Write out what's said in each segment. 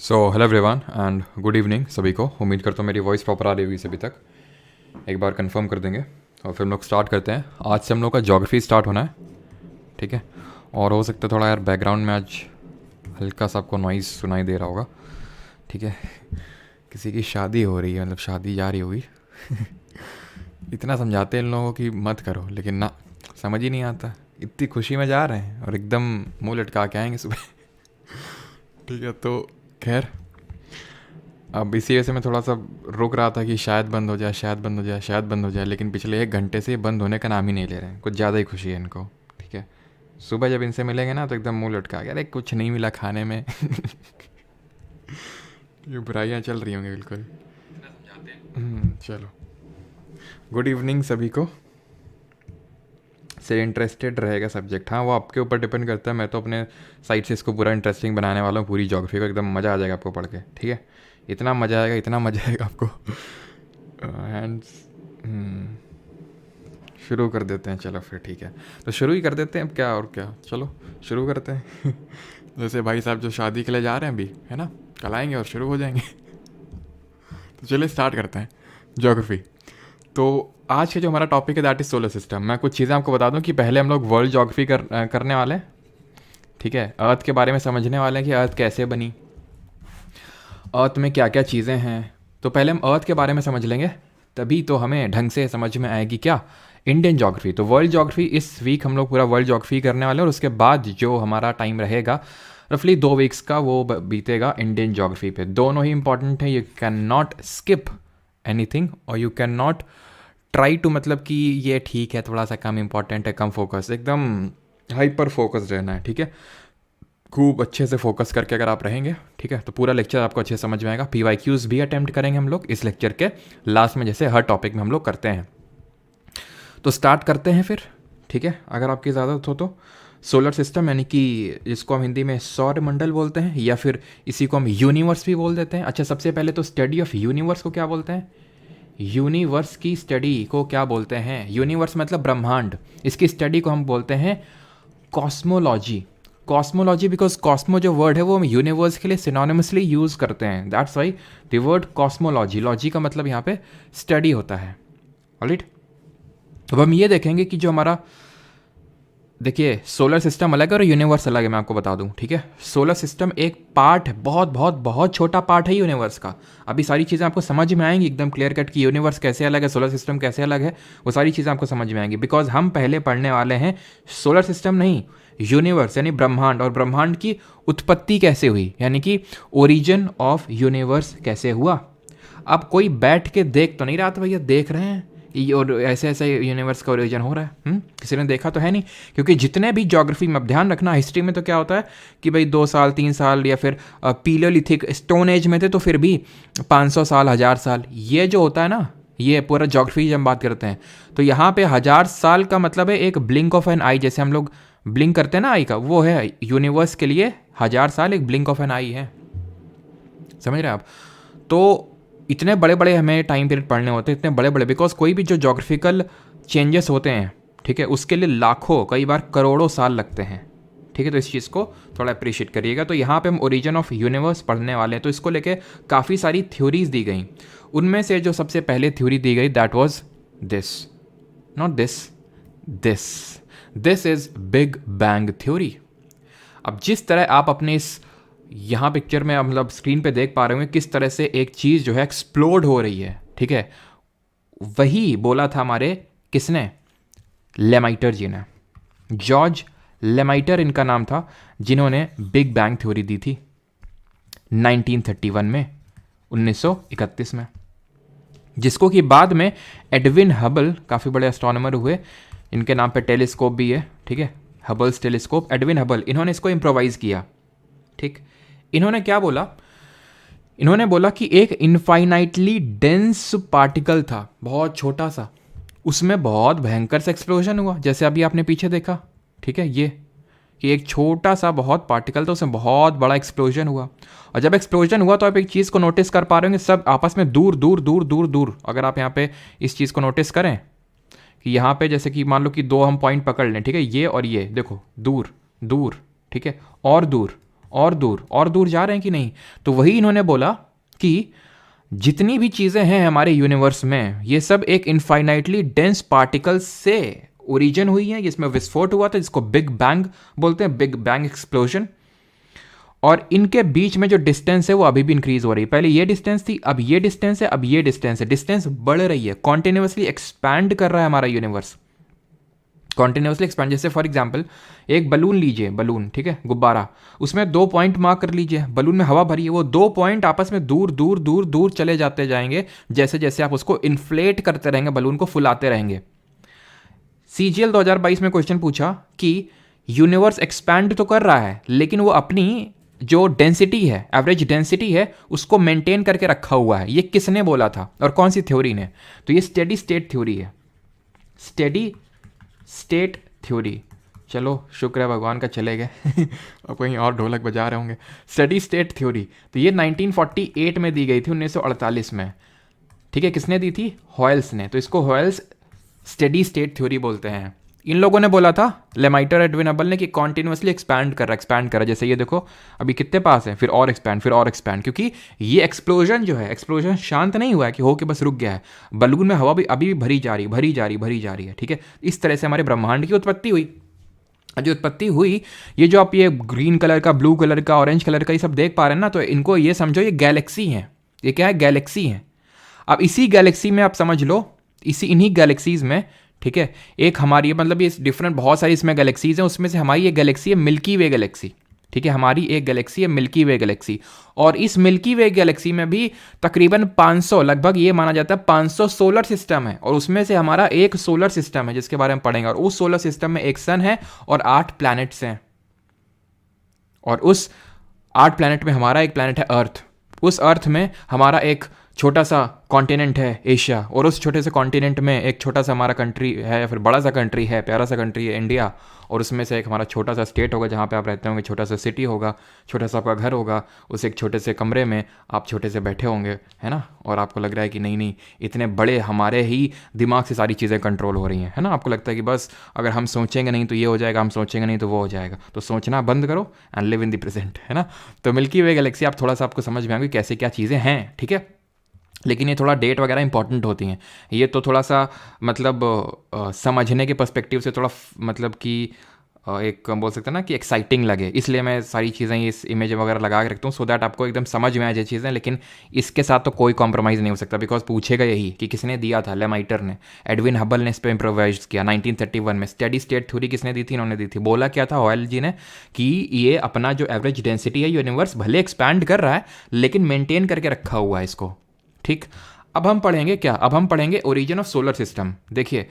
Hello everyone and good evening सभी को। उम्मीद करता हूँ मेरी वॉइस प्रॉपर आ रही होगी सभी तक। एक बार कंफर्म कर देंगे और फिर हम लोग स्टार्ट करते हैं। आज से हम लोग का ज्योग्राफी स्टार्ट होना है, ठीक है। और हो सकता है थोड़ा यार बैकग्राउंड में आज हल्का सा आपको नॉइज़ सुनाई दे रहा होगा, ठीक है। किसी की शादी हो रही है, मतलब शादी जा रही होगी। इतना समझाते हैं इन लोगों की मत करो, लेकिन ना, समझ ही नहीं आता। इतनी खुशी में जा रहे हैं और एकदम मुँह लटका के आएंगे सुबह। ठीक है, तो खैर अब इसी वजह से मैं थोड़ा सा रुक रहा था कि शायद बंद हो जाए, शायद बंद हो जाए, शायद बंद हो जाए, लेकिन पिछले 1 घंटे से ये बंद होने का नाम ही नहीं ले रहे हैं। कुछ ज़्यादा ही खुशी है इनको, ठीक है। सुबह जब इनसे मिलेंगे ना तो एकदम मुंह लटका गया, अरे कुछ नहीं मिला खाने में। ये बुराइयाँ चल रही होंगी बिल्कुल। चलो, गुड इवनिंग सभी को। से इंटरेस्टेड रहेगा सब्जेक्ट, हाँ वो आपके ऊपर डिपेंड करता है। मैं तो अपने साइड से इसको पूरा इंटरेस्टिंग बनाने वाला हूँ, पूरी ज्योग्राफी को। एकदम मज़ा आ जाएगा आपको पढ़ के, ठीक है। इतना मज़ा आएगा, इतना मज़ा आएगा आपको। हैंड्स शुरू कर देते हैं, चलो फिर ठीक है। तो शुरू ही कर देते हैं अब, क्या और क्या, चलो शुरू करते हैं। जैसे भाई साहब जो शादी के लिए जा रहे हैं अभी, है ना, कल आएंगे और शुरू हो जाएंगे। तो चलिए स्टार्ट करते हैं ज्योग्राफी। तो आज का जो हमारा टॉपिक है दैट इज़ सोलर सिस्टम। मैं कुछ चीज़ें आपको बता दूं कि पहले हम लोग वर्ल्ड ज्योग्राफी करने वाले हैं, ठीक है। अर्थ के बारे में समझने वाले हैं कि अर्थ कैसे बनी, अर्थ में क्या क्या चीज़ें हैं। तो पहले हम अर्थ के बारे में समझ लेंगे, तभी तो हमें ढंग से समझ में आएगी क्या, इंडियन ज्योग्राफी। तो वर्ल्ड ज्योग्राफी इस वीक हम लोग पूरा वर्ल्ड ज्योग्राफी करने वाले हैं, और उसके बाद जो हमारा टाइम रहेगा रफली 2 वीक्स का, वो बीतेगा इंडियन ज्योग्राफी पे। दोनों ही इंपॉर्टेंट है, you can not skip anything और you can not try to, मतलब कि ये ठीक है थोड़ा सा कम इंपॉर्टेंट है, कम फोकस, एकदम हाइपर फोकस रहना है, ठीक है। खूब अच्छे से फोकस करके अगर आप रहेंगे, ठीक है, तो पूरा लेक्चर आपको अच्छे से समझ में आएगा। PYQs भी अटेम्प्ट करेंगे हम लोग इस लेक्चर के लास्ट में, जैसे हर टॉपिक में हम लोग करते हैं। तो स्टार्ट करते हैं फिर, ठीक है, अगर आपकी इजाज़त हो तो। सोलर सिस्टम यानी कि जिसको हम हिंदी में सौर मंडल बोलते हैं, या फिर इसी को हम यूनिवर्स भी बोल देते हैं। अच्छा, सबसे पहले तो स्टडी ऑफ यूनिवर्स को क्या बोलते हैं, यूनिवर्स की स्टडी को क्या बोलते हैं। यूनिवर्स मतलब ब्रह्मांड, इसकी स्टडी को हम बोलते हैं कॉस्मोलॉजी। कॉस्मोलॉजी बिकॉज कॉस्मो जो वर्ड है वो हम यूनिवर्स के लिए सिनोनिमसली यूज़ करते हैं, that's why the word cosmology. Logy का मतलब यहाँ पे स्टडी होता है, ऑलराइट। अब हम ये देखेंगे कि जो हमारा, देखिए सोलर सिस्टम अलग है और यूनिवर्स अलग है, मैं आपको बता दूं, ठीक है। सोलर सिस्टम एक पार्ट है, बहुत बहुत बहुत छोटा पार्ट है यूनिवर्स का। अभी सारी चीज़ें आपको समझ में आएंगी एकदम क्लियर कट कि यूनिवर्स कैसे अलग है, सोलर सिस्टम कैसे अलग है, वो सारी चीज़ें आपको समझ में आएंगी। बिकॉज हम पहले पढ़ने वाले हैं सोलर सिस्टम नहीं, यूनिवर्स यानी ब्रह्मांड, और ब्रह्मांड की उत्पत्ति कैसे हुई, यानी कि ओरिजिन ऑफ यूनिवर्स कैसे हुआ। अब कोई बैठ के देख तो नहीं रहा था भैया, देख रहे हैं और ऐसे ऐसे यूनिवर्स का ओरिजिन हो रहा है, किसी ने देखा तो है नहीं। क्योंकि जितने भी ज्योग्राफी में, अब ध्यान रखना, हिस्ट्री में तो क्या होता है कि भाई 2 साल 3 साल, या फिर पीलियोलिथिक स्टोन एज में थे तो फिर भी 500 साल 1000 साल, ये जो होता है ना, ये पूरा ज्योग्राफी जब हम बात करते हैं तो यहाँ पे 1000 साल का मतलब है एक ब्लिंक ऑफ एन आई, जैसे हम लोग ब्लिंक करते हैं ना आई का, वो है यूनिवर्स के लिए 1000 साल एक ब्लिंक ऑफ एन आई है, समझ रहे हैं आप। तो इतने बड़े बड़े हमें टाइम पीरियड पढ़ने होते हैं, इतने बड़े बड़े, बिकॉज कोई भी जो ज्योग्राफिकल चेंजेस होते हैं, ठीक है, उसके लिए लाखों, कई बार करोड़ों साल लगते हैं, ठीक है। तो इस चीज़ को थोड़ा अप्रिशिएट करिएगा। तो यहाँ पे हम ओरिजिन ऑफ यूनिवर्स पढ़ने वाले हैं, तो इसको लेके काफ़ी सारी थ्योरीज दी गई। उनमें से जो सबसे पहले थ्योरी दी गई that was this, not this, this is big bang theory. अब जिस तरह आप अपने इस यहाँ पिक्चर में, मतलब स्क्रीन पे देख पा रहे होंगे किस तरह से एक चीज़ जो है एक्सप्लोड हो रही है, ठीक है, वही बोला था हमारे, किसने, लेमाइटर जी ने, जॉर्ज लेमाइटर इनका नाम था, जिन्होंने बिग बैंग थ्योरी दी थी 1931 में, 1931 में, जिसको कि बाद में एडविन हबल, काफ़ी बड़े एस्ट्रोनॉमर हुए, इनके नाम पे टेलीस्कोप भी है, ठीक है, हबल्स टेलीस्कोप, एडविन हबल, इन्होंने इसको इम्प्रोवाइज किया, ठीक। इन्होंने क्या बोला, इन्होंने बोला कि एक इनफाइनाइटली डेंस पार्टिकल था, बहुत छोटा सा, उसमें बहुत भयंकर सा एक्सप्लोजन हुआ, जैसे अभी आपने पीछे देखा, ठीक है, ये कि एक छोटा सा बहुत पार्टिकल था, उसमें बहुत बड़ा एक्सप्लोजन हुआ। और जब एक्सप्लोजन हुआ तो आप एक चीज़ को नोटिस कर पा रहे होंगे, सब आपस में दूर दूर दूर दूर दूर, अगर आप यहाँ पे इस चीज़ को नोटिस करें कि यहाँ पे जैसे कि मान लो कि 2 हम पॉइंट पकड़ लें, ठीक है, ये और ये, देखो दूर दूर, ठीक है, और दूर और दूर जा रहे हैं कि नहीं। तो वही इन्होंने बोला कि जितनी भी चीज़ें हैं हमारे यूनिवर्स में, ये सब एक इनफाइनाइटली डेंस पार्टिकल से ओरिजिन हुई है, जिसमें विस्फोट हुआ था, जिसको बिग बैंग बोलते हैं, बिग बैंग एक्सप्लोजन। और इनके बीच में जो डिस्टेंस है वो अभी भी इंक्रीज हो रही है। पहले ये डिस्टेंस थी, अब ये डिस्टेंस है, अब ये डिस्टेंस है। डिस्टेंस बढ़ रही है, कॉन्टिन्यूसली एक्सपैंड कर रहा है हमारा यूनिवर्स, कॉन्टिन्यूसली एक्सपैंड। जैसे फॉर एग्जाम्पल एक बलून लीजिए, बलून, ठीक है, गुब्बारा, उसमें 2 पॉइंट मार्क कर लीजिए, बलून में हवा भरी है, वो 2 पॉइंट आपस में दूर दूर दूर दूर चले जाते जाएंगे, जैसे जैसे आप उसको इन्फ्लेट करते रहेंगे, बलून को फुलाते रहेंगे। CGL 2022 में क्वेश्चन पूछा कि यूनिवर्स एक्सपैंड तो कर रहा है, लेकिन वो अपनी जो डेंसिटी है, एवरेज डेंसिटी है, उसको मेंटेन करके रखा हुआ है। ये किसने बोला था और कौन सी थ्योरी ने? तो ये स्टेडी स्टेट थ्योरी है, स्टेडी स्टेट थ्योरी। चलो शुक्र है भगवान का चले गए अब कहीं और ढोलक बजा रहे होंगे। स्टेडी स्टेट थ्योरी, तो ये 1948 में दी गई थी, 1948 में, ठीक है। किसने दी थी? हॉयल्स ने। तो इसको हॉयल्स स्टेडी स्टेट थ्योरी बोलते हैं। इन लोगों ने बोला था, लेमाइटर, एडविन हबल ने, कि कॉन्टिन्यूसली एक्सपैंड कर रहा है। जैसे ये देखो अभी कितने पास है, फिर और एक्सपैंड, फिर और एक्सपैंड, क्योंकि ये एक्सप्लोजन जो है, एक्सप्लोजन शांत नहीं हुआ है कि हो के बस रुक गया है। बलून में हवा भी अभी भी भरी जा रही है, ठीक है। इस तरह से हमारे ब्रह्मांड की उत्पत्ति हुई। जो उत्पत्ति हुई, ये जो आप ये ग्रीन कलर का, ब्लू कलर का, ऑरेंज कलर का ये सब देख पा रहे हैं ना, तो इनको ये समझो ये गैलेक्सी हैं। ये क्या है? गैलेक्सी हैं। अब इसी गैलेक्सी में आप समझ लो, इन्हीं गैलेक्सीज में, ठीक है, एक हमारी, मतलब ये डिफरेंट बहुत सारी इसमें गैलेक्सीज हैं, उसमें से हमारी ये गैलेक्सी है मिल्की वे गैलेक्सी, ठीक है। हमारी एक गैलेक्सी है मिल्की वे गैलेक्सी, और इस मिल्की वे गैलेक्सी में भी तकरीबन 500, लगभग ये माना जाता है 500 सोलर सिस्टम है, और उसमें से हमारा एक सोलर सिस्टम है जिसके बारे में पढ़ेंगे। और उस सोलर सिस्टम में एक सन है और 8 प्लैनेट्स हैं, और उस 8 प्लैनेट में हमारा एक प्लैनेट है अर्थ। उस अर्थ में हमारा एक छोटा सा कॉन्टिनेंट है एशिया, और उस छोटे से कॉन्टिनेंट में एक छोटा सा हमारा कंट्री है, या फिर बड़ा सा कंट्री है, प्यारा सा कंट्री है इंडिया, और उसमें से एक हमारा छोटा सा स्टेट होगा जहाँ पे आप रहते होंगे, छोटा सा सिटी होगा, छोटा सा आपका घर होगा, उस एक छोटे से कमरे में आप छोटे से बैठे होंगे, है ना। और आपको लग रहा है कि नहीं नहीं, इतने बड़े हमारे ही दिमाग से सारी चीज़ें कंट्रोल हो रही हैं, है ना। आपको लगता है कि बस अगर हम सोचेंगे नहीं तो ये हो जाएगा, हम सोचेंगे नहीं तो वो हो जाएगा। तो सोचना बंद करो and live in the present, है ना। तो मिल्की वे गैलेक्सी आप थोड़ा सा आपको समझ में आएंगे कैसे क्या चीज़ें हैं, ठीक है। लेकिन ये थोड़ा डेट वगैरह इंपॉर्टेंट होती हैं, ये तो थोड़ा सा मतलब समझने के पर्सपेक्टिव से थोड़ा मतलब कि एक बोल सकते हैं ना कि एक्साइटिंग लगे, इसलिए मैं सारी चीज़ें इस इमेज वगैरह लगा के रखता हूँ, सो दैट आपको एकदम समझ में आ जाए चीज़ें। लेकिन इसके साथ तो कोई कॉम्प्रोमाइज़ नहीं हो सकता, बिकॉज पूछेगा यही कि किसने दिया था? लेमाइटर ने, एडविन हबल ने इस पर इम्प्रोवाइज किया 1931 में। स्टेडी स्टेट थ्योरी किसने दी थी? इन्होंने दी थी। बोला क्या था हॉयल जी ने कि ये अपना जो एवरेज डेंसिटी है, यूनिवर्स भले एक्सपैंड कर रहा है लेकिन मेंटेन करके रखा हुआ है इसको, ठीक। अब हम पढ़ेंगे क्या? अब हम पढ़ेंगे ओरिजिन ऑफ सोलर सिस्टम। देखिए,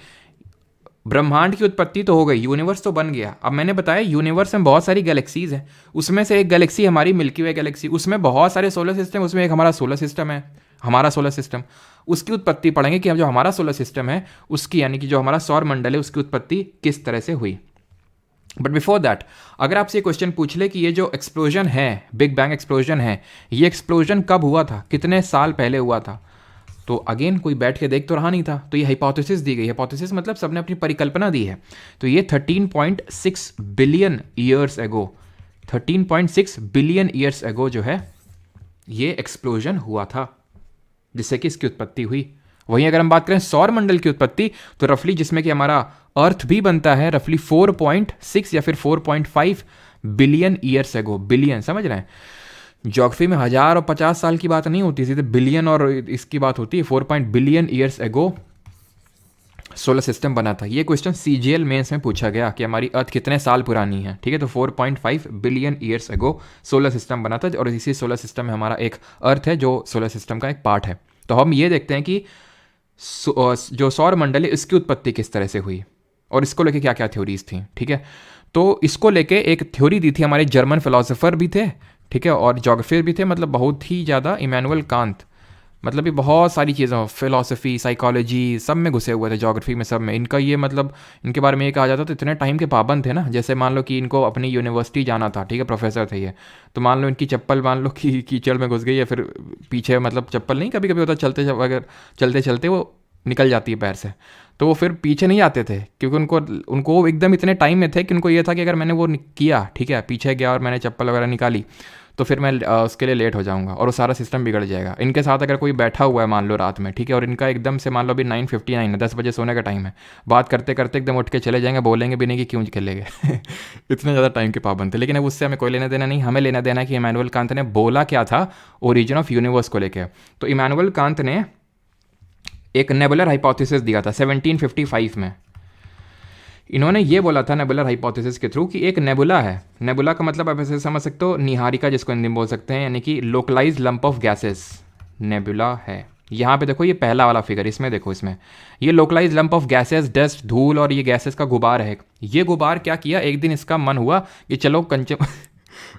ब्रह्मांड की उत्पत्ति तो हो गई, यूनिवर्स तो बन गया। अब मैंने बताया यूनिवर्स में बहुत सारी गैलेक्सीज हैं, उसमें से एक गैलेक्सी हमारी मिल्की वे गैलेक्सी, उसमें बहुत सारे सोलर सिस्टम, उसमें एक हमारा सोलर सिस्टम है, हमारा सोलर सिस्टम। उसकी उत्पत्ति पढ़ेंगे कि जो हमारा सोलर सिस्टम है उसकी, यानी कि जो हमारा सौर मंडल है, उसकी उत्पत्ति किस तरह से हुई। बट बिफोर दैट, अगर आपसे क्वेश्चन पूछ ले कि ये जो एक्सप्लोजन है, बिग बैंग एक्सप्लोजन है, ये एक्सप्लोजन कब हुआ था, कितने साल पहले हुआ था, तो अगेन कोई बैठ के देख तो रहा नहीं था। तो ये हाइपोथेसिस दी गई। हाइपोथेसिस मतलब सबने अपनी परिकल्पना दी है। तो ये 13.6 billion years ago, 13.6 billion years ago जो है ये एक्सप्लोजन हुआ था, जिससे कि इसकी उत्पत्ति हुई। वहीं अगर हम बात करें सौर मंडल की उत्पत्ति, तो रफली जिसमें कि हमारा अर्थ भी बनता है, रफली 4.6 या फिर 4.5 बिलियन ईयर्स एगो। बिलियन, समझ रहे हैं? ज्योग्राफी में 1000 और 50 साल की बात नहीं होती, सीधे बिलियन और इसकी बात होती है। 4 billion years ago solar system बना था। ये क्वेश्चन CGL मेंस में पूछा गया कि हमारी अर्थ कितने साल पुरानी है, ठीक है। तो 4.5 billion years ago solar system बना था, और इसी सोलर सिस्टम में हमारा एक अर्थ है जो सोलर सिस्टम का एक पार्ट है। तो हम ये देखते हैं कि जो सौर मंडल है इसकी उत्पत्ति किस तरह से हुई, और इसको लेके क्या क्या थ्योरीज थी, ठीक है। तो इसको लेके एक थ्योरी दी थी हमारे जर्मन फिलोसोफर भी थे, ठीक है, और जोग्राफर भी थे, मतलब बहुत ही ज़्यादा, इमैनुअल कांत, मतलब ये बहुत सारी चीज़ें, फिलोसफी, साइकोलॉजी, सब में घुसे हुए थे, ज्योग्राफी में, सब में। इनका ये मतलब इनके बारे में ये कहा जाता, तो इतने टाइम के पाबंद थे ना। जैसे मान लो कि इनको अपनी यूनिवर्सिटी जाना था, ठीक है, प्रोफेसर थे ये, तो मान लो इनकी चप्पल मान लो कि कीचड़ में घुस गई, या फिर पीछे, मतलब चप्पल नहीं, कभी कभी होता चलते अगर चलते चलते वो निकल जाती है पैर से, तो वो फिर पीछे नहीं आते थे, क्योंकि उनको उनको वो एकदम इतने टाइम में थे कि उनको ये था कि अगर मैंने वो किया, ठीक है, पीछे गया और मैंने चप्पल वगैरह निकाली, तो फिर मैं उसके लिए लेट हो जाऊंगा और वो सारा सिस्टम बिगड़ जाएगा। इनके साथ अगर कोई बैठा हुआ है मान लो रात में, ठीक है, और इनका एकदम से मान लो अभी 9:59 है, 10 बजे सोने का टाइम है, बात करते करते एकदम उठ के चले जाएंगे, बोलेंगे भी नहीं कि क्यों खेलेंगे इतने ज़्यादा टाइम के पाबंद थे। लेकिन अब उससे हमें कोई लेना देना नहीं, हमें लेना देना है कि इमैनुअल कांत ने बोला क्या था ओरिजिन ऑफ यूनिवर्स को लेकर। तो इमैनुअल कांत ने एक नेबुलर हाइपोथेसिस दिया था 1755 में। इन्होंने ये बोला था नेबुलर हाइपोथेसिस के थ्रू कि एक नेबुला है, नेबुला का मतलब आप ऐसे समझ सकते हो निहारिका जिसको हिंदी में बोल सकते हैं, यानी कि localise lump of gases nebula है। यहाँ पे देखो ये पहला वाला फिगर, इसमें देखो, इसमें ये localise lump of gases, dust, धूल और ये गैसेस का गुबार है। ये गुबार क्या किया, एक दिन इसका मन हुआ कि चलो कंचे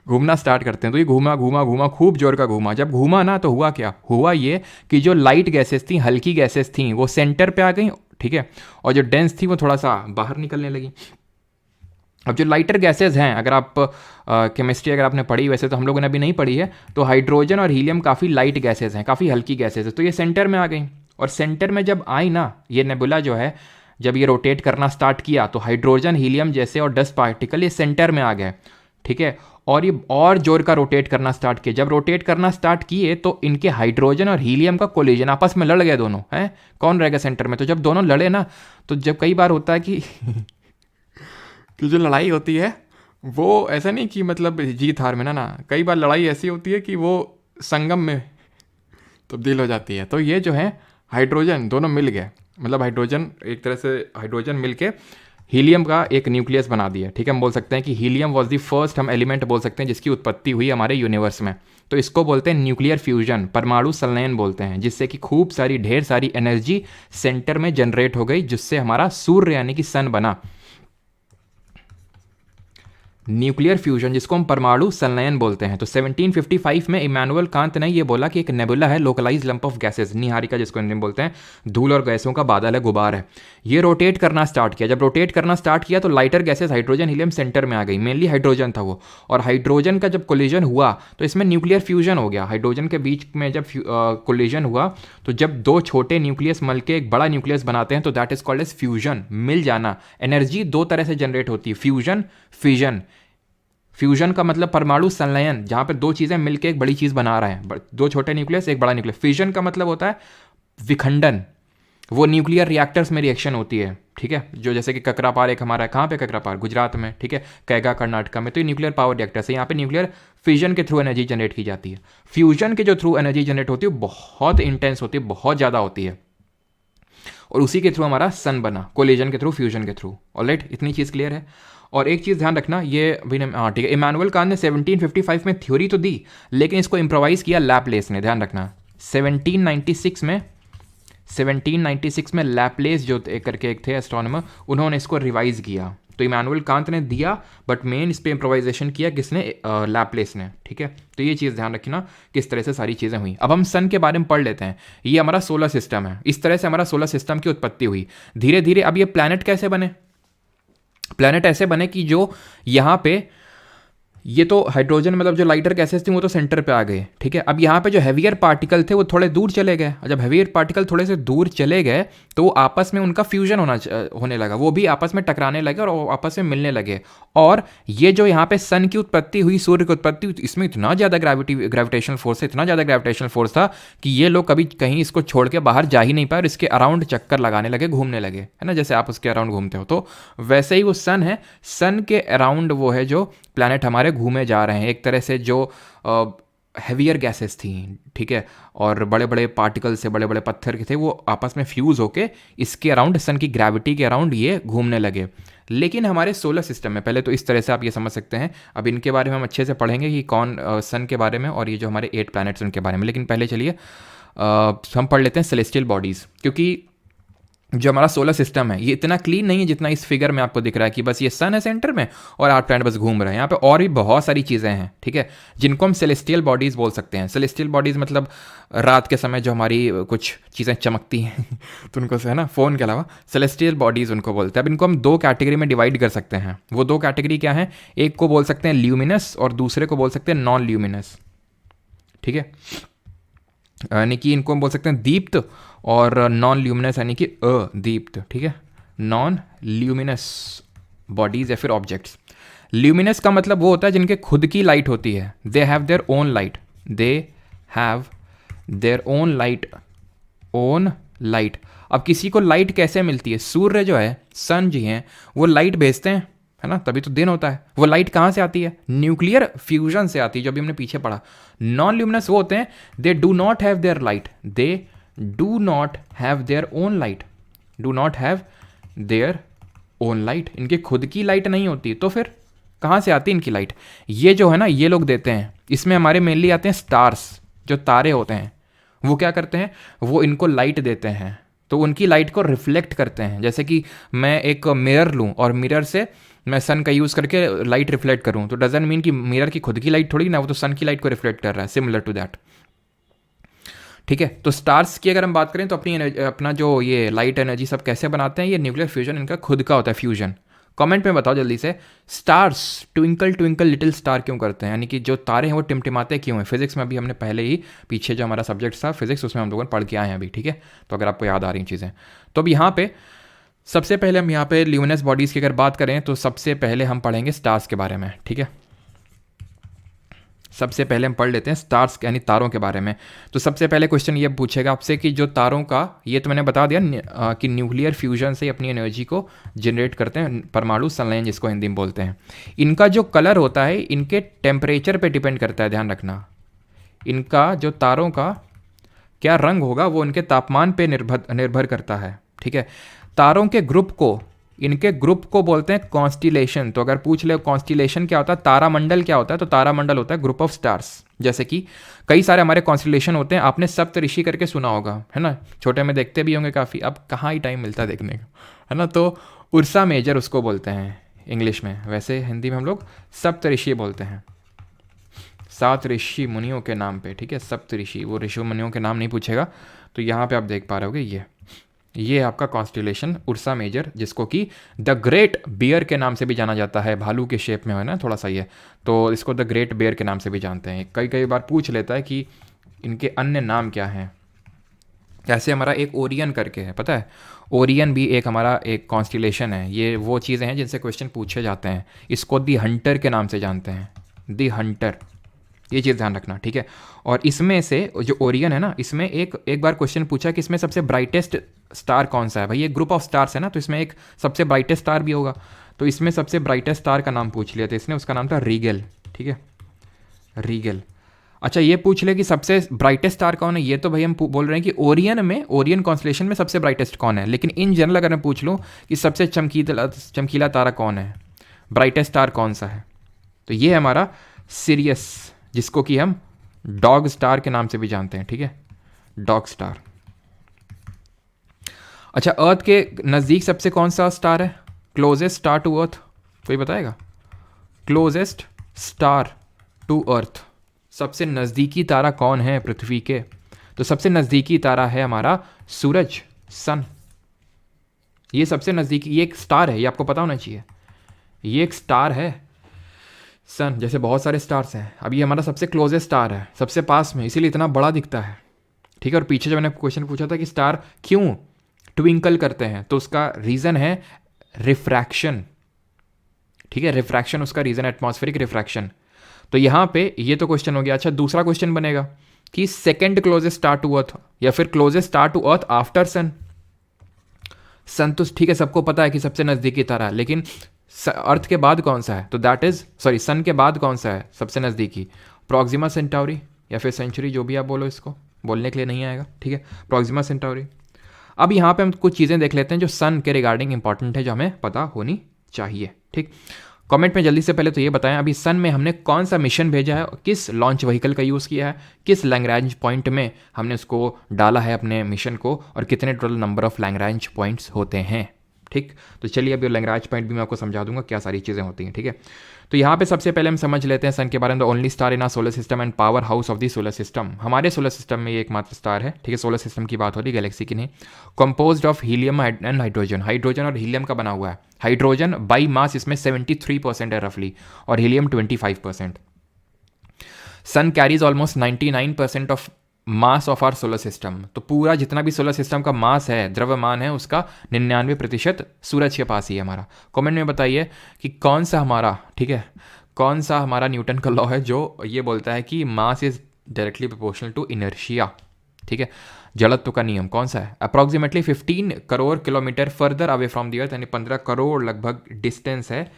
घूमना स्टार्ट करते हैं। तो ये घूमा घूमा घूमा, खूब जोर का घूमा। जब घूमा ना तो हुआ क्या, हुआ ये कि जो लाइट गैसेस थी, हल्की गैसेस थी, वो सेंटर पे आ गई, ठीक है, और जो डेंस थी वो थोड़ा सा बाहर निकलने लगी। अब जो लाइटर गैसेस हैं, अगर आप केमिस्ट्री अगर आपने पढ़ी, वैसे तो हम लोगों ने अभी नहीं पढ़ी है, तो हाइड्रोजन और हीलियम काफ़ी लाइट गैसेस हैं, काफ़ी हल्की गैसेस है, तो ये सेंटर में आ गई। और सेंटर में जब आई ना ये नेबुला जो है, जब ये रोटेट करना स्टार्ट किया तो हाइड्रोजन, हीलियम जैसे और डस्ट पार्टिकल ये सेंटर में आ गए, ठीक है, और ये और जोर का रोटेट करना स्टार्ट किया। जब रोटेट करना स्टार्ट किए तो इनके हाइड्रोजन और हीलियम का कोलिजन, आपस में लड़ गए दोनों, हैं, कौन रहेगा सेंटर में। तो जब दोनों लड़े ना, तो जब कई बार होता है कि कि जो लड़ाई होती है वो ऐसा नहीं कि मतलब जीत हार में ना, कई बार लड़ाई ऐसी होती है कि वो संगम में तब्दील हो जाती है। तो ये जो है हाइड्रोजन दोनों मिल गए, मतलब हाइड्रोजन एक तरह से हाइड्रोजन मिल के हीलियम का एक न्यूक्लियस बना दिया, ठीक है। हम बोल सकते हैं कि हीलियम वॉज द फर्स्ट, हम एलिमेंट बोल सकते हैं जिसकी उत्पत्ति हुई हमारे यूनिवर्स में। तो इसको बोलते हैं न्यूक्लियर फ्यूजन, परमाणु संलयन बोलते हैं, जिससे कि खूब सारी ढेर सारी एनर्जी सेंटर में जनरेट हो गई, जिससे हमारा सूर्य यानी कि सन बना। न्यूक्लियर फ्यूजन जिसको हम परमाणु संलयन बोलते हैं। तो 1755 में इमैनुअल कांत ने ये बोला कि एक नेबुला है, localise lump of gases, Niharika जिसको हिंदी में बोलते हैं, धूल और गैसों का बादल है, गुबार है। ये रोटेट करना स्टार्ट किया। जब रोटेट करना स्टार्ट किया तो lighter gases hydrogen, helium centre में आ गई, मेनली हाइड्रोजन था वो। और हाइड्रोजन का जब कोलिजन हुआ तो इसमें न्यूक्लियर फ्यूजन हो गया। हाइड्रोजन के बीच में जब कोलिजन हुआ तो जब दो छोटे न्यूक्लियस मिल के एक बड़ा न्यूक्लियस बनाते हैं तो that is called as fusion, मिल जाना। एनर्जी दो तरह से जनरेट होती है, फ्यूजन, फिजन। फ्यूजन का मतलब परमाणु संलयन, जहां पे दो चीजें मिलकर एक बड़ी चीज बना रहे हैं, दो छोटे न्यूक्लियस एक बड़ा न्यूक्लियस। फिजन का मतलब होता है विखंडन, वो न्यूक्लियर रिएक्टर्स में रिएक्शन होती है, ठीक है, जो जैसे कि ककरापार एक हमारा, कहाँ पे ककरापार, गुजरात में, ठीक है, कैगा कर्नाटका में, तो ये न्यूक्लियर पावर रिएक्टर्स है। यहाँ पे न्यूक्लियर फिजन के थ्रू एनर्जी जनरेट की जाती है। फ्यूजन के जो थ्रू एनर्जी जनरेट होती है बहुत इंटेंस होती है, बहुत ज़्यादा होती है, और उसी के थ्रू हमारा सन बना, कोलिजन के थ्रू, फ्यूजन के थ्रू। ऑलराइट, इतनी चीज़ क्लियर है। और एक चीज़ ध्यान रखना, ये भी हाँ ठीक है, इमैनुअल कांत ने 1755 में थ्योरी तो दी, लेकिन इसको इम्प्रोवाइज किया लैपलेस ने। ध्यान रखना 1796 में लैपलेस जो करके एक थे एस्ट्रोनॉमर, उन्होंने इसको रिवाइज किया। तो इमैनुअल कांत ने दिया बट मेन इस पर इम्प्रोवाइजेशन किया किसने, लैपलेस ने, ठीक है। तो ये चीज़ ध्यान रखना किस तरह से सारी चीज़ें हुई। अब हम सन के बारे में पढ़ लेते हैं। ये हमारा सोलर सिस्टम है, इस तरह से हमारा सोलर सिस्टम की उत्पत्ति हुई धीरे धीरे। अब ये प्लैनेट कैसे बने, प्लैनेट ऐसे बने कि जो यहाँ पे ये तो हाइड्रोजन मतलब जो लाइटर गैसेस थी वो तो सेंटर पे आ गए, ठीक है। अब यहाँ पे जो हैवियर पार्टिकल थे वो थोड़े दूर चले गए। जब हैवियर पार्टिकल थोड़े से दूर चले गए तो आपस में उनका फ्यूजन होने लगा, वो भी आपस में टकराने लगे और आपस में मिलने लगे। और ये जो यहाँ पे सन की उत्पत्ति हुई, सूर्य की उत्पत्ति हुई, इसमें इतना ज़्यादा ग्रेविटेशनल फोर्स है, इतना ज़्यादा ग्रेविटेशनल फोर्स था कि ये लोग कभी कहीं इसको छोड़ के बाहर जा ही नहीं पाए और इसके अराउंड चक्कर लगाने लगे, घूमने लगे, है ना, जैसे आप उसके अराउंड घूमते हो। तो वैसे ही वो सन है, सन के अराउंड वो है जो प्लैनेट हमारे घूमे जा रहे हैं। एक तरह से जो हैवियर गैसेस थी, ठीक है, और बड़े बड़े पार्टिकल से, बड़े बड़े पत्थर के थे, वो आपस में फ्यूज़ होके इसके अराउंड, सन की ग्रेविटी के अराउंड ये घूमने लगे। लेकिन हमारे सोलर सिस्टम में पहले तो इस तरह से आप ये समझ सकते हैं। अब इनके बारे में हम अच्छे से पढ़ेंगे कि कौन, सन के बारे में और ये जो हमारे 8 प्लैनेट्स उनके बारे में। लेकिन पहले चलिए हम पढ़ लेते हैं सेलेस्टियल बॉडीज़, क्योंकि जो हमारा सोलर सिस्टम है ये इतना क्लीन नहीं है जितना इस फिगर में आपको दिख रहा है कि बस ये सन है सेंटर में और 8 प्लैनेट बस घूम रहे हैं। यहाँ पे और भी बहुत सारी चीज़ें हैं, ठीक है, जिनको हम सेलेस्टियल बॉडीज़ बोल सकते हैं। सेलेस्टियल बॉडीज़ मतलब रात के समय जो हमारी कुछ चीज़ें चमकती हैं तो उनको से, है ना, फ़ोन के अलावा सेलेस्टियल बॉडीज़ उनको बोलते हैं। अब इनको हम 2 कैटेगरी में डिवाइड कर सकते हैं। वो 2 कैटेगरी क्या हैं, एक को बोल सकते हैं ल्यूमिनस और दूसरे को बोल सकते हैं नॉन ल्यूमिनस, ठीक है। यानी कि इनको हम बोल सकते हैं दीप्त, और नॉन ल्यूमिनस यानी कि अदीप्त, ठीक है, नॉन ल्यूमिनस बॉडीज या फिर ऑब्जेक्ट्स। ल्यूमिनस का मतलब वो होता है जिनके खुद की लाइट होती है, they have their own light, they have their own light, own light. अब किसी को लाइट कैसे मिलती है? सूर्य जो है, सन जी हैं, वो लाइट भेजते हैं, है ना, तभी तो दिन होता है। वो लाइट कहाँ से आती है? न्यूक्लियर फ्यूजन से आती है, जो अभी हमने पीछे पढ़ा। नॉन ल्यूमिनस वो होते हैं, they do not have their light, they do not have their own light, do not have their own light. इनकी खुद की लाइट नहीं होती, तो फिर कहाँ से आती है इनकी लाइट? ये जो है ना, ये लोग देते हैं। इसमें हमारे मेनली आते हैं स्टार्स, जो तारे होते हैं, वो क्या करते हैं, वो इनको लाइट देते हैं, तो उनकी लाइट को रिफ्लेक्ट करते हैं। जैसे कि मैं एक मिरर लूँ और मिरर से मैं सन का यूज़ करके लाइट रिफ्लेक्ट करूँ, तो डजंट मीन कि मिरर की खुद की लाइट थोड़ी ना, वो तो सन की लाइट को रिफ्लेक्ट कर रहा है, सिमिलर टू दैट, ठीक है। तो स्टार्स की अगर हम बात करें तो अपना जो ये लाइट एनर्जी सब कैसे बनाते हैं, ये न्यूक्लियर फ्यूजन इनका खुद का होता है, फ्यूजन। कमेंट में बताओ जल्दी से, stars twinkle twinkle little star क्यों करते हैं, यानी कि जो तारे हैं वो टिमटिमाते क्यों हैं? फिजिक्स में अभी हमने पहले ही पीछे जो हमारा सब्जेक्ट था फिजिक्स, उसमें हम लोगों ने पढ़ के आए हैं अभी, ठीक है, तो अगर आपको याद आ रही चीज़ें। तो अब यहाँ पे सबसे पहले हम यहाँ पे ल्यूमिनस बॉडीज़ की अगर बात करें तो सबसे पहले हम पढ़ेंगे स्टार्स के बारे में, ठीक है। सबसे पहले हम पढ़ लेते हैं स्टार्स यानी तारों के बारे में। तो सबसे पहले क्वेश्चन ये पूछेगा आपसे कि जो तारों का, ये तो मैंने बता दिया कि न्यूक्लियर फ्यूजन से अपनी एनर्जी को जनरेट करते हैं, परमाणु संलयन जिसको हिंदी में बोलते हैं। इनका जो कलर होता है इनके टेम्परेचर पे डिपेंड करता है, ध्यान रखना। इनका जो तारों का क्या रंग होगा वो इनके तापमान पे निर्भर करता है, ठीक है। तारों के ग्रुप को, इनके ग्रुप को बोलते हैं कॉन्स्टिलेशन। तो अगर पूछ ले कॉन्स्टिलेशन क्या होता है, तारामंडल क्या होता है, तो तारामंडल होता है ग्रुप ऑफ स्टार्स। जैसे कि कई सारे हमारे कॉन्स्टिलेशन होते हैं, आपने सप्तऋषि करके सुना होगा, है ना, छोटे में देखते भी होंगे काफ़ी, अब कहाँ ही टाइम मिलता है देखने का, है ना। तो उर्सा मेजर उसको बोलते हैं इंग्लिश में, वैसे हिंदी में हम लोग सप्तऋषि बोलते हैं, 7 ऋषि मुनियों के नाम पे, ठीक है, सप्तऋषि। वो ऋषि मुनियों के नाम नहीं पूछेगा, तो यहाँ पे आप देख पा रहे होगे, ये आपका कॉन्स्टिलेशन उर्सा मेजर, जिसको कि द ग्रेट बियर के नाम से भी जाना जाता है, भालू के शेप में है ना थोड़ा सा ये, तो इसको द ग्रेट बियर के नाम से भी जानते हैं। कई बार पूछ लेता है कि इनके अन्य नाम क्या हैं। ऐसे हमारा एक ओरियन करके है, पता है, ओरियन भी एक हमारा एक कॉन्स्टिलेशन है। ये वो चीज़ें हैं जिनसे क्वेश्चन पूछे जाते हैं। इसको दी हंटर के नाम से जानते हैं, दी हंटर, ये चीज़ ध्यान रखना, ठीक है। और इसमें से जो ओरियन है ना, इसमें एक बार क्वेश्चन पूछा कि इसमें सबसे ब्राइटेस्ट स्टार कौन सा है। भाई ये ग्रुप ऑफ स्टार्स है ना, तो इसमें एक सबसे ब्राइटेस्ट स्टार भी होगा, तो इसमें सबसे ब्राइटेस्ट स्टार का नाम पूछ लिया था इसने, उसका नाम था रीगल, ठीक है, रीगल। अच्छा ये पूछ ले कि सबसे ब्राइटेस्ट स्टार कौन है, ये तो भाई हम बोल रहे हैं कि ओरियन में, ओरियन कॉन्स्टलेशन में सबसे ब्राइटेस्ट कौन है, लेकिन इन जनरल अगर मैं पूछ लूँ कि सबसे चमकीला तारा कौन है, ब्राइटेस्ट स्टार कौन सा है, तो ये है हमारा सिरियस, जिसको कि हम डॉग स्टार के नाम से भी जानते हैं, ठीक है, डॉग स्टार। अच्छा अर्थ के नज़दीक सबसे कौन सा स्टार है, क्लोजेस्ट स्टार टू अर्थ, कोई बताएगा? क्लोजेस्ट स्टार टू अर्थ, सबसे नज़दीकी तारा कौन है पृथ्वी के? तो सबसे नज़दीकी तारा है हमारा सूरज, सन। ये सबसे नज़दीकी, ये एक स्टार है, ये आपको पता होना चाहिए, ये एक स्टार है सन। जैसे बहुत सारे स्टार्स हैं, अब ये हमारा सबसे क्लोजेस्ट स्टार है, सबसे पास में, इसीलिए इतना बड़ा दिखता है, ठीक है। और पीछे जब मैंने क्वेश्चन पूछा था कि स्टार क्यों ट्विंकल करते हैं, तो उसका रीज़न है रिफ्रैक्शन, ठीक है, रिफ्रैक्शन उसका रीज़न है, एटमॉस्फेरिक रिफ्रैक्शन। तो यहाँ पे ये तो क्वेश्चन हो गया। अच्छा दूसरा क्वेश्चन बनेगा कि second closest star to Earth या फिर closest star to Earth after Sun. Sun तो ठीक है सबको पता है कि सबसे नज़दीकी तारा है, लेकिन अर्थ के बाद कौन सा है, तो दैट इज सॉरी सन के बाद कौन सा है सबसे नज़दीकी? प्रोक्सिमा सेंटाउरी या फिर सेंचुरी, जो भी आप बोलो, इसको बोलने के लिए नहीं आएगा, ठीक है, प्रोक्सिमा सेंटाउरी। अब यहाँ पे हम कुछ चीज़ें देख लेते हैं जो सन के रिगार्डिंग इंपॉर्टेंट है, जो हमें पता होनी चाहिए, ठीक। कमेंट में जल्दी से पहले तो ये बताएं अभी सन में हमने कौन सा मिशन भेजा है, किस लॉन्च व्हीकल का यूज़ किया है, किस लैग्रैंज पॉइंट में हमने उसको डाला है अपने मिशन को, और कितने टोटल नंबर ऑफ लैग्रैंज पॉइंट्स होते हैं, ठीक। तो चलिए अभी लैग्रैंज पॉइंट भी मैं आपको समझा दूंगा क्या सारी चीज़ें होती हैं, ठीक है। तो यहाँ पे सबसे पहले हम समझ लेते हैं सन के बारे में। The only star in our solar system and power house of the solar system, हमारे सोलर सिस्टम में ये एकमात्र स्टार है, ठीक है। सोलर सिस्टम की बात हो रही, गैलेक्सी की नहीं। Composed of helium and hydrogen, hydrogen और हीलियम का बना हुआ है। हाइड्रोजन बाई मास इसमें 73% है रफली, और helium 25%। Sun carries almost 99% of mass of our solar system, तो पूरा जितना भी सोलर सिस्टम का मास है, द्रव्यमान है, उसका 99% सूरज के पास ही है हमारा। कमेंट में बताइए कि कौन सा हमारा, ठीक है, कौन सा हमारा न्यूटन का लॉ है जो ये बोलता है कि mass is directly proportional to inertia, ठीक है, जड़त्व का नियम कौन सा है। Approximately 15 crore kilometre further away from the earth, यानी 15 करोड़ लगभग डिस्टेंस है,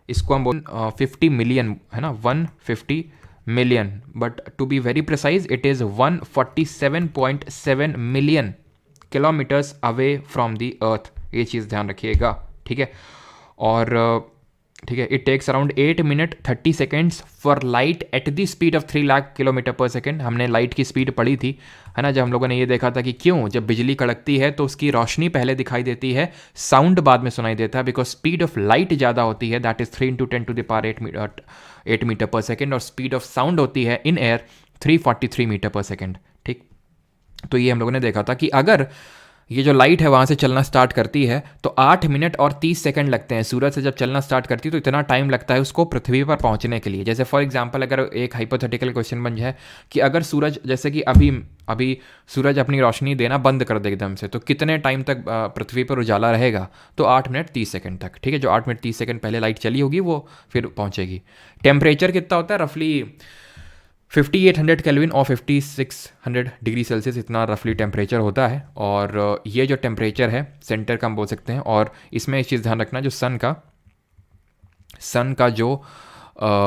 इसको हम बोल 50 मिलियन है ना, 150 million, but to be very precise it is 147.7 million kilometres away from the earth, ये चीज़ ध्यान रखिएगा, ठीक है। और ठीक है, it takes around 8 minute 30 seconds for light at the speed of 3 lakh kilometre per second. हमने लाइट की स्पीड पढ़ी थी, है ना, जब हम लोगों ने ये देखा था कि क्यों जब बिजली कड़कती है तो उसकी रोशनी पहले दिखाई देती है, साउंड बाद में सुनाई देता है, बिकॉज स्पीड ऑफ लाइट ज़्यादा होती है, दैट इज 3 × 10⁸ मीटर पर सेकेंड, और स्पीड ऑफ साउंड होती है इन एयर 343 मीटर पर सेकेंड, ठीक। तो ये हम लोगों ने देखा था कि अगर ये जो लाइट है वहाँ से चलना स्टार्ट करती है तो 8 मिनट और 30 सेकंड लगते हैं। सूरज से जब चलना स्टार्ट करती है तो इतना टाइम लगता है उसको पृथ्वी पर पहुँचने के लिए। जैसे फॉर एग्जांपल अगर एक हाइपोथेटिकल क्वेश्चन बन जाए कि अगर सूरज, जैसे कि अभी सूरज अपनी रोशनी देना बंद कर दे एकदम से, तो कितने टाइम तक पृथ्वी पर उजाला रहेगा, तो 8 मिनट 30 सेकंड तक, ठीक है। जो 8 मिनट 30 सेकंड पहले लाइट चली होगी वो फिर पहुँचेगी। टेम्परेचर कितना होता है, रफली 5800 केल्विन और 5600 डिग्री सेल्सियस, इतना रफली टेम्परेचर होता है। और ये जो टेम्परेचर है सेंटर का हम बोल सकते हैं। और इसमें एक चीज़ ध्यान रखना, जो सन का जो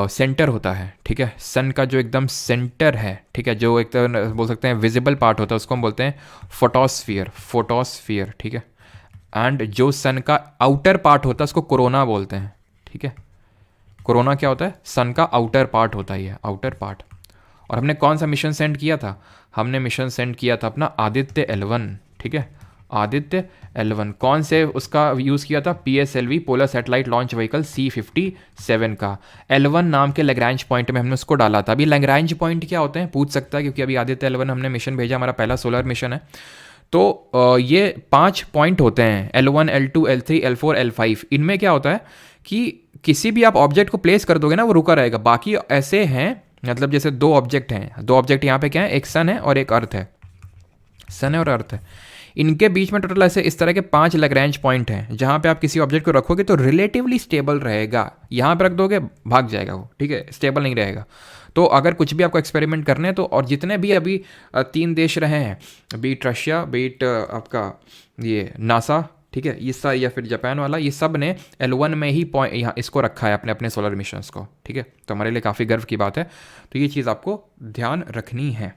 सेंटर होता है, ठीक है, सन का जो एकदम सेंटर है, ठीक है, जो एक तरह बोल सकते हैं विजिबल पार्ट होता है, उसको हम बोलते हैं फोटोस्फियर, ठीक है। एंड जो सन का आउटर पार्ट होता है उसको कोरोना बोलते हैं, ठीक है। कोरोना क्या होता है, सन का आउटर पार्ट होता है, ये आउटर पार्ट। और हमने कौन सा मिशन सेंड किया था, हमने मिशन सेंड किया था अपना आदित्य L1, ठीक है, आदित्य L1। कौन से उसका यूज़ किया था, PSLV polar satellite launch vehicle C57 का। L1 नाम के लैग्रैंज पॉइंट में हमने उसको डाला था। अभी लैग्रैंज पॉइंट क्या होते हैं पूछ सकता है, क्योंकि अभी आदित्य L1 हमने मिशन भेजा, हमारा पहला सोलर मिशन है। तो ये 5 पॉइंट होते हैं, L1, L2, L3, L4, L5। इनमें क्या होता है कि किसी भी आप ऑब्जेक्ट को प्लेस कर दोगे ना, वो रुका रहेगा। बाकी ऐसे हैं, मतलब जैसे 2 ऑब्जेक्ट हैं, 2 ऑब्जेक्ट यहाँ पे क्या है, एक सन है और एक अर्थ है, सन है और अर्थ है। इनके बीच में टोटल ऐसे इस तरह के 5 लैग्रैंज पॉइंट हैं, जहाँ पे आप किसी ऑब्जेक्ट को रखोगे तो रिलेटिवली स्टेबल रहेगा। यहाँ पे रख दोगे भाग जाएगा वो, ठीक है, स्टेबल नहीं रहेगा। तो अगर कुछ भी आपको एक्सपेरिमेंट करने हैं तो, और जितने भी अभी 3 देश रहे हैं, बीट रशिया, बीट आपका ये नासा, ठीक है, ये या फिर जापान वाला, ये सब ने L1 में ही पॉइंट यहाँ इसको रखा है अपने अपने सोलर मिशंस को, ठीक है। तो हमारे लिए काफ़ी गर्व की बात है। तो ये चीज़ आपको ध्यान रखनी है।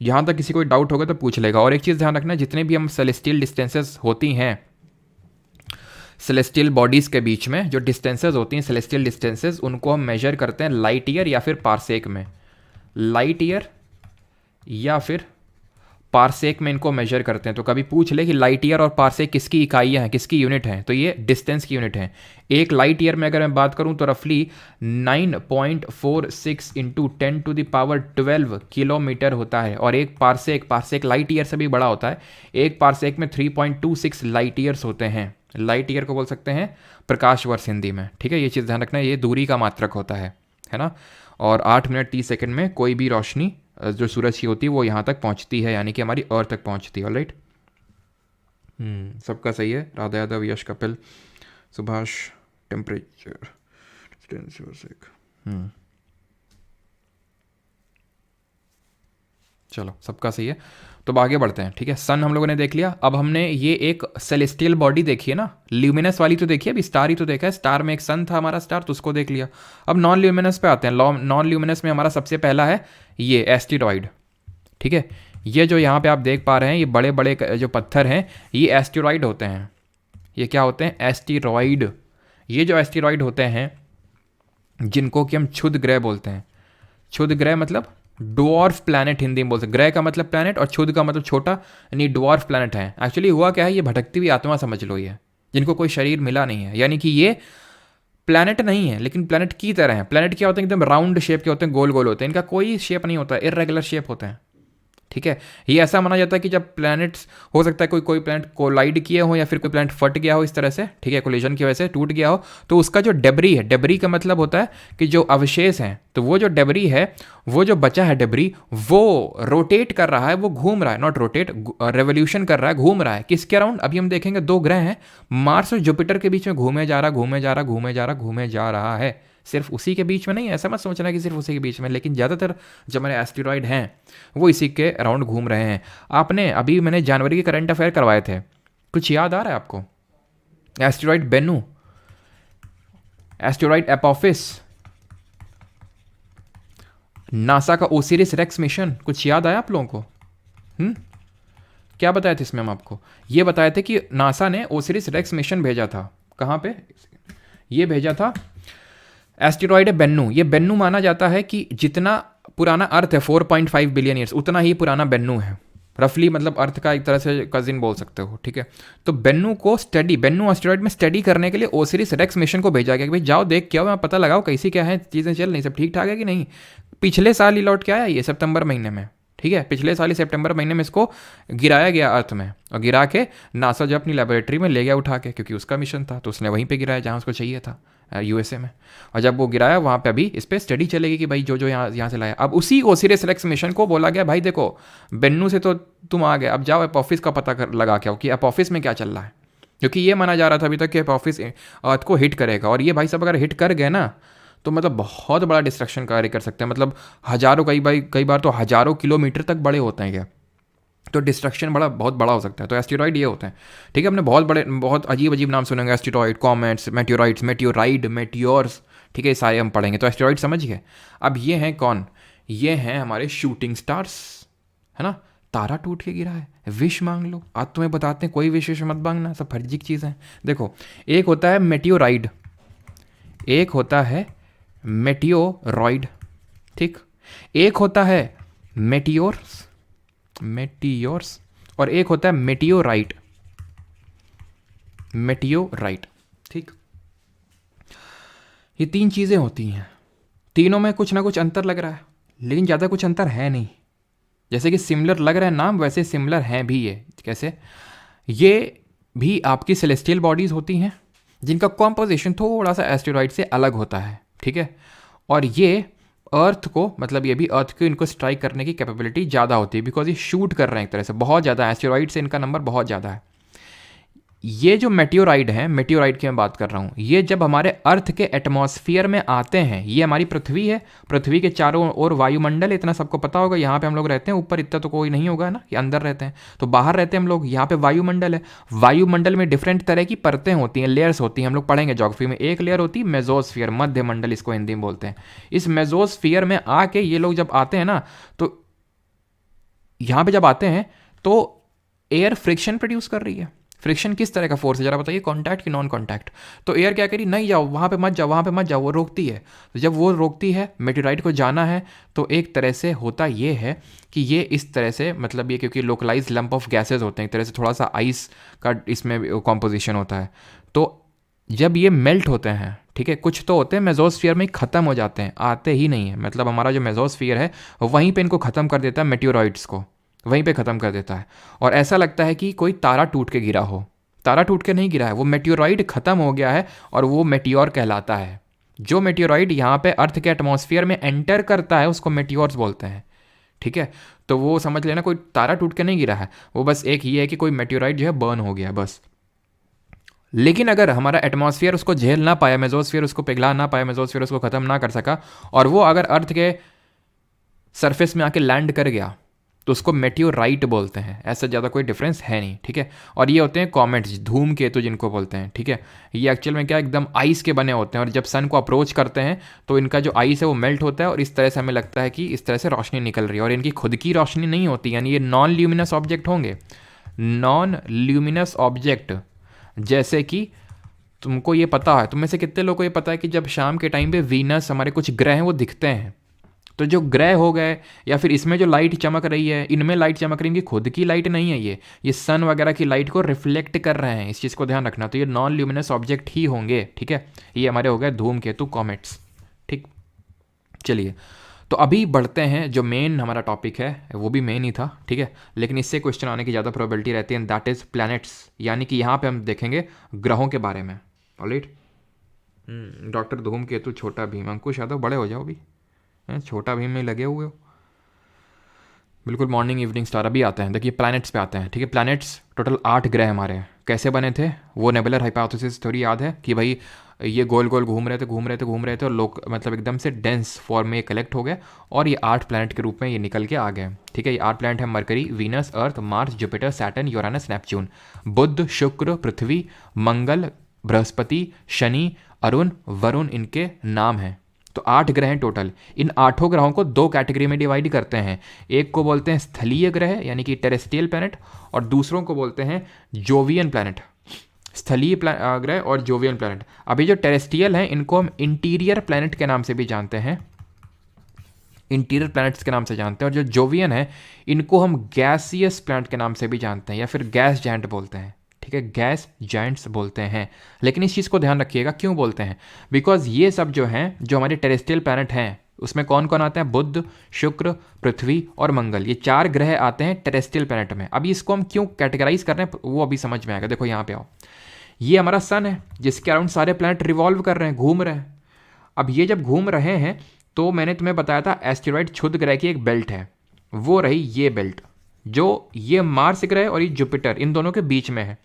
यहाँ तक किसी कोई डाउट होगा तो पूछ लेगा। और एक चीज़ ध्यान रखना, जितने भी हम सेलेस्टियल डिस्टेंसेस होती हैं, सेलेस्टियल बॉडीज़ के बीच में जो डिस्टेंसेस होती हैं, सेलेस्टियल डिस्टेंसेस, उनको हम मेजर करते हैं लाइट ईयर या फिर पारसेक में। लाइट ईयर या फिर पारसेक में इनको मेजर करते हैं। तो कभी पूछ ले कि लाइट ईयर और पारसेक किसकी इकाइयाँ हैं, किसकी यूनिट हैं, तो ये डिस्टेंस की यूनिट है। एक लाइट ईयर में अगर मैं बात करूं तो रफली 9.46 × 10⁻12 किलोमीटर होता है। और एक पारसेक लाइट ईयर से भी बड़ा होता है। एक पारसेक में 3.26 लाइट ईयर्स होते हैं। लाइट ईयर को बोल सकते हैं प्रकाश वर्ष हिंदी में, ठीक है। ये चीज़ ध्यान रखना, ये दूरी का मात्रक होता है ना। और 8 मिनट 30 सेकंड में कोई भी रोशनी जो सूरज की होती है वो यहाँ तक पहुँचती है, यानी कि हमारी अर्थ तक पहुँचती है। ऑलराइट, सबका सही है। राधा यादव, यश कपिल, सुभाष, टेम्परेचर, चलो सबका सही है। तो अब आगे बढ़ते हैं, ठीक है। सन हम लोगों ने देख लिया। अब हमने ये एक सेलेस्टियल बॉडी देखी है ना, ल्यूमिनस वाली तो देखी है, अभी स्टार ही तो देखा है। स्टार में एक सन था हमारा स्टार, तो उसको देख लिया। अब नॉन ल्यूमिनस पे आते हैं। नॉन ल्यूमिनस में हमारा सबसे पहला है ये एस्टेरॉइड, ठीक है। ये जो यहाँ पे आप देख पा रहे हैं, ये बड़े बड़े जो पत्थर हैं, ये एस्टेरॉइड होते हैं। ये क्या होते हैं, एस्टेरॉइड। ये जो एस्टेरॉइड होते हैं, जिनको कि हम क्षुद्र ग्रह बोलते हैं। क्षुद्र ग्रह मतलब डॉर्फ प्लैनेट हिंदी में बोल सकते। ग्रह का मतलब प्लैनेट और क्षुद्र का मतलब छोटा, यानी डॉर्फ प्लैनेट है। एक्चुअली हुआ क्या है, ये भटकती हुई आत्मा समझ लो, ये जिनको कोई शरीर मिला नहीं है, यानी कि ये प्लैनेट नहीं है लेकिन प्लैनेट की तरह है। प्लैनेट क्या होते हैं, एकदम राउंड शेप के होते हैं, गोल गोल होते हैं। इनका कोई शेप नहीं होता, इर्रेगुलर शेप होते हैं, ठीक है, ये ऐसा माना जाता है कि जब प्लैनेट्स, हो सकता है कोई कोई प्लैनेट कोलाइड किए हो या फिर कोई प्लैनेट फट गया हो इस तरह से, ठीक है, कोलिजन की वजह से टूट गया हो, तो उसका जो डेबरी है, डेबरी का मतलब होता है कि जो अवशेष हैं, तो वो जो डेबरी है, वो जो बचा है डेबरी, वो रोटेट कर रहा है, वो घूम रहा है, नॉट रोटेट, रेवोल्यूशन कर रहा है, घूम रहा है किसके अराउंड? अभी हम देखेंगे दो ग्रह हैं, मार्स और जुपिटर के बीच में घूमे जा रहा, घूमे जा रहा, घूमे जा रहा, घूमे जा रहा है। सिर्फ उसी के बीच में नहीं, ऐसा मत सोचना कि सिर्फ उसी के बीच में, लेकिन ज़्यादातर जो हमारे एस्टेरॉयड हैं वो इसी के अराउंड घूम रहे हैं। आपने अभी, मैंने जनवरी के करंट अफेयर करवाए थे, कुछ याद आ रहा है आपको? Asteroid Bennu, asteroid Apophis, NASA का ओसिरिस रेक्स मिशन, कुछ याद आया आप लोगों को? क्या बताए थे इसमें हम आपको? ये बताए थे कि नासा ने ओसिरिस रेक्स मिशन भेजा था, कहाँ पे ये भेजा था? एस्टेरॉयड है बेन्नू। ये बेन्नू माना जाता है कि जितना पुराना अर्थ है 4.5 बिलियन ईयर्स, उतना ही पुराना बेन्नू है रफली, मतलब अर्थ का एक तरह से कजिन बोल सकते हो, ठीक है। तो बेन्नू को स्टडी, बेन्नू एस्टेरॉयड में स्टडी करने के लिए ओसिरिस रेक्स मिशन को भेजा गया कि भाई जाओ देख के आओ, वहाँ पता लगाओ कैसी क्या है चीज़ें, चल नहीं सब ठीक ठाक है कि नहीं। पिछले साल ही लौट के आया ये सितंबर महीने में, ठीक है, पिछले साल ही सितंबर महीने में इसको गिराया गया अर्थ में, और गिरा के नासा जो अपनी लेबोरेटरी में ले गया उठा के, क्योंकि उसका मिशन था तो उसने वहीं पे गिराया जहाँ उसको चाहिए था, यूएसए में। और जब वो गिराया वहाँ पे अभी इस पर स्टडी चलेगी कि भाई जो जो यहाँ से लाया। अब उसी ओसिरिस रेक्स मिशन को बोला गया भाई देखो बेन्नू से तो तुम आ गए, अब जाओ एपोफिस का पता कर लगा के आओ कि एपोफिस में क्या चल रहा है, क्योंकि ये माना जा रहा था अभी तक कि एपोफिस अर्थ को हिट करेगा, और ये भाई सब अगर हिट कर गए ना तो मतलब बहुत बड़ा डिस्ट्रक्शन कार्य कर सकते हैं, मतलब हज़ारों, कई बार तो हज़ारों किलोमीटर तक बड़े होते हैं क्या, तो डिस्ट्रक्शन बहुत बड़ा हो सकता है। तो एस्टेरॉइड ये होते हैं, ठीक है, हमने बहुत अजीब अजीब नाम सुनेंगे, एस्टेरॉइड, कॉमेट्स, मेट्योराइड्स, मेट्योराइड, मेट्योर्स, ठीक है, ये सारे हम पढ़ेंगे। तो एस्टेरॉइड समझ गए। अब ये हैं कौन? ये हैं हमारे शूटिंग स्टार्स, है ना। तारा टूट के गिरा है, विश मांग लो, आज तुम्हें बताते हैं, कोई विश मत मांगना, सब फर्जी की चीज़ है। देखो, एक होता है मेट्योराइड, एक होता है मेटियोरॉइड, ठीक, एक होता है मेटियोर्स, और एक होता है मेटियोराइट, ठीक। ये तीन चीज़ें होती हैं, तीनों में कुछ ना कुछ अंतर लग रहा है, लेकिन ज़्यादा कुछ अंतर है नहीं। जैसे कि सिमिलर लग रहा है नाम, वैसे सिमिलर हैं भी ये। कैसे? ये भी आपकी सेलेस्टियल बॉडीज़ होती हैं जिनका कॉम्पोजिशन थोड़ा सा एस्टेरॉइड से अलग होता है, ठीक है। और ये अर्थ को, मतलब ये भी अर्थ को इनको स्ट्राइक करने की कैपेबिलिटी ज़्यादा होती है, बिकॉज ये शूट कर रहे हैं एक तरह से, बहुत ज़्यादा एस्टेरॉइड से इनका नंबर बहुत ज़्यादा है। ये जो मेटियोराइड हैं, मेटियोराइड की मैं बात कर रहा हूँ, ये जब हमारे अर्थ के एटमॉस्फेयर में आते हैं, ये हमारी पृथ्वी है, पृथ्वी के चारों ओर वायुमंडल, इतना सबको पता होगा, यहाँ पे हम लोग रहते हैं, ऊपर इतना तो कोई नहीं होगा ना, ये अंदर रहते हैं, तो बाहर रहते हैं हम लोग, यहाँ पे वायुमंडल है, वायुमंडल में डिफरेंट तरह की परतें होती हैं, लेयर्स होती हैं, हम लोग पढ़ेंगे ज्योग्राफी में। एक लेयर होती है मेजोस्फीयर, मध्य मंडल इसको हिंदी में बोलते हैं। इस मेजोस्फीयर में आके ये लोग जब आते हैं ना, तो यहाँ पे जब आते हैं तो एयर फ्रिक्शन प्रोड्यूस कर रही है। फ्रिक्शन किस तरह का फोर्स है जरा बताइए, कॉन्टैक्ट कि नॉन कॉन्टैक्ट? तो एयर क्या करी, नहीं जाओ वहाँ पे मत जाओ, वहाँ पे मत जाओ, वो रोकती है। तो जब वो रोकती है, मेटेराइट को जाना है, तो एक तरह से होता ये है कि ये इस तरह से, मतलब ये क्योंकि लोकलाइज लंप ऑफ गैसेज होते हैं, एक तरह से थोड़ा सा आइस का इसमें कॉम्पोजिशन होता है, तो जब ये मेल्ट होते हैं, ठीक है, कुछ तो होते हैं मेजोस्फीयर में ख़त्म हो जाते हैं, आते ही नहीं है, मतलब हमारा जो मेजोस्फीयर है वहीं पे इनको ख़त्म कर देता है, मेटियोराइड्स को वहीं पे ख़त्म कर देता है। और ऐसा लगता है कि कोई तारा टूट के गिरा हो, तारा टूट के नहीं गिरा है, वो मेटियोराइड ख़त्म हो गया है और वो मेटियोर कहलाता है। जो मेटियोराइड यहाँ पे अर्थ के एटमॉस्फेयर में एंटर करता है उसको मेटियोर्स बोलते हैं, ठीक है। तो वो समझ लेना, कोई तारा टूट के नहीं गिरा है, वो बस एक ये है कि कोई मेटियोराइड जो है बर्न हो गया बस। लेकिन अगर हमारा एटमॉस्फेयर उसको झेल ना पाया, मेजोस्फीयर उसको पिघला ना पाया, मेजोस्फीयर उसको ख़त्म ना कर सका, और वो अगर अर्थ के सरफेस में आके लैंड कर गया, तो उसको मेटियोराइट बोलते हैं। ऐसा ज़्यादा कोई डिफरेंस है नहीं, ठीक है। और ये होते हैं कॉमेट्स, धूमकेतु जिनको बोलते हैं, ठीक है। ये एक्चुअल में क्या एकदम आइस के बने होते हैं, और जब सन को अप्रोच करते हैं तो इनका जो आइस है वो मेल्ट होता है, और इस तरह से हमें लगता है कि इस तरह से रोशनी निकल रही है, और इनकी खुद की रोशनी नहीं होती, यानी ये नॉन ल्यूमिनस ऑब्जेक्ट होंगे। नॉन ल्यूमिनस ऑब्जेक्ट, जैसे कि तुमको ये पता है, तुम में से कितने लोगों को ये पता है कि जब शाम के टाइम पे वीनस, हमारे कुछ ग्रह हैं वो दिखते हैं, तो जो ग्रह हो गए या फिर इसमें जो लाइट चमक रही है, इनमें लाइट चमक रही है, इनकी खुद की लाइट नहीं है, ये सन वगैरह की लाइट को रिफ्लेक्ट कर रहे हैं, इस चीज़ को ध्यान रखना। तो ये नॉन ल्यूमिनस ऑब्जेक्ट ही होंगे, ठीक है। ये हमारे हो गए धूमकेतु, कॉमेट्स, ठीक। चलिए, तो अभी बढ़ते हैं, जो मेन हमारा टॉपिक है वो भी मेन ही था, ठीक है, लेकिन इससे क्वेश्चन आने की ज़्यादा प्रोबेबिलिटी रहती है, एंड दैट इज़ प्लैनेट्स। यानी कि यहाँ पे हम देखेंगे ग्रहों के बारे में। ऑलराइट, डॉक्टर धूमकेतु, छोटा भीम, अंकुश यादव बड़े हो जाओ अभी, छोटा भीम में लगे हुए हो। बिल्कुल मॉर्निंग इवनिंग स्टार। अभी आते हैं, देखिए प्लैनेट्स पे आते हैं, ठीक है। प्लैनेट्स टोटल 8 ग्रह हमारे हैं। कैसे बने थे? वो नेबुलर हाइपोथेसिस थ्योरी याद है कि भाई ये गोल गोल घूम रहे थे और लोग मतलब एकदम से डेंस फॉर्म में ये कलेक्ट हो गए और ये 8 प्लैनेट के रूप में ये निकल के आ गए, ठीक है। ये 8 प्लैनेट है Mercury, Venus, Earth, Mars, Jupiter, Saturn, Uranus, Neptune. बुध, शुक्र, पृथ्वी, मंगल, बृहस्पति, शनि, अरुण, वरुण इनके नाम हैं। तो 8 ग्रह हैं टोटल। इन 8 ग्रहों को 2 कैटेगरी में डिवाइड करते हैं। एक को बोलते हैं स्थलीय ग्रह यानी कि टेरेस्ट्रियल प्लैनेट, और दूसरों को बोलते हैं जोवियन प्लैनेट। स्थलीय ग्रह और जोवियन प्लैनेट। अभी जो टेरेस्ट्रियल हैं इनको हम इंटीरियर प्लैनेट के नाम से भी जानते हैं, इंटीरियर प्लैनेट्स के नाम से जानते हैं। और जो जोवियन है इनको हम गैसियस प्लैनेट के नाम से भी जानते हैं, या फिर गैस जायंट बोलते हैं, ठीक है, गैस जायंट्स बोलते हैं। लेकिन इस चीज़ को ध्यान रखिएगा, क्यों बोलते हैं? बिकॉज ये सब जो हैं, जो हमारे टेरेस्ट्रियल प्लैनेट हैं, उसमें कौन कौन आते हैं? बुध, शुक्र, पृथ्वी और मंगल। ये 4 ग्रह आते हैं टेरेस्ट्रियल प्लैनेट में। अभी इसको हम क्यों कैटेगराइज कर रहे हैं वो अभी समझ में आएगा। देखो यहाँ पे आओ, ये हमारा सन है जिसके अराउंड सारे प्लैनेट रिवॉल्व कर रहे हैं, घूम रहे हैं। अब ये जब घूम रहे हैं तो मैंने तुम्हें बताया था एस्टेरॉइड क्षुद्र ग्रह की एक बेल्ट है, वो रही ये बेल्ट, जो ये मार्स ग्रह और ये जुपिटर इन दोनों के बीच में है।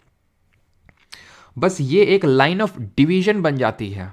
बस ये एक लाइन ऑफ डिवीजन बन जाती है,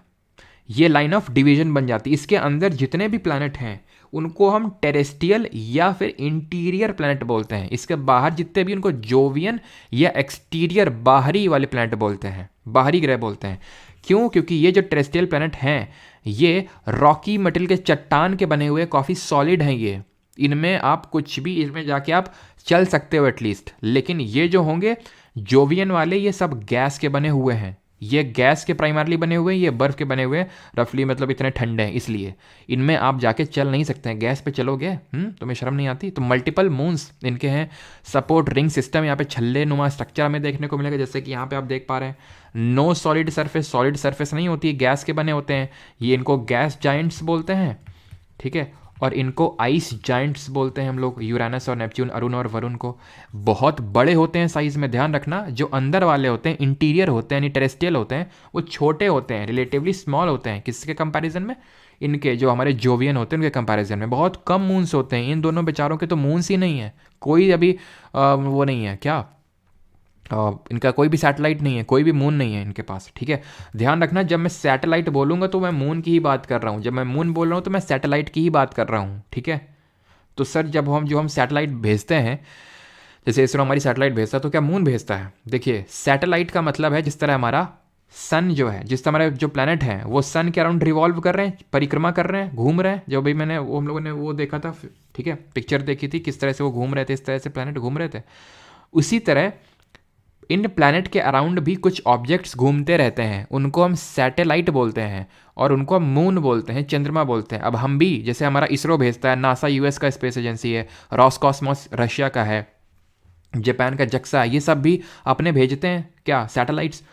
ये लाइन ऑफ डिवीजन बन जाती है। इसके अंदर जितने भी प्लैनेट हैं उनको हम टेरेस्ट्रियल या फिर इंटीरियर प्लैनेट बोलते हैं। इसके बाहर जितने भी उनको जोवियन या एक्सटीरियर बाहरी वाले प्लैनेट बोलते हैं, बाहरी ग्रह बोलते हैं। क्यों? क्योंकि ये जो टेरेस्ट्रियल प्लैनेट हैं ये रॉकी मटेरियल के चट्टान के बने हुए काफ़ी सॉलिड हैं। ये इनमें आप कुछ भी, इसमें जाके आप चल सकते हो एटलीस्ट। लेकिन ये जो होंगे जोवियन वाले, ये सब गैस के बने हुए हैं, ये गैस के प्राइमरली बने हुए हैं, ये बर्फ के बने हुए हैं रफली, मतलब इतने ठंडे हैं इसलिए इनमें आप जाके चल नहीं सकते हैं। गैस पे चलोगे तुम्हें शर्म नहीं आती? तो मल्टीपल मून्स इनके हैं, सपोर्ट रिंग सिस्टम यहाँ पे छल्ले नुमा स्ट्रक्चर हमें देखने को मिलेगा, जैसे कि यहाँ पे आप देख पा रहे हैं। No solid surface, solid surface नहीं होती, गैस के बने होते हैं। ये इनको गैस जाइंट्स बोलते हैं, ठीक है। और इनको आइस जाइंट्स बोलते हैं हम लोग, यूरानस और नेपच्यून, अरुण और वरुण को। बहुत बड़े होते हैं साइज में, ध्यान रखना। जो अंदर वाले होते हैं, इंटीरियर होते हैं यानी टेरेस्ट्रियल होते हैं, वो छोटे होते हैं, रिलेटिवली स्मॉल होते हैं। किसके कंपैरिजन में? इनके, जो हमारे जोवियन होते हैं उनके कंपैरिजन में बहुत कम मून्स होते हैं। इन दोनों बेचारों के तो मून्स ही नहीं है, कोई अभी वो नहीं है क्या, इनका कोई भी सैटेलाइट नहीं है, कोई भी मून नहीं है इनके पास, ठीक है। ध्यान रखना, जब मैं सैटेलाइट बोलूँगा तो मैं मून की ही बात कर रहा हूँ, जब मैं मून बोल रहा हूँ तो मैं सैटेलाइट की ही बात कर रहा हूँ, ठीक है। तो सर जब हम सैटेलाइट भेजते हैं, जैसे इसरो हमारी सैटेलाइट भेजता है, तो क्या मून भेजता है? देखिए सैटेलाइट का मतलब है जिस तरह हमारा सन जो है, जिस तरह हमारे जो प्लैनेट हैं वो सन के अराउंड रिवॉल्व कर रहे हैं, परिक्रमा कर रहे हैं, घूम रहे हैं। जो भी मैंने वो हम लोगों ने वो देखा था, ठीक है, पिक्चर देखी थी किस तरह से वो घूम रहे थे, इस तरह से प्लैनेट घूम रहे थे। उसी तरह इन प्लैनेट के अराउंड भी कुछ ऑब्जेक्ट्स घूमते रहते हैं, उनको हम सैटेलाइट बोलते हैं और उनको हम मून बोलते हैं, चंद्रमा बोलते हैं। अब हम भी, जैसे हमारा इसरो भेजता है, नासा यूएस का स्पेस एजेंसी है, रॉसकॉस्मोस रशिया का है, जापान का जक्सा, ये सब भी अपने भेजते हैं क्या, सैटेलाइट्स।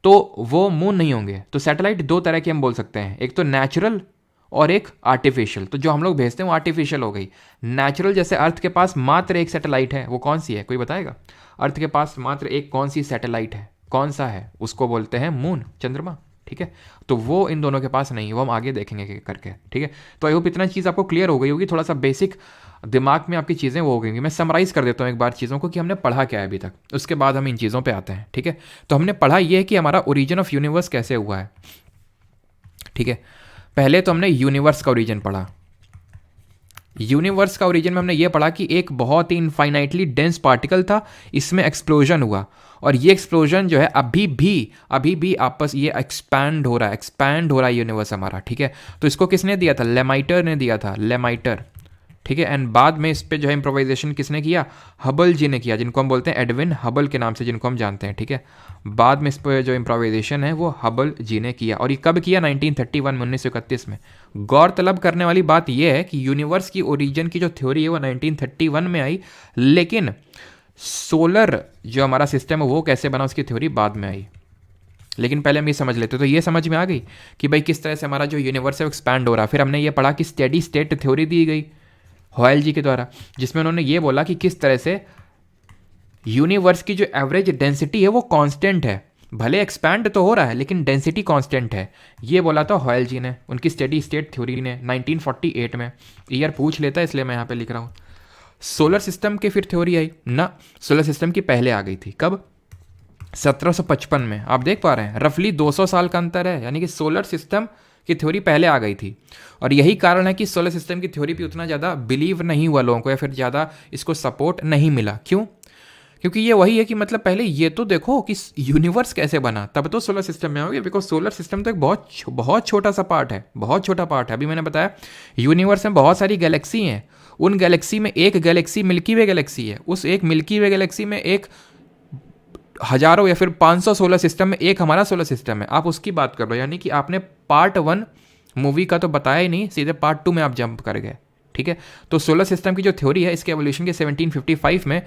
तो वो मून नहीं होंगे। तो सैटेलाइट 2 तरह के हम बोल सकते हैं, एक तो नेचुरल और एक आर्टिफिशियल। तो जो हम लोग भेजते हैं वो आर्टिफिशियल हो गई। नेचुरल, जैसे अर्थ के पास मात्र एक सैटेलाइट है, वो कौन सी है, कोई बताएगा? अर्थ के पास मात्र एक कौन सी सैटेलाइट है, कौन सा है? उसको बोलते हैं मून, चंद्रमा, ठीक है। तो वो इन दोनों के पास नहीं है, वो हम आगे देखेंगे करके, ठीक है। तो आई होप इतना चीज़ आपको क्लियर हो गई होगी, थोड़ा सा बेसिक दिमाग में आपकी चीज़ें वो हो गई। मैं समराइज़ कर देता हूँ एक बार चीज़ों को कि हमने पढ़ा क्या है अभी तक, उसके बाद हम इन चीज़ों पे आते हैं, ठीक है। तो हमने पढ़ा ये है कि हमारा ओरिजिन ऑफ यूनिवर्स कैसे हुआ है, ठीक है। पहले तो हमने यूनिवर्स का ओरिजिन पढ़ा। यूनिवर्स का ओरिजिन में हमने ये पढ़ा कि एक बहुत ही इनफाइनाइटली डेंस पार्टिकल था, इसमें एक्सप्लोजन हुआ, और ये एक्सप्लोजन जो है अभी भी आपस ये एक्सपैंड हो रहा है यूनिवर्स हमारा, ठीक है। तो इसको किसने दिया था? लेमाइटर ने दिया था, लेमाइटर, ठीक है। एंड बाद में इस पे जो है इम्प्रोवाइजेशन किसने किया? हबल जी ने किया, जिनको हम बोलते हैं एडविन हबल के नाम से, जिनको हम जानते हैं, ठीक है। बाद में इस पर जो इम्प्रोवाइजेशन है वो हबल जी ने किया, और ये कब किया? 1931 में, 1931 में। गौरतलब करने वाली बात यह है कि यूनिवर्स की ओरिजिन की जो थ्योरी है वो 1931 में आई, लेकिन सोलर जो हमारा सिस्टम है वो कैसे बना उसकी थ्योरी बाद में आई। लेकिन पहले हम ये समझ लेते, तो ये समझ में आ गई कि भाई किस तरह से हमारा जो यूनिवर्स है वो एक्सपैंड हो रहा है। फिर हमने ये पढ़ा कि स्टेडी स्टेट थ्योरी दी गई हॉयल जी के द्वारा, जिसमें उन्होंने ये बोला कि किस तरह से यूनिवर्स की जो एवरेज डेंसिटी है वो कांस्टेंट है, भले एक्सपैंड तो हो रहा है लेकिन डेंसिटी कांस्टेंट है। ये बोला था हॉयल जी ने उनकी स्टेडी स्टेट थ्योरी ने 1948 में। ईयर पूछ लेता है इसलिए मैं यहाँ पे लिख रहा हूँ। सोलर सिस्टम की फिर थ्योरी आई ना, सोलर सिस्टम की पहले आ गई थी, कब? 1755 में। आप देख पा रहे हैं रफली 200 साल का अंतर है, यानी कि सोलर सिस्टम की थ्योरी पहले आ गई थी। और यही कारण है कि सोलर सिस्टम की थ्योरी पे उतना ज़्यादा बिलीव नहीं हुआ लोगों को, या फिर ज़्यादा इसको सपोर्ट नहीं मिला। क्यों? क्योंकि ये वही है कि मतलब पहले ये तो देखो कि यूनिवर्स कैसे बना, तब तो सोलर सिस्टम में आओगे। बिकॉज सोलर सिस्टम तो एक बहुत छोटा सा पार्ट है, बहुत छोटा पार्ट है। अभी मैंने बताया यूनिवर्स में बहुत सारी गैलेक्सी हैं, उन गैलेक्सी में एक गैलेक्सी मिल्की वे गैलेक्सी है, उस एक मिल्की वे गैलेक्सी में एक हजारों या फिर 500 सोलर सिस्टम में एक हमारा सोलर सिस्टम है। आप उसकी बात कर लो, यानी कि आपने पार्ट 1 मूवी का तो बताया ही नहीं, सीधे पार्ट 2 में आप जंप कर गए। ठीक है, तो सोलर सिस्टम की जो थ्योरी है इसके एवोल्यूशन के 1755 में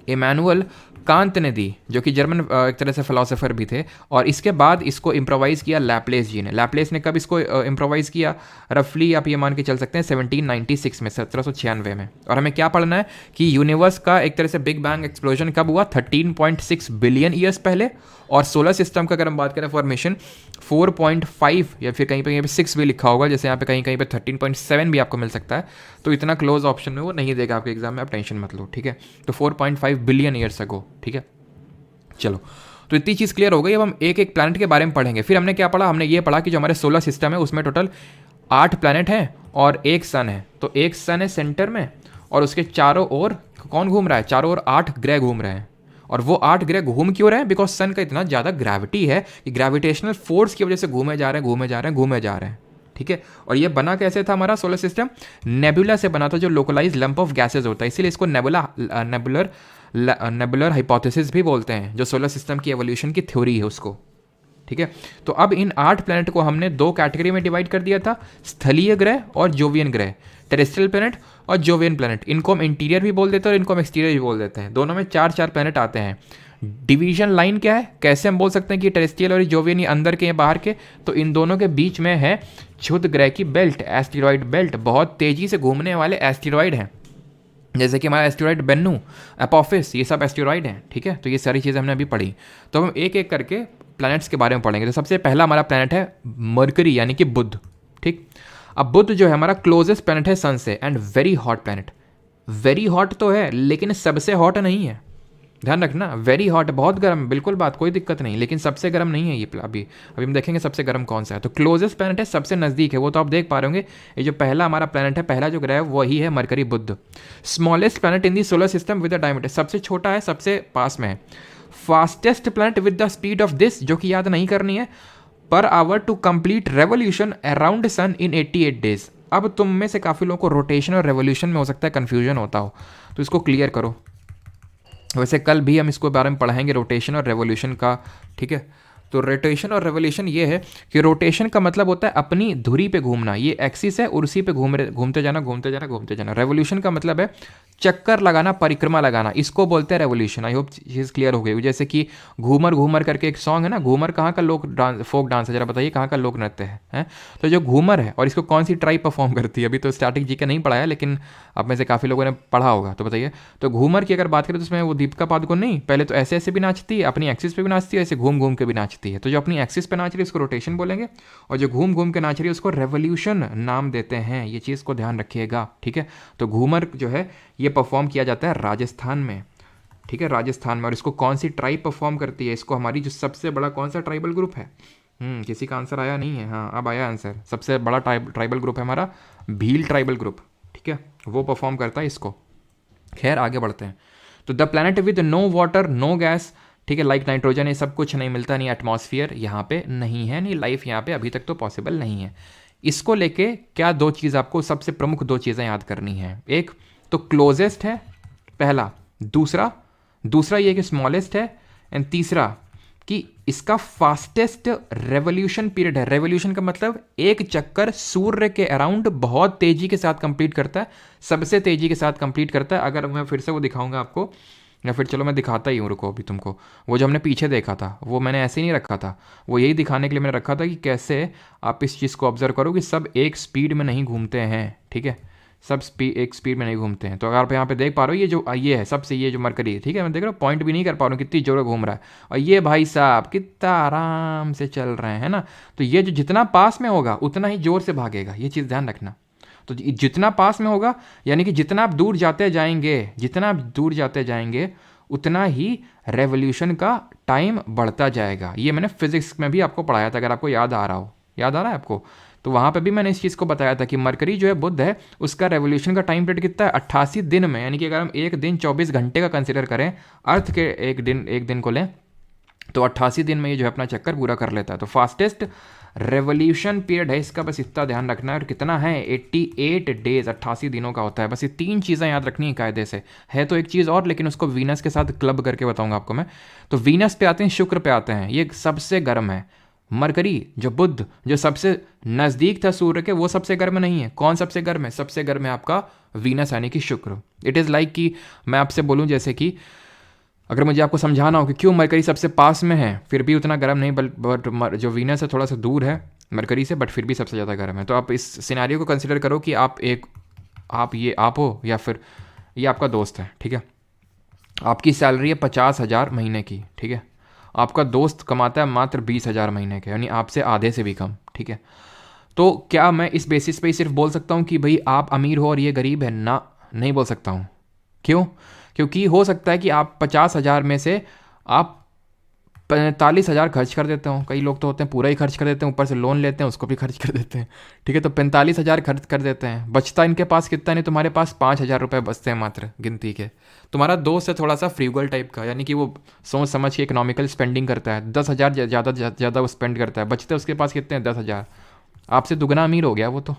इमैनुअल कांत ने दी, जो कि जर्मन एक तरह से फिलोसोफर भी थे। और इसके बाद इसको इम्प्रोवाइज़ किया लैप्लेस जी ने। लैप्लेस ने कब इसको इम्प्रोवाइज़ किया? रफली आप ये मान के चल सकते हैं 1796 में, 1796 में। और हमें क्या पढ़ना है कि यूनिवर्स का एक तरह से बिग बैंग एक्सप्लोजन कब हुआ? 13.6 बिलियन ईयर्स पहले। और सोलर सिस्टम का अगर हम बात करें फॉर्मेशन 4.5 या फिर कहीं पे 6 भी लिखा होगा, जैसे यहाँ पे कहीं पे 13.7 भी आपको मिल सकता है। तो इतना क्लोज ऑप्शन में वो नहीं देगा आपके एग्जाम में, आप टेंशन मत लो। ठीक है, तो 4.5 बिलियन ईयर्स अगो। ठीक है, चलो, तो इतनी चीज़ क्लियर हो गई। अब हम एक एक प्लैनेट के बारे में पढ़ेंगे। फिर हमने क्या पढ़ा? हमने ये पढ़ा कि जो हमारे सोलर सिस्टम है उसमें टोटल 8 प्लैनेट हैं और एक सन है। तो एक सन है सेंटर में और उसके चारों ओर कौन घूम रहा है? चारों ओर 8 ग्रह घूम रहे हैं। और वो 8 ग्रह घूम क्यों रहे हैं? बिकॉज सन का इतना ज़्यादा ग्रेविटी है कि ग्रेविटेशनल फोर्स की वजह से घूमे जा रहे हैं। ठीक है, और ये बना कैसे था हमारा सोलर सिस्टम? नेबुला से बना था, जो लोकलाइज लंप ऑफ गैसेज होता है, इसीलिए इसको नेबुलर हाइपोथेसिस भी बोलते हैं, जो सोलर सिस्टम की एवोल्यूशन की थ्योरी है उसको। ठीक है, तो अब इन 8 प्लैनेट को हमने 2 कैटेगरी में डिवाइड कर दिया था, स्थलीय ग्रह और जोवियन ग्रह, टेरेस्ट्रियल प्लैनेट और जोवियन प्लैनेट। इनको हम इंटीरियर भी बोल देते हैं और इनको हम एक्सटीरियर भी बोल देते हैं। दोनों में 4-4 प्लैनेट आते हैं। डिवीजन लाइन क्या है? कैसे हम बोल सकते हैं कि टेरेस्ट्रियल और जोवियन ये अंदर के या बाहर के? तो इन दोनों के बीच में है क्षुद्र ग्रह की बेल्ट, एस्टेरॉयड बेल्ट। बहुत तेजी से घूमने वाले एस्टेरॉयड हैं, जैसे कि हमारा एस्टेरॉयड बेन्नू, एपोफिस, ये सब एस्टेरॉयड हैं। ठीक है, तो ये सारी चीज़ें हमने अभी पढ़ी। तो हम एक एक करके प्लैनेट्स के बारे में पढ़ेंगे। तो सबसे पहला हमारा प्लैनेट है मरकरी, यानी कि बुध। ठीक, अब बुध जो है हमारा क्लोजेस्ट प्लैनेट है सन से and very hot planet. Very hot तो है लेकिन सबसे हॉट नहीं है, ध्यान रखना। वेरी हॉट, बहुत गर्म, बिल्कुल बात, कोई दिक्कत नहीं, लेकिन सबसे गर्म नहीं है ये। अभी हम देखेंगे सबसे गर्म कौन सा है। तो क्लोजेस्ट प्लैनेट है, सबसे नज़दीक है, वो तो आप देख पा रहे होंगे। ये जो पहला हमारा प्लैनेट है, पहला जो ग्रह है वही है Mercury, Budh. Smallest planet in the solar system with the diameter, सबसे छोटा है, सबसे पास में है। Fastest planet with the speed of this, जो कि याद नहीं करनी है, per hour to complete revolution around sun in 88 days. अब तुम में से काफ़ी लोगों को रोटेशन और रेवोल्यूशन में हो सकता है कन्फ्यूजन होता हो, तो इसको क्लियर करो। वैसे कल भी हम इसको बारे में पढ़ाएंगे, रोटेशन और रेवोल्यूशन का। ठीक है, तो रोटेशन और रेवोल्यूशन ये है कि रोटेशन का मतलब होता है अपनी धुरी पे घूमना, ये एक्सिस है और उसी पे घूमते जाना। रेवोल्यूशन का मतलब है चक्कर लगाना, परिक्रमा लगाना, इसको बोलते हैं revolution. I hope cheese clear हो गई। जैसे कि घूमर करके एक सॉन्ग है ना, घूमर कहाँ का लोक डांस, फोक डांस है, जरा बताइए कहाँ का लोक नृत्य है? तो जो घूमर है, और इसको कौन सी ट्राइब परफॉर्म करती है? अभी तो स्टैटिक जी का नहीं पढ़ाया, लेकिन आप में से काफ़ी लोगों ने पढ़ा होगा, तो बताइए। तो घूमर की अगर बात करें तो उसमें वो दीपिका पादुकोण नहीं, पहले तो ऐसे भी नाचती है, अपनी एक्सिस पे भी नाचती है, ऐसे घूम के भी नाचती है। तो जो अपनी एक्सिस पे नाच रही है उसको रोटेशन बोलेंगे, और जो घूम के नाच रही है उसको रेवोल्यूशन नाम देते हैं। ये चीज़ को ध्यान रखिएगा। ठीक है, तो घूमर जो है ये परफॉर्म किया जाता है राजस्थान में। ठीक है, राजस्थान में। और इसको कौन सी ट्राइब परफॉर्म करती है? इसको हमारी जो सबसे बड़ा कौन सा ट्राइबल ग्रुप है? किसी का आंसर आया नहीं है? हाँ, अब आया आंसर। सबसे बड़ा ट्राइबल ग्रुप है हमारा भील ट्राइबल ग्रुप। ठीक है, वो परफॉर्म करता है इसको। खैर, आगे बढ़ते हैं। तो the planet with no water, no gas, ठीक है, लाइक नाइट्रोजन, ये सब कुछ नहीं मिलता, नहीं एटमॉस्फेयर यहाँ पे नहीं है, नहीं लाइफ यहाँ पे अभी तक तो पॉसिबल नहीं है। इसको लेके क्या 2 चीज़ आपको, सबसे प्रमुख 2 चीज़ें याद करनी है। एक तो क्लोजेस्ट है पहला, दूसरा ये कि स्मॉलेस्ट है, एंड तीसरा कि इसका फास्टेस्ट रेवोल्यूशन पीरियड है। रेवोल्यूशन का मतलब एक चक्कर सूर्य के अराउंड बहुत तेजी के साथ कंप्लीट करता है, सबसे तेजी के साथ कंप्लीट करता है। अगर मैं फिर से वो दिखाऊंगा आपको या फिर चलो मैं दिखाता ही हूँ, रुको अभी तुमको। वो जो हमने पीछे देखा था वो मैंने ऐसे ही नहीं रखा था, वो यही दिखाने के लिए मैंने रखा था कि कैसे आप इस चीज़ को ऑब्जर्व करो कि सब एक स्पीड में नहीं घूमते हैं, ठीक है, सब एक स्पीड में नहीं घूमते हैं। तो अगर आप यहाँ पे देख पा रहे हो, ये जो ये है सबसे, ये जो मरकरी है, ठीक है, मैं देख रहा हूँ पॉइंट भी नहीं कर पा रहा हूँ, कितनी जोर घूम रहा है, और ये भाई साहब कितना आराम से चल रहे हैं, है ना। तो ये जो जितना पास में होगा उतना ही जोर से भागेगा, ये चीज़ ध्यान रखना। तो जितना पास में होगा, यानी कि जितना आप दूर जाते जाएंगे, जितना आप दूर जाते जाएंगे उतना ही रेवोल्यूशन का टाइम बढ़ता जाएगा। ये मैंने फिजिक्स में भी आपको पढ़ाया था, अगर आपको याद आ रहा हो, याद आ रहा है आपको, तो वहाँ पे भी मैंने इस चीज़ को बताया था कि मरकरी जो है, बुध है, उसका रेवोल्यूशन का टाइम पीरियड कितना है, 88 दिन में। यानी कि अगर हम एक दिन 24 घंटे का कंसिडर करें, अर्थ के एक दिन को लें, तो 88 दिन में ये जो है अपना चक्कर पूरा कर लेता है। तो फास्टेस्ट रेवोल्यूशन पीरियड है इसका, बस इतना ध्यान रखना है। और कितना है, 88 डेज, 88 दिनों का होता है। बस ये 3 चीज़ें याद रखनी है कायदे से। है तो एक चीज़ और, लेकिन उसको वीनस के साथ क्लब करके बताऊंगा आपको मैं। तो वीनस पे आते हैं, शुक्र पे आते हैं, ये सबसे गर्म है। मरकरी जो बुध जो सबसे नज़दीक था सूर्य के, वो सबसे गर्म नहीं है। कौन सबसे गर्म है, सबसे गर्म है आपका वीनस यानी कि शुक्र। इट इज़ लाइक कि मैं आपसे बोलूँ जैसे कि अगर मुझे आपको समझाना हो कि क्यों मरकरी सबसे पास में है फिर भी उतना गर्म नहीं, बट जो वीनस है थोड़ा सा दूर है मरकरी से, बट फिर भी सबसे ज़्यादा गर्म है। तो आप इस सिनेरियो को कंसिडर करो कि आप हो या फिर ये आपका दोस्त है, ठीक है। आपकी सैलरी है 50,000 महीने की, ठीक है। आपका दोस्त कमाता है मात्र 20,000 महीने के, यानी आपसे आधे से भी कम, ठीक है। तो क्या मैं इस बेसिस पे ही सिर्फ बोल सकता हूँ कि भाई आप अमीर हो और ये गरीब है? ना, नहीं बोल सकता हूँ। क्यों? क्योंकि हो सकता है कि आप 50,000 में से आप 45,000 खर्च कर देते हो। कई लोग तो होते हैं पूरा ही खर्च कर देते हैं, ऊपर से लोन लेते हैं उसको भी खर्च कर देते हैं, ठीक है। तो 45,000 खर्च कर देते हैं, बचता इनके पास कितना नहीं, तुम्हारे पास 5,000 रुपये बचते हैं मात्र गिनती के। तुम्हारा दोस्त है थोड़ा सा फ्रीगल टाइप का, यानी कि वो सोच समझ के इकोनॉमिकल स्पेंडिंग करता है, 10,000 ज़्यादा वो स्पेंड करता है, बचते उसके पास कितने हैं, 10,000। आपसे दुगना अमीर हो गया वो तो,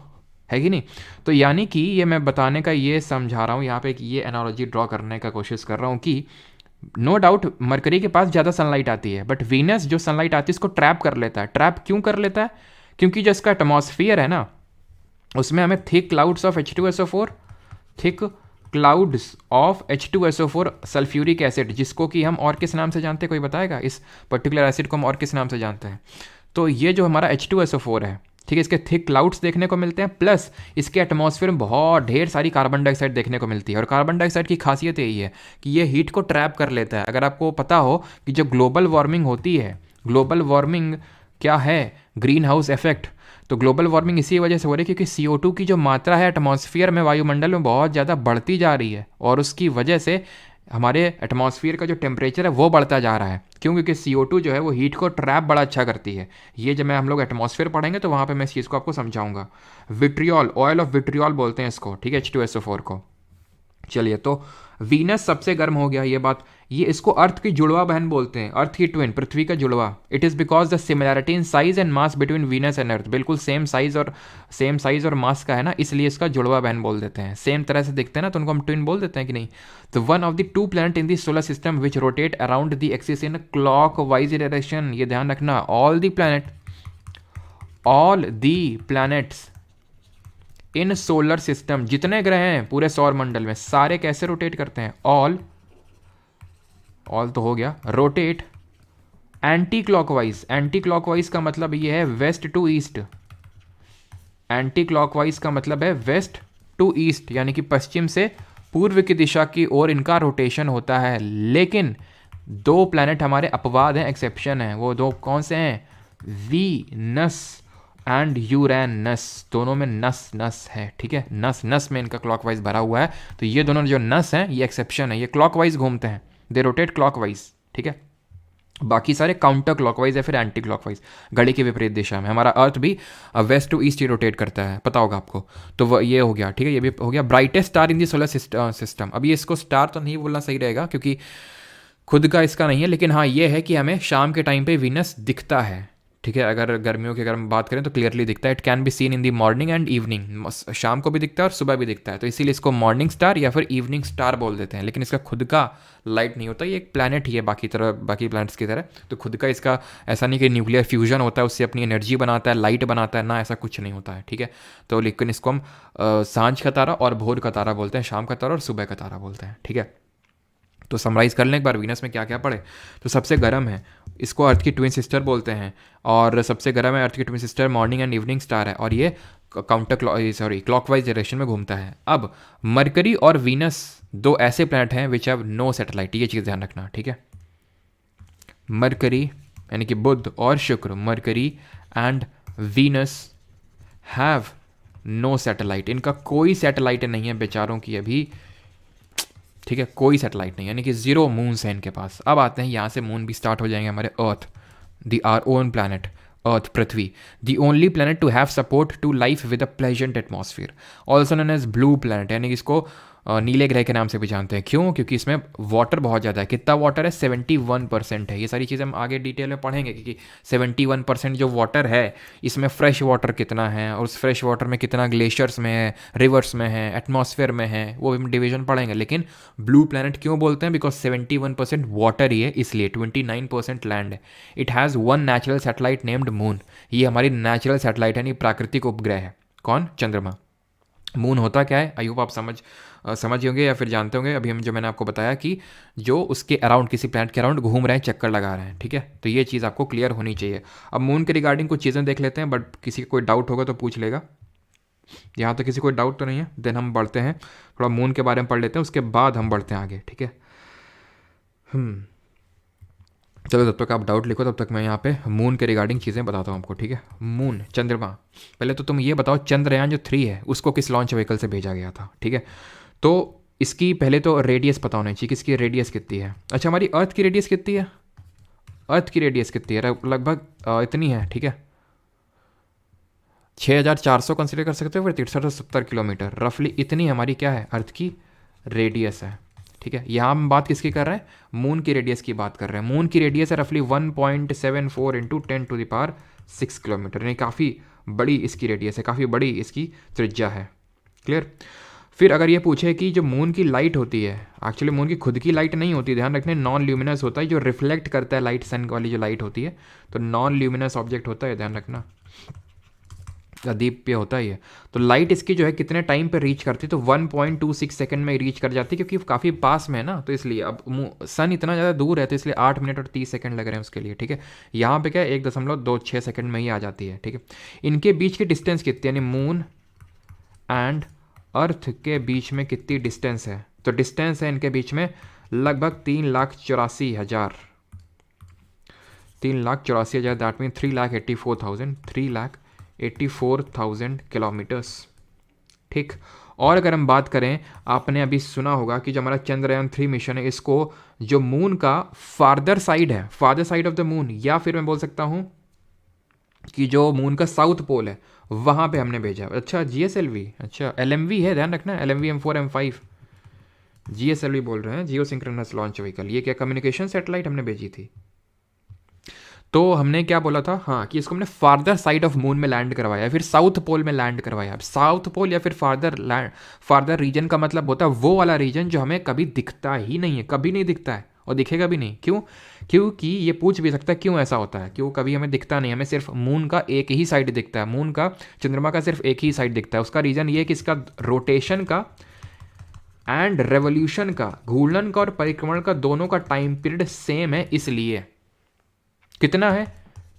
है कि नहीं। तो यानी कि ये मैं बताने का ये समझा रहा हूँ यहाँ पे, कि ये एनालॉजी ड्रॉ करने का कोशिश कर रहा हूँ कि नो डाउट मरकरी के पास ज़्यादा सनलाइट आती है, बट वीनस जो सनलाइट आती है इसको ट्रैप कर लेता है। ट्रैप क्यों कर लेता है? क्योंकि जो इसका एटमॉस्फियर है ना, उसमें हमें thick clouds of H2SO4, thick clouds of H2SO4 sulphuric acid, जिसको कि हम और किस नाम से जानते हैं, कोई बताएगा? इस पर्टिकुलर एसिड को हम और किस नाम से जानते हैं? तो ये जो हमारा H2SO4 है, ठीक है, इसके थिक क्लाउड्स देखने को मिलते हैं, प्लस इसके एटमॉस्फेयर में बहुत ढेर सारी कार्बन डाइऑक्साइड देखने को मिलती है। और कार्बन डाइऑक्साइड की खासियत यही है कि ये हीट को ट्रैप कर लेता है। अगर आपको पता हो कि जो ग्लोबल वार्मिंग होती है, ग्लोबल वार्मिंग क्या है, ग्रीन हाउस इफेक्ट, तो ग्लोबल वार्मिंग इसी वजह से हो रही है क्योंकि CO2 की जो मात्रा है एटमॉस्फेयर में, वायुमंडल में बहुत ज़्यादा बढ़ती जा रही है, और उसकी वजह से हमारे एटमॉस्फेयर का जो टेम्परेचर है वो बढ़ता जा रहा है। क्यों? क्योंकि CO2 जो है वो हीट को ट्रैप बड़ा अच्छा करती है। ये जब मैं हम लोग एटमॉस्फेयर पढ़ेंगे तो वहाँ पे मैं इस चीज़ को आपको समझाऊंगा। विट्रियोल, ऑयल ऑफ विट्रियोल बोलते हैं इसको, ठीक है, H2SO4 को। चलिए, तो वीनस सबसे गर्म हो गया, ये बात। ये इसको अर्थ की जुड़वा बहन बोलते हैं, अर्थ की ट्विन, पृथ्वी का जुड़वा। It is because the similarity in size and mass between Venus and earth, बिल्कुल सेम साइज और मास का है ना, इसलिए इसका जुड़वा बहन बोल देते हैं। सेम तरह से दिखते हैं ना, तो उनको हम ट्विन बोल देते हैं कि नहीं। तो one of the 2 planet in the solar system which rotate around the axis in clock wise direction, ये ध्यान रखना। All the planets in solar system, जितने ग्रह हैं पूरे सौर मंडल में, सारे कैसे रोटेट करते हैं? ऑल तो हो गया, rotate anti clockwise. Anti clockwise का मतलब ये है west to east. Anti clockwise का मतलब है वेस्ट टू ईस्ट, यानी कि पश्चिम से पूर्व की दिशा की ओर इनका रोटेशन होता है। लेकिन 2 प्लैनेट हमारे अपवाद हैं, एक्सेप्शन हैं। वो 2 कौन से हैं? वीनस एंड यूरेनस, दोनों में नस है, ठीक है। नस में इनका क्लॉकवाइज भरा हुआ है। तो ये दोनों जो नस हैं ये एक्सेप्शन है, ये क्लॉकवाइज घूमते हैं, दे रोटेट क्लॉकवाइज, ठीक है। बाकी सारे काउंटर क्लॉकवाइज या फिर एंटी क्लॉकवाइज, घड़ी की विपरीत दिशा में। हमारा अर्थ भी वेस्ट टू ईस्ट ही रोटेट करता है, पता होगा आपको। तो वो ये हो गया, ठीक है। ये भी हो गया brightest star in the solar system. अब ये इसको स्टार तो नहीं बोलना सही रहेगा क्योंकि खुद का इसका नहीं है, लेकिन हाँ ये है कि हमें शाम के टाइम पे वीनस दिखता है, ठीक है। अगर गर्मियों की अगर हम बात करें तो क्लियरली दिखता है। It can be seen in the morning and evening, शाम को भी दिखता है और सुबह भी दिखता है। तो इसीलिए इसको मॉर्निंग स्टार या फिर इवनिंग स्टार बोल देते हैं। लेकिन इसका खुद का लाइट नहीं होता, ये एक प्लैनेट ही है बाकी प्लैनेट्स की तरह। तो खुद का इसका ऐसा नहीं कि न्यूक्लियर फ्यूजन होता है, उससे अपनी एनर्जी बनाता है, लाइट बनाता है, ना ऐसा कुछ नहीं होता है, ठीक है। तो लेकिन इसको हम सांझ का तारा और भोर का तारा बोलते हैं, शाम का तारा और सुबह का तारा बोलते हैं, ठीक है। तो समराइज़ कर लें एक बार, वीनस में क्या क्या पड़े। तो सबसे गर्म है, इसको अर्थ की ट्विन सिस्टर बोलते हैं, और सबसे गर्म है अर्थ की twin sister, morning and evening star है, और ये क्लॉकवाइज डायरेक्शन में घूमता है। अब मरकरी और वीनस दो ऐसे प्लैनेट हैं विच हैव नो सैटेलाइट, ये चीज़ ध्यान रखना, ठीक है। मरकरी यानी कि बुध और Shukra, Mercury and Venus have no satellite, इनका कोई सैटेलाइट नहीं है बेचारों की अभी, ठीक है, कोई सैटेलाइट नहीं, यानी कि 0 मून्स हैं इनके पास। अब आते हैं यहाँ से मून भी स्टार्ट हो जाएंगे हमारे Earth, the our own planet Earth, पृथ्वी, the only planet to have support to life with a pleasant atmosphere, also known as blue planet, यानी कि इसको नीले ग्रह के नाम से भी जानते हैं। क्यों? क्योंकि इसमें वाटर बहुत ज़्यादा है। कितना वाटर है? 71% है। ये सारी चीज़ें हम आगे डिटेल में पढ़ेंगे, क्योंकि 71% जो वाटर है इसमें फ्रेश वाटर कितना है, और उस फ्रेश वाटर में कितना ग्लेशियर्स में है, रिवर्स में है, एटमॉस्फेयर में है, वो हम डिवीजन पढ़ेंगे। लेकिन ब्लू प्लैनेट क्यों बोलते हैं? बिकॉज 71% वाटर ही है, इसलिए 29% लैंड है। It has one natural satellite named moon, ये हमारी नेचुरल सैटेलाइट यानी प्राकृतिक उपग्रह है। कौन? चंद्रमा। मून होता क्या है? आई होप आप समझ होंगे या फिर जानते होंगे। अभी हम जो मैंने आपको बताया कि जो उसके अराउंड, किसी प्लैनेट के अराउंड घूम रहे हैं, चक्कर लगा रहे हैं, ठीक है। तो ये चीज़ आपको क्लियर होनी चाहिए। अब मून के रिगार्डिंग कुछ चीज़ें देख लेते हैं, बट किसी को कोई डाउट होगा तो पूछ लेगा। यहाँ तो किसी को डाउट तो नहीं है, देन हम बढ़ते हैं, थोड़ा मून के बारे में पढ़ लेते हैं, उसके बाद हम बढ़ते हैं आगे, ठीक है। चलो तब तक आप डाउट लिखो, तब तक मैं यहाँ पे मून के रिगार्डिंग चीज़ें बताता हूँ आपको, ठीक है। मून, चंद्रमा। पहले तो तुम ये बताओ, चंद्रयान जो 3 है उसको किस लॉन्च व्हीकल से भेजा गया था, ठीक है। तो इसकी पहले तो रेडियस पता होना चाहिए, किसकी रेडियस कितनी है। अच्छा, हमारी अर्थ की रेडियस कितनी है? अर्थ की रेडियस कितनी है? लगभग इतनी है, ठीक है। 6400 कंसिडर कर सकते हो, फिर 6370 किलोमीटर, रफली इतनी हमारी क्या है, अर्थ की रेडियस है, ठीक है। यहाँ हम बात किसकी कर रहे हैं? मून की रेडियस की बात कर रहे हैं। मून की रेडियस है रफली 1.74 × 10⁶ किलोमीटर, यानी काफ़ी बड़ी इसकी रेडियस है, काफ़ी बड़ी इसकी त्रिज्या है। क्लियर? फिर अगर ये पूछे कि जो मून की लाइट होती है, एक्चुअली मून की खुद की लाइट नहीं होती, ध्यान रखने, नॉन ल्यूमिनस होता है, जो रिफ्लेक्ट करता है लाइट, सन वाली जो लाइट होती है, तो नॉन ल्यूमिनस ऑब्जेक्ट होता है, ध्यान रखना, अदीप्य होता ही है। तो लाइट इसकी जो है कितने टाइम पे रीच करती है? तो 1.26 सेकंड में रीच कर जाती है, क्योंकि काफ़ी पास में है ना, तो इसलिए। अब सन इतना ज़्यादा दूर है, तो इसलिए 8 मिनट और 30 सेकंड लग रहे हैं उसके लिए, ठीक है। यहाँ पे क्या 1.26 सेकंड में ही आ जाती है, ठीक है। इनके बीच की डिस्टेंस कितनी, यानी मून एंड अर्थ के बीच में कितनी डिस्टेंस है? तो डिस्टेंस है इनके बीच में लगभग 3,84,000, 3,84,000, दैट मीन 3,84,000 किलोमीटर्स, ठीक। और अगर हम बात करें, आपने अभी सुना होगा कि जो हमारा चंद्रयान 3 मिशन है, इसको जो मून का फार्दर साइड है, farther side of the moon, या फिर मैं बोल सकता हूँ कि जो मून का साउथ पोल है वहाँ पे हमने भेजा। अच्छा, GSLV, अच्छा LMV है, ध्यान रखना, LMV M4 M5, GSLV बोल रहे हैं, जियो सिंक्रोनस लॉन्च व्हीकल। ये क्या कम्युनिकेशन सैटेलाइट हमने भेजी थी। तो हमने क्या बोला था, हाँ, कि इसको हमने फार्दर साइड ऑफ मून में लैंड करवाया, फिर साउथ पोल में लैंड करवाया। अब साउथ पोल या फिर फार्दर रीजन का मतलब होता है वो वाला रीजन जो हमें कभी दिखता ही नहीं है, कभी नहीं दिखता है और दिखेगा भी नहीं। क्यों? क्योंकि ये पूछ भी सकता है क्यों ऐसा होता है, क्यों कभी हमें दिखता नहीं, हमें सिर्फ मून का एक ही साइड दिखता है, मून का, चंद्रमा का सिर्फ एक ही साइड दिखता है। उसका रीज़न ये है कि इसका रोटेशन का एंड रेवोल्यूशन का, घूर्णन का और परिक्रमण का, दोनों का टाइम पीरियड सेम है। इसलिए कितना है?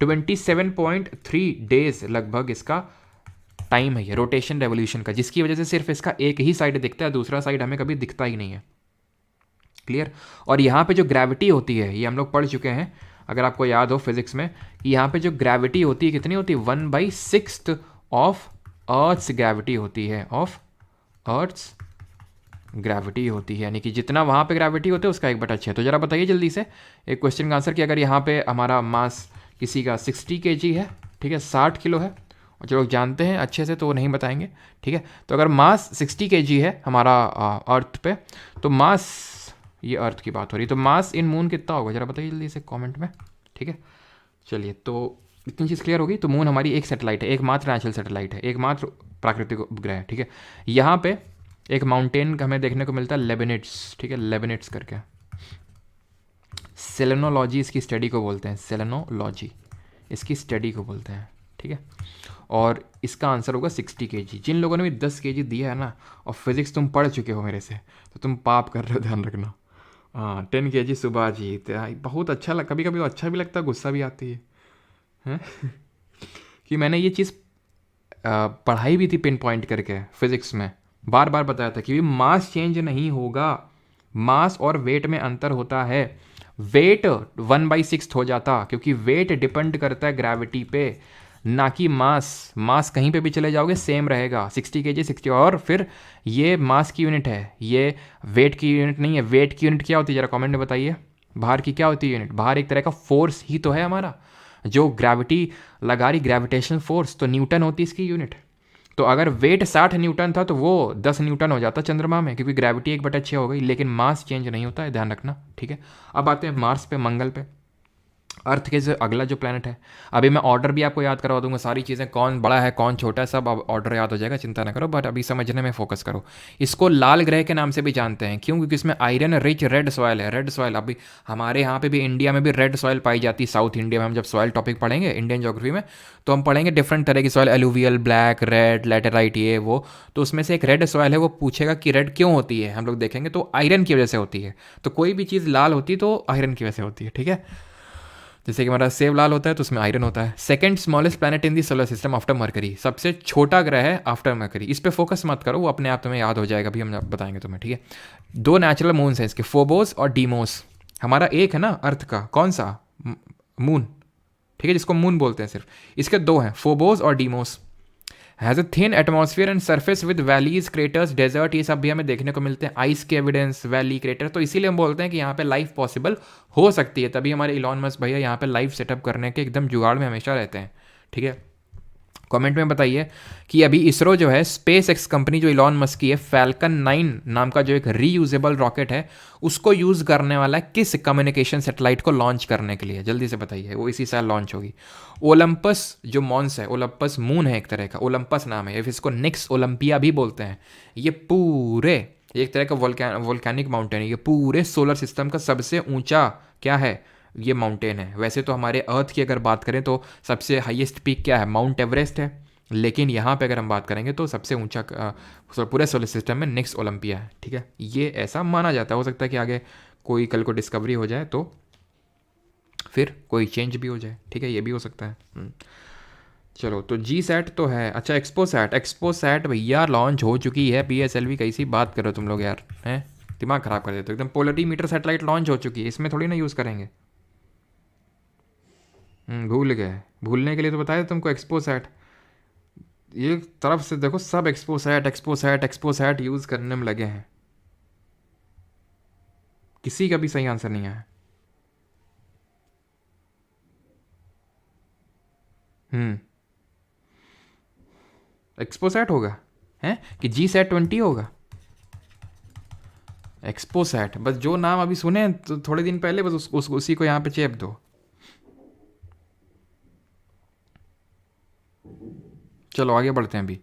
27.3 डेज लगभग इसका टाइम है, ये रोटेशन रेवोल्यूशन का, जिसकी वजह से सिर्फ इसका एक ही साइड दिखता है, दूसरा साइड हमें कभी दिखता ही नहीं है। क्लियर? और यहाँ पे जो ग्रेविटी होती है, ये हम लोग पढ़ चुके हैं, अगर आपको याद हो फिजिक्स में, कि यहाँ पे जो ग्रेविटी होती है कितनी होती है? 1/6 ऑफ अर्थ्स ग्रेविटी होती है, ऑफ अर्थ्स ग्रेविटी होती है, यानी कि जितना वहाँ पे ग्रेविटी होता है उसका 1/6। तो जरा बताइए जल्दी से एक क्वेश्चन का आंसर, कि अगर यहाँ पे हमारा मास किसी का 60 kg है, ठीक है, 60 किलो है, और जो लोग जानते हैं अच्छे से तो वो नहीं बताएंगे, ठीक है। तो अगर मास 60 kg है हमारा अर्थ पे, तो मास, ये अर्थ की बात हो रही है, तो मास इन मून कितना होगा? जरा बताइए जल्दी से कमेंट में, ठीक है। चलिए, तो इतनी चीज़ क्लियर होगी। तो मून हमारी एक सैटेलाइट है, एकमात्र नेचुरल सैटेलाइट है, एकमात्र प्राकृतिक उपग्रह है, ठीक है। यहाँ पे एक माउंटेन हमें देखने को मिलता है, लेबनिट्स, ठीक है, लेबनिट्स करके। सेलेनोलॉजी इसकी स्टडी को बोलते हैं, सेलेनोलॉजी इसकी स्टडी को बोलते हैं, ठीक है। और इसका आंसर होगा 60 kg। जिन लोगों ने भी 10 kg दिया है ना, और फिजिक्स तुम पढ़ चुके हो मेरे से, तो तुम पाप कर रहे हो, ध्यान रखना। हाँ 10 kg सुबह जीत बहुत अच्छा कभी कभी अच्छा भी लगता है, गुस्सा भी आती है, हैं? कि मैंने ये चीज़ पढ़ाई भी थी पिन पॉइंट करके फिजिक्स में, बार बार बताया था कि मास चेंज नहीं होगा, मास और वेट में अंतर होता है, वेट 1/6 हो जाता, क्योंकि वेट डिपेंड करता है ग्रेविटी पे, ना कि मास। मास कहीं पे भी चले जाओगे सेम रहेगा, 60 kg 60, और फिर ये मास की यूनिट है, ये वेट की यूनिट नहीं है। वेट की यूनिट क्या होती है जरा कमेंट में बताइए, बाहर की क्या होती है यूनिट? बाहर एक तरह का फोर्स ही तो है हमारा, जो ग्रेविटी लगा रही, ग्रेविटेशनल फोर्स, तो न्यूटन होती है इसकी यूनिट। तो अगर वेट 60 न्यूटन था तो वो 10 न्यूटन हो जाता चंद्रमा में, क्योंकि ग्रेविटी 1/6 हो गई, लेकिन मास चेंज नहीं होता है, ध्यान रखना, ठीक है। अब आते हैं मार्स पे, मंगल पे, अर्थ के जो अगला जो प्लैनेट है। अभी मैं ऑर्डर भी आपको याद करवा दूंगा, सारी चीज़ें कौन बड़ा है कौन छोटा है सब अब ऑर्डर याद हो जाएगा, चिंता ना करो, बट अभी समझने में फोकस करो। इसको लाल ग्रह के नाम से भी जानते हैं, क्यों? क्योंकि इसमें आयरन रिच रेड सॉयल है। रेड सॉयल अभी हमारे यहाँ पे भी, इंडिया में भी रेड सॉयल पाई जाती है, साउथ इंडिया में। हम जब सॉयल टॉपिक पढ़ेंगे इंडियन ज्योग्राफी में, तो हम पढ़ेंगे डिफरेंट तरह की soil, alluvial, black, red, laterite, ये वो। तो उसमें से एक रेड सॉयल है, वो पूछेगा कि रेड क्यों होती है, हम लोग देखेंगे तो आयरन की वजह से होती है। तो कोई भी चीज़ लाल होती है तो आयरन की वजह से होती है, ठीक है। जैसे कि हमारा सेब लाल होता है तो उसमें आयरन होता है। Second smallest planet in the solar system after mercury, सबसे छोटा ग्रह है आफ्टर मरकरी। इस पे फोकस मत करो, वो अपने आप तुम्हें याद हो जाएगा, भी हम बताएंगे तुम्हें, ठीक है। 2 नेचुरल मून्स हैं इसके, फोबोस और डीमोस। हमारा एक है ना अर्थ का, कौन सा? मून, ठीक है, जिसको मून बोलते हैं सिर्फ। इसके 2 हैं, फोबोस और Deimos. Has a thin atmosphere and surface with valleys, craters, desert, ये सब भी हमें देखने को मिलते हैं, आइस के एविडेंस, वैली, क्रेटर। तो इसीलिए हम बोलते हैं कि यहाँ पे लाइफ पॉसिबल हो सकती है, तभी हमारे इलॉन मस्क भैया यहाँ पे लाइफ सेटअप करने के एकदम जुगाड़ में हमेशा रहते हैं, ठीक है। कमेंट में बताइए कि अभी इसरो जो है, स्पेस एक्स कंपनी जो इलॉन मस्क की है, फैल्कन 9 नाम का जो एक रीयूजेबल रॉकेट है, उसको यूज़ करने वाला है किस कम्युनिकेशन सैटेलाइट को लॉन्च करने के लिए? जल्दी से बताइए, वो इसी साल लॉन्च होगी। ओलंपस जो मॉन्स है, ओलंपस मून है एक तरह का, ओलंपस नाम है, इसको नेक्स्ट ओलंपिया भी बोलते हैं। ये पूरे एक तरह का वोल्केनिक माउंटेन है, ये पूरे सोलर सिस्टम का सबसे ऊंचा क्या है? ये माउंटेन है। वैसे तो हमारे अर्थ की अगर बात करें तो सबसे हाईएस्ट पीक क्या है? माउंट एवरेस्ट है, लेकिन यहाँ पे अगर हम बात करेंगे तो सबसे ऊंचा पूरे सोलर सिस्टम में नेक्स्ट ओलंपिया है, ठीक है। ये ऐसा माना जाता है, हो सकता है कि आगे कोई कल को डिस्कवरी हो जाए तो फिर कोई चेंज भी हो जाए, ठीक है, ये भी हो सकता है। चलो, तो जी सैट तो है। अच्छा, एक्सपोसैट भैया लॉन्च हो चुकी है। PSLV कैसी बात करो तुम लोग यार, हैं? दिमाग ख़राब कर देते हो एकदम। पोलरीमीटर सैटेलाइट लॉन्च हो चुकी है, इसमें थोड़ी ना यूज़ करेंगे। भूल गए, भूलने के लिए तो बताया तुमको, एक्सपोसैट। ये तरफ से देखो, सब एक्सपोसैट एक्सपोसैट एक्सपोसैट यूज़ करने में लगे हैं, किसी का भी सही आंसर नहीं है। एक्सपोसैट होगा, हैं कि GSAT-20 होगा? एक्सपोसैट, बस जो नाम अभी सुने तो थोड़े दिन पहले, बस उसी को यहाँ पे चेप दो। चलो आगे बढ़ते हैं अभी।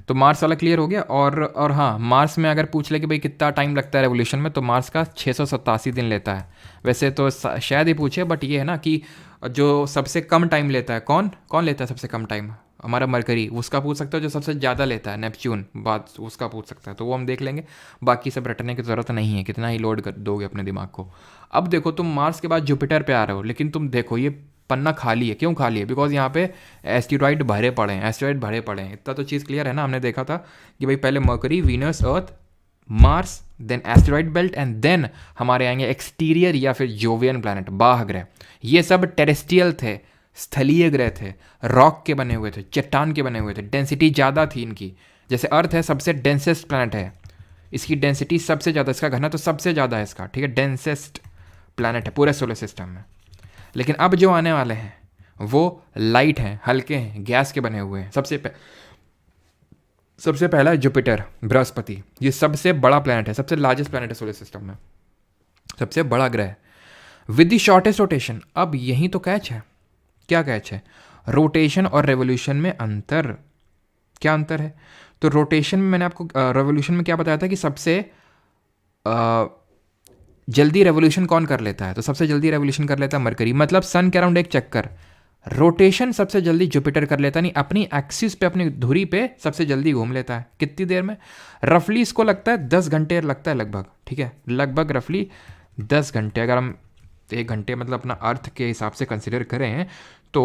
तो मार्स वाला क्लियर हो गया। और हाँ, मार्स में अगर पूछ ले कि भाई कितना टाइम लगता है रेवोल्यूशन में, तो मार्स का 687 दिन लेता है। वैसे तो शायद ही पूछे, बट ये है ना कि जो सबसे कम टाइम लेता है, कौन कौन लेता है सबसे कम टाइम? हमारा मरकरी, उसका पूछ सकते हो। जो सबसे ज़्यादा लेता है नेपच्यून, बात उसका पूछ सकता है, तो वो हम देख लेंगे। बाकी सब रटने की ज़रूरत नहीं है, कितना ही लोड कर दोगे अपने दिमाग को। अब देखो, तुम मार्स के बाद जुपिटर पे आ रहे हो, लेकिन तुम देखो ये पन्ना खाली है। क्यों खाली है? बिकॉज यहाँ पे एस्टेरॉइड भरे पड़े हैं, एस्टेरॉइड भरे पड़े हैं। इतना तो चीज़ क्लियर है ना, हमने देखा था कि भाई पहले Mercury, Venus, Earth, Mars, then asteroid belt, and then हमारे आएंगे एक्सटीरियर या फिर जोवियन प्लैनेट, बाह्य ग्रह। ये सब टेरेस्ट्रियल थे, स्थलीय ग्रह थे, रॉक के बने हुए थे, चट्टान के बने हुए थे, डेंसिटी ज़्यादा थी इनकी। जैसे अर्थ है सबसे डेंसेस्ट प्लैनेट है, इसकी डेंसिटी सबसे ज़्यादा, इसका घनत्व तो सबसे ज़्यादा है इसका, ठीक है, डेंसेस्ट प्लैनेट है पूरे सोलर सिस्टम में। लेकिन अब जो आने वाले हैं वो लाइट हैं, हल्के हैं, गैस के बने हुए हैं। सबसे पहला है जुपिटर, बृहस्पति। ये सबसे बड़ा प्लैनेट है, सबसे लार्जेस्ट प्लैनेट है सोलर सिस्टम में, सबसे बड़ा ग्रह विद द शॉर्टेस्ट रोटेशन। अब यही तो कैच है। क्या कैच है? रोटेशन और रेवोल्यूशन में अंतर। क्या अंतर है? तो रोटेशन में मैंने आपको रेवोल्यूशन में क्या बताया था कि सबसे जल्दी रेवोल्यूशन कौन कर लेता है? तो सबसे जल्दी रेवोल्यूशन कर लेता है मरकरी, मतलब सन के अराउंड एक चक्कर। रोटेशन सबसे जल्दी जुपिटर कर लेता, नहीं अपनी एक्सिस पे, अपनी धुरी पे सबसे जल्दी घूम लेता है। कितनी देर में? रफली इसको लगता है 10 घंटे लगता है लगभग, ठीक है, लगभग रफली 10 घंटे, अगर हम 1 घंटे मतलब अपना अर्थ के हिसाब से कंसिडर करें तो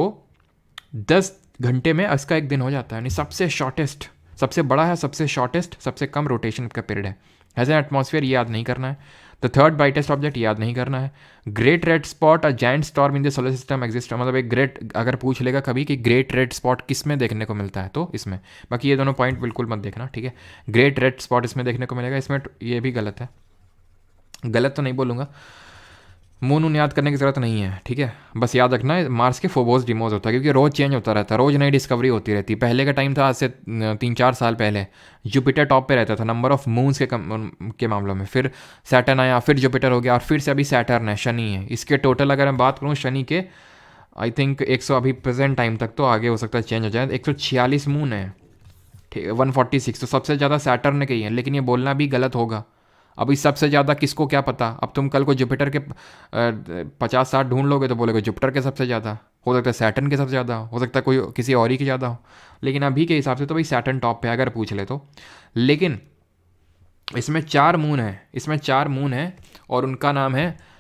10 घंटे में इसका एक दिन हो जाता है। यानी सबसे शॉर्टेस्ट, सबसे बड़ा है, सबसे शॉर्टेस्ट, सबसे कम रोटेशन का पीरियड है। हैज़ एन एटमॉस्फेयर याद नहीं करना है। द थर्ड ब्राइटेस्ट ऑब्जेक्ट याद नहीं करना है। Great red spot, a giant storm in the solar system exist, मतलब एक ग्रेट, अगर पूछ लेगा कभी कि ग्रेट रेड स्पॉट किस में देखने को मिलता है तो इसमें। बाकी ये दोनों पॉइंट बिल्कुल मत देखना, ठीक है। ग्रेट रेड स्पॉट इसमें देखने को मिलेगा, इसमें ये भी गलत है, गलत तो नहीं बोलूँगा। मून उन याद करने की ज़रूरत नहीं है, ठीक है। बस याद रखना है मार्स के फोबोस डिमोस होता है, क्योंकि रोज़ चेंज होता रहता है, रोज़ नई डिस्कवरी होती रहती है। पहले का टाइम था, आज से 3-4 साल पहले जुपिटर टॉप पे रहता था नंबर ऑफ मून्स के मामलों में। फिर सैटर्न आया, फिर जुपिटर हो गया, और फिर से अभी सैटर्न है, शनि है। इसके टोटल अगर मैं बात करूँ शनि के, आई थिंक 100, अभी प्रेजेंट टाइम तक, तो आगे हो सकता है चेंज हो जाए, 146 मून है, ठीक है, 146। तो सबसे ज़्यादा सैटर्न के ही है, लेकिन ये बोलना भी गलत होगा। अभी सबसे ज़्यादा किसको क्या पता, अब तुम कल को जुपिटर के 50-60 ढूंढ लोगे तो बोलोगे जुपिटर के सबसे ज़्यादा, हो सकता है सैटर्न के सबसे ज़्यादा, हो सकता है कोई किसी और ही के ज़्यादा हो, लेकिन अभी के हिसाब से तो भाई सैटर्न टॉप पे अगर पूछ ले तो। लेकिन इसमें 4 मून है, इसमें 4 मून है, और उनका नाम है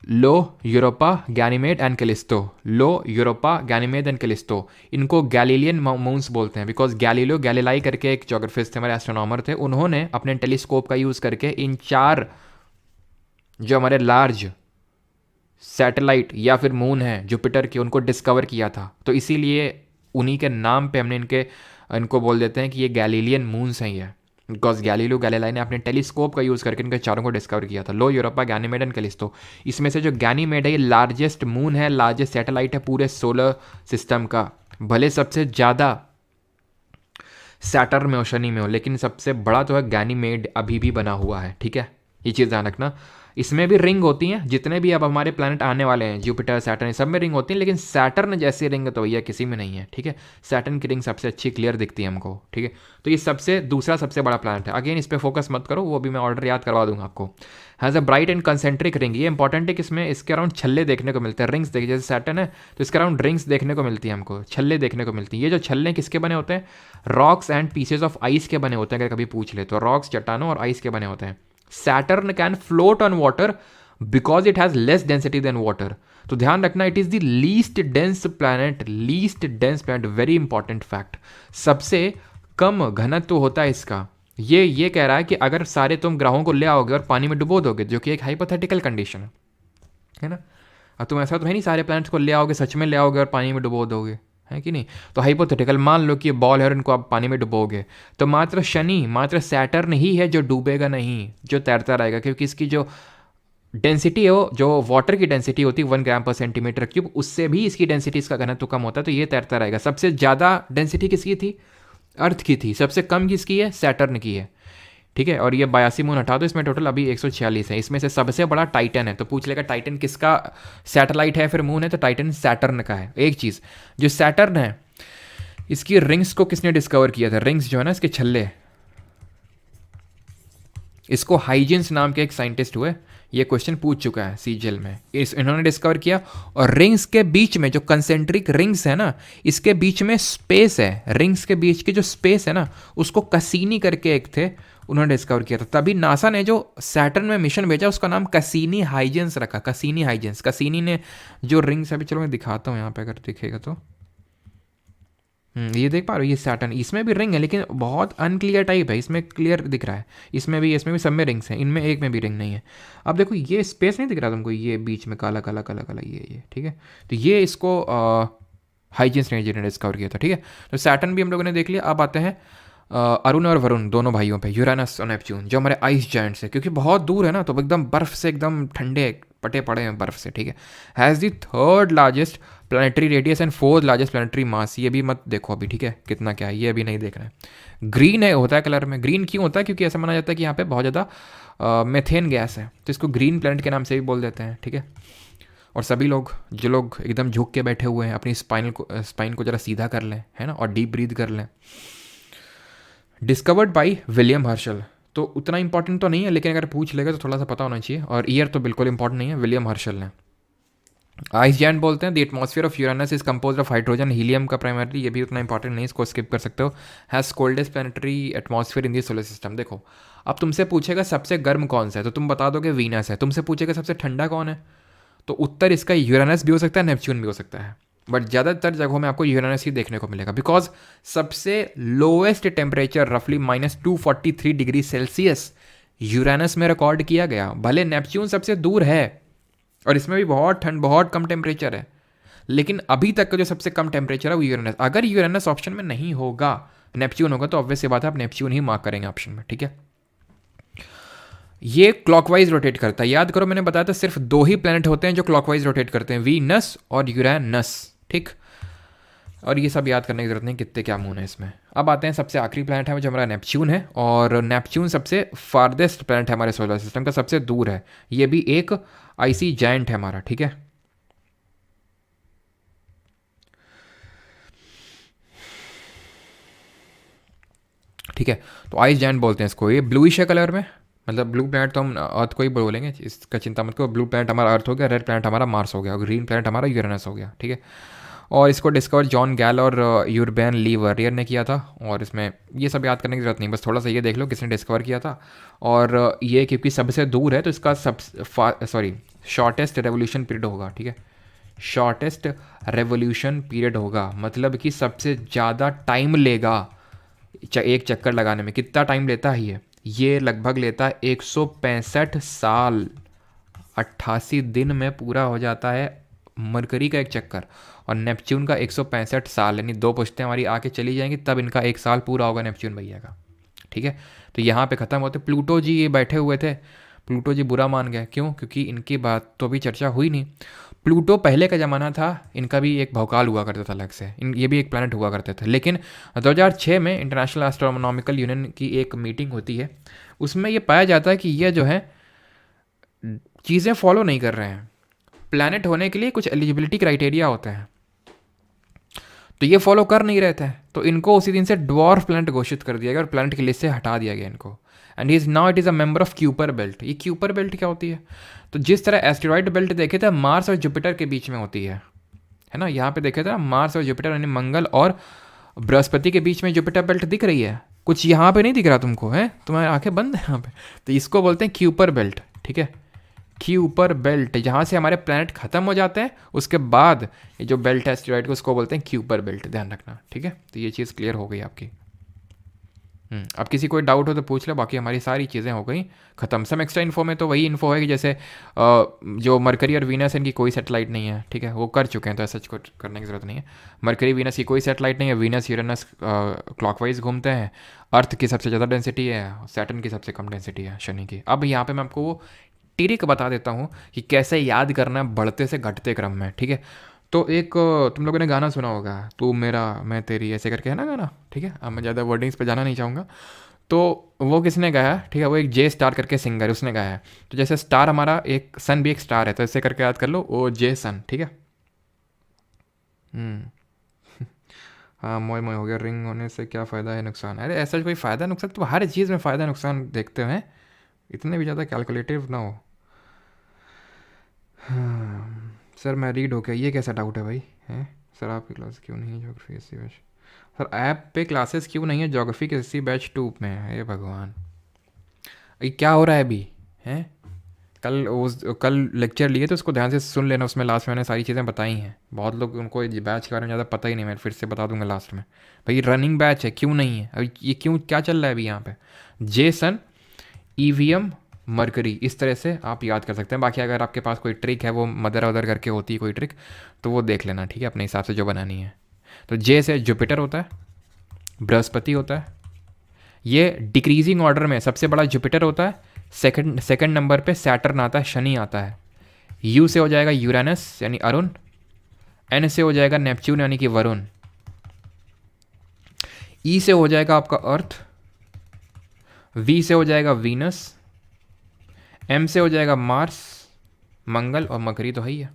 Io, Europa, Ganymede and Callisto. Io, Europa, Ganymede and Callisto, इनको गैलीलियन मून्स बोलते हैं, बिकॉज गैलीलियो गैलीलाई करके एक जोग्राफिस्ट थे, हमारे एस्ट्रोनॉमर थे, उन्होंने अपने टेलीस्कोप का यूज़ करके इन 4 जो हमारे लार्ज सैटेलाइट या फिर मून है जुपिटर के, उनको डिस्कवर किया था। तो इसीलिए उन्हीं के नाम पे हमने इनको बोल देते हैं कि ये गैलीलियन मून्स हैं ये, बिकॉज गैलीलियो गैलीलाई ने अपने टेलीस्कोप का यूज़ करके इनके चारों को डिस्कवर किया था, लो, यूरोपा, गैनीमेड एंड कैलिस्टो। इसमें से जो गैनीमेड है ये लार्जेस्ट मून है, लार्जेस्ट सैटेलाइट है पूरे सोलर सिस्टम का। भले सबसे ज़्यादा सैटर्न में हो, शनि में हो, लेकिन सबसे बड़ा तो है गैनीमेड, अभी भी बना हुआ है, ठीक है, ये चीज़ ध्यान रखना। इसमें भी रिंग होती हैं, जितने भी अब हमारे प्लैनेट आने वाले हैं, जुपिटर, सैटर्न, सब में रिंग होती है, लेकिन सैटर्न जैसी रिंग तो भैया किसी में नहीं है, ठीक है। सैटर्न की रिंग सबसे अच्छी क्लियर दिखती है हमको, ठीक है। तो ये दूसरा सबसे बड़ा प्लैनेट है। अगेन इस पर फोकस मत करो, वो भी मैं ऑर्डर याद करवा दूंगा आपको। Has a bright and concentric ring, ये इंपॉर्टेंट है कि इसमें इसके अराउंड छल्ले देखने को मिलते हैं, रिंग्स देखिए, जैसे सैटर्न है तो इसके अराउंड रिंग्स देखने को मिलती है हमको, छल्ले देखने को मिलती है। ये जो छल्ले किसके बने होते हैं, rocks and pieces of ice के बने होते हैं, अगर कभी पूछ ले तो रॉक्स, चट्टानों और आइस के बने होते हैं। Saturn can float on water because it has less density than water. तो ध्यान रखना, it is the least dense planet, least dense planet, very important fact. सबसे कम घनत्व होता है इसका। ये कह रहा है कि अगर सारे तुम ग्रहों को ले आओगे और पानी में डुबो दोगे, जो कि एक हाइपोथेटिकल कंडीशन है ना, अब तुम ऐसा तो है नहीं सारे प्लैनेट्स को ले आओगे, सच में ले आओगे और पानी में डुबो दोगे, है कि नहीं। तो हाइपोथेटिकल मान लो कि ये बॉल है और इनको आप पानी में डुबोगे, तो मात्र शनि, मात्र सैटर्न ही है जो डूबेगा नहीं, जो तैरता रहेगा, क्योंकि इसकी जो डेंसिटी है, वो जो वाटर की डेंसिटी होती है 1 ग्राम पर सेंटीमीटर क्यूब, उससे भी इसकी डेंसिटी, इसका घनत्व कम होता है, तो ये तैरता रहेगा। सबसे ज़्यादा डेंसिटी किसकी थी, अर्थ की थी। सबसे कम किसकी है, सैटर्न की है, ठीक है। और ये 82 मून हटा दो, इसमें टोटल अभी 146 है। इसमें से सबसे बड़ा टाइटन है, तो पूछ लेगा टाइटन किसका सैटेलाइट है फिर मून है, तो टाइटन सैटर्न का है। एक चीज़, जो सैटर्न है इसकी रिंग्स को किसने डिस्कवर किया था, रिंग्स जो है ना इसके छल्ले, इसको हाइजिन्स नाम के एक साइंटिस्ट हुए, ये क्वेश्चन पूछ चुका है सीजीएल में, इन्होंने डिस्कवर किया। और रिंग्स के बीच में जो कंसेंट्रिक रिंग्स है ना, इसके बीच में स्पेस है, रिंग्स के बीच की जो स्पेस है ना, उसको कसीनी करके एक थे, उन्होंने डिस्कवर किया था। तभी नासा ने जो सैटर्न में मिशन भेजा उसका नाम कसीनी हाइजेंस रखा, कसीनी हाइजेंस। कसीनी ने जो रिंग्स, अभी चलो मैं दिखाता हूँ यहाँ पे अगर दिखेगा तो, ये देख पा रहे हो, ये सैटर्न, इसमें भी रिंग है लेकिन बहुत अनक्लियर टाइप है, इसमें क्लियर दिख रहा है, इसमें भी सब में रिंग्स हैं, इनमें एक में भी रिंग नहीं है। अब देखो ये स्पेस नहीं दिख रहा तुमको, ये बीच में काला काला काला काला, ये ठीक है। तो ये इसको हाइजेंस ने डिस्कवर किया था, ठीक है। तो सैटर्न भी हम लोगों ने देख लिया। अब आते हैं अरुण और वरुण दोनों भाइयों पे, यूरेनस और नेपच्यून, जो हमारे आइस जायंट्स है, क्योंकि बहुत दूर है ना, तो एकदम बर्फ से एकदम ठंडे पटे पड़े हैं बर्फ से, ठीक है। Has the third largest planetary radius and fourth largest planetary mass. ये भी मत देखो अभी, ठीक है, कितना क्या है ये अभी नहीं देखना है। ग्रीन है, होता है कलर में, ग्रीन क्यों होता है, क्योंकि ऐसा माना जाता है कि यहाँ पे बहुत ज़्यादा मेथेन गैस है, तो इसको ग्रीन प्लैनेट के नाम से भी बोल देते हैं, ठीक है। और सभी लोग, जो लोग एकदम झुक के बैठे हुए हैं, अपनी स्पाइन को जरा सीधा कर लें, है ना, और डीप ब्रीथ कर लें। डिस्कवर्ड बाई विलियम हर्शल, तो उतना इंपॉर्टेंट तो नहीं है, लेकिन अगर पूछ लेगा तो थोड़ा सा पता होना चाहिए। और ईयर तो बिल्कुल इंपॉर्टेंट नहीं है, विलियम हर्शल ने। आइस जैंट बोलते हैं the atmosphere of Uranus is compose of hydrogen helium का प्राइमरली, ये भी उतना इंपॉर्टेंट नहीं, इसको स्किप कर सकते हो। Has coldest planetary atmosphere in the solar system. देखो अब तुमसे पूछेगा सबसे गर्म कौन सा है, तो तुम बता दोगे वीनस है। तुमसे पूछेगा सबसे ठंडा कौन है, तो उत्तर इसका यूरेनस भी हो सकता है, नेपच्यून भी हो सकता है, बट ज़्यादातर जगहों में आपको यूरेनस ही देखने को मिलेगा, बिकॉज सबसे लोएस्ट टेम्परेचर रफली -243 डिग्री सेल्सियस यूरेनस में रिकॉर्ड किया गया। भले नेपच्यून सबसे दूर है और इसमें भी बहुत ठंड, बहुत कम टेम्परेचर है, लेकिन अभी तक का जो सबसे कम टेम्परेचर है वो यूरेनस। अगर यूरेनस ऑप्शन में नहीं होगा, नेपच्यून होगा, तो ऑब्वियस सी बात है आप नेपच्यून ही मार्क करेंगे ऑप्शन में, ठीक है। ये क्लॉकवाइज रोटेट करता है, याद करो मैंने बताया था सिर्फ दो ही प्लैनेट होते हैं जो क्लॉकवाइज रोटेट करते हैं, वीनस और यूरेनस, ठीक। और ये सब याद करने की जरूरत नहीं कितने क्या मून है इसमें। अब आते हैं सबसे आखिरी प्लैनेट है जो हमारा नेपच्यून है, और नेपच्यून सबसे फारदेस्ट प्लैनेट है हमारे सोलर सिस्टम का, सबसे दूर है। ये भी एक आइसी जायंट है हमारा, ठीक है। ठीक है, तो आइस जायंट बोलते हैं इसको। ये ब्लूइश है कलर में, मतलब ब्लू प्लैनेट तो हम अर्थ को ही बोलेंगे, इसका चिंता मत करो। ब्लू प्लैनेट हमारा अर्थ हो गया, रेड प्लैनेट हमारा मार्स हो गया, और ग्रीन प्लैनेट हमारा यूरेनस हो गया, ठीक है। और इसको डिस्कवर जॉन गैल और यूरबैन ली वर्रियर ने किया था, और इसमें ये सब याद करने की जरूरत नहीं, बस थोड़ा सा ये देख लो किसने डिस्कवर किया था। और ये क्योंकि सबसे दूर है तो इसका शॉर्टेस्ट रेवोल्यूशन पीरियड होगा, ठीक है। शॉर्टेस्ट रेवोल्यूशन पीरियड होगा, मतलब कि सबसे ज़्यादा टाइम लेगा एक चक्कर लगाने में। कितना टाइम लेता है ये लगभग लेता है 165 साल, 88 दिन में पूरा हो जाता है मरकरी का एक चक्कर, और नेपच्यून का 165 साल, यानी दो पुश्तें हमारी आके चली जाएंगी तब इनका एक साल पूरा होगा नेपच्यून भैया का, ठीक है। तो यहाँ पे ख़त्म होते। प्लूटो जी ये बैठे हुए थे, प्लूटो जी बुरा मान गए, क्यों? क्योंकि इनकी बात तो अभी चर्चा हुई नहीं। प्लूटो पहले का ज़माना था, इनका भी एक भौकाल हुआ करता था अलग से, ये भी एक प्लैनेट हुआ करते थे। लेकिन 2006 में इंटरनेशनल एस्ट्रोनॉमिकल यूनियन की एक मीटिंग होती है, उसमें ये पाया जाता है कि ये जो है चीज़ें फॉलो नहीं कर रहे हैं। प्लैनेट होने के लिए कुछ एलिजिबिलिटी क्राइटेरिया होते हैं, तो ये फॉलो कर नहीं रहते हैं, तो इनको उसी दिन से ड्वार्फ प्लैनेट घोषित कर दिया गया और प्लैनेट की लिस्ट से हटा दिया गया इनको। And is now it is a member of Kuiper belt. ये क्यूपर बेल्ट क्या होती है? तो जिस तरह एस्टेरॉइड बेल्ट देखे थे मार्स और जुपिटर के बीच में होती है ना, यहाँ पे देखे थे ना मार्स और जुपिटर, यानी मंगल और बृहस्पति के बीच में जुपिटर बेल्ट दिख रही है, कुछ यहाँ पे नहीं दिख रहा तुमको, है तुम्हारी आंखें बंद है यहाँ पे, तो इसको बोलते हैं क्यूपर बेल्ट, ठीक है। क्यूपर बेल्ट, जहाँ से हमारे प्लैनेट खत्म हो जाते हैं उसके बाद ये जो बेल्ट है एस्टेरॉइड को, उसको बोलते हैं क्यूपर बेल्ट, ध्यान रखना, ठीक है। तो ये चीज़ क्लियर हो गई आपकी। अब किसी कोई डाउट हो तो पूछ लो, बाकी हमारी सारी चीज़ें हो गई ख़त्म। सम एक्स्ट्रा इन्फो में तो वही इन्फो है कि जैसे जो मरकरी और वीनस इनकी कोई सैटेलाइट नहीं है, ठीक है, वो कर चुके हैं तो ऐसा कुछ करने की ज़रूरत नहीं है। मरकरी वीनस की कोई सैटेलाइट नहीं है, वीनस यूरेनस क्लॉकवाइज घूमते हैं, अर्थ की सबसे ज़्यादा डेंसिटी है, सैटर्न की सबसे कम डेंसिटी है, शनि की। अब यहाँ पर मैं आपको वो ट्रिक बता देता हूँ कि कैसे याद करना है बढ़ते से घटते क्रम में, ठीक है। तो एक तुम लोगों ने गाना सुना होगा, तू मेरा मैं तेरी, ऐसे करके है ना गाना, ठीक है। अब मैं ज़्यादा वर्डिंग्स पे जाना नहीं चाहूँगा। तो वो किसने गाया, ठीक है, वो एक जे स्टार करके सिंगर, उसने गाया है। तो जैसे स्टार हमारा एक सन भी एक स्टार है, तो ऐसे करके याद कर लो, ओ जे सन, ठीक है। हाँ, मोय मोय हो गया, रिंग होने से क्या फ़ायदा है नुकसान? अरे ऐसा कोई फ़ायदा नुकसान, तो हर चीज़ में फ़ायदा नुकसान देखते हैं, इतने भी ज़्यादा कैलकुलेटिव ना हो। हाँ सर, मैं रीड हो गया, ये कैसा डाउट है भाई? हैं सर, आपकी क्लास क्यों नहीं है geography SC batch? Sir app पे क्लासेस क्यों नहीं है ज्योग्राफी के एससी बैच 2 में? हे भगवान, ये क्या हो रहा है अभी? हैं कल लेक्चर लिए तो उसको ध्यान से सुन लेना, उसमें लास्ट में मैंने सारी चीज़ें बताई हैं। बहुत लोग उनको बैच के बारे में ज़्यादा पता ही नहीं, मैं फिर से बता दूंगा लास्ट में। भाई रनिंग बैच है, क्यों नहीं है अभी? ये क्यों, क्या चल रहा है अभी यहाँ पे? जेसन, ईवीएम, मरकरी, इस तरह से आप याद कर सकते हैं। बाकी अगर आपके पास कोई ट्रिक है, वो मदर वदर करके होती है कोई ट्रिक, तो वो देख लेना, ठीक है, अपने हिसाब से जो बनानी है। तो जे से जुपिटर होता है, बृहस्पति होता है, ये डिक्रीजिंग ऑर्डर में सबसे बड़ा जुपिटर होता है, सेकंड नंबर पे सैटर्न आता है, शनि आता है। यू से हो जाएगा यूरेनस यानी अरुण, एन से हो जाएगा नेपच्यून यानी कि वरुण, ई से हो जाएगा आपका अर्थ, वी से हो जाएगा वीनस, एम से हो जाएगा मार्स, मंगल, और मरकरी तो है ही है।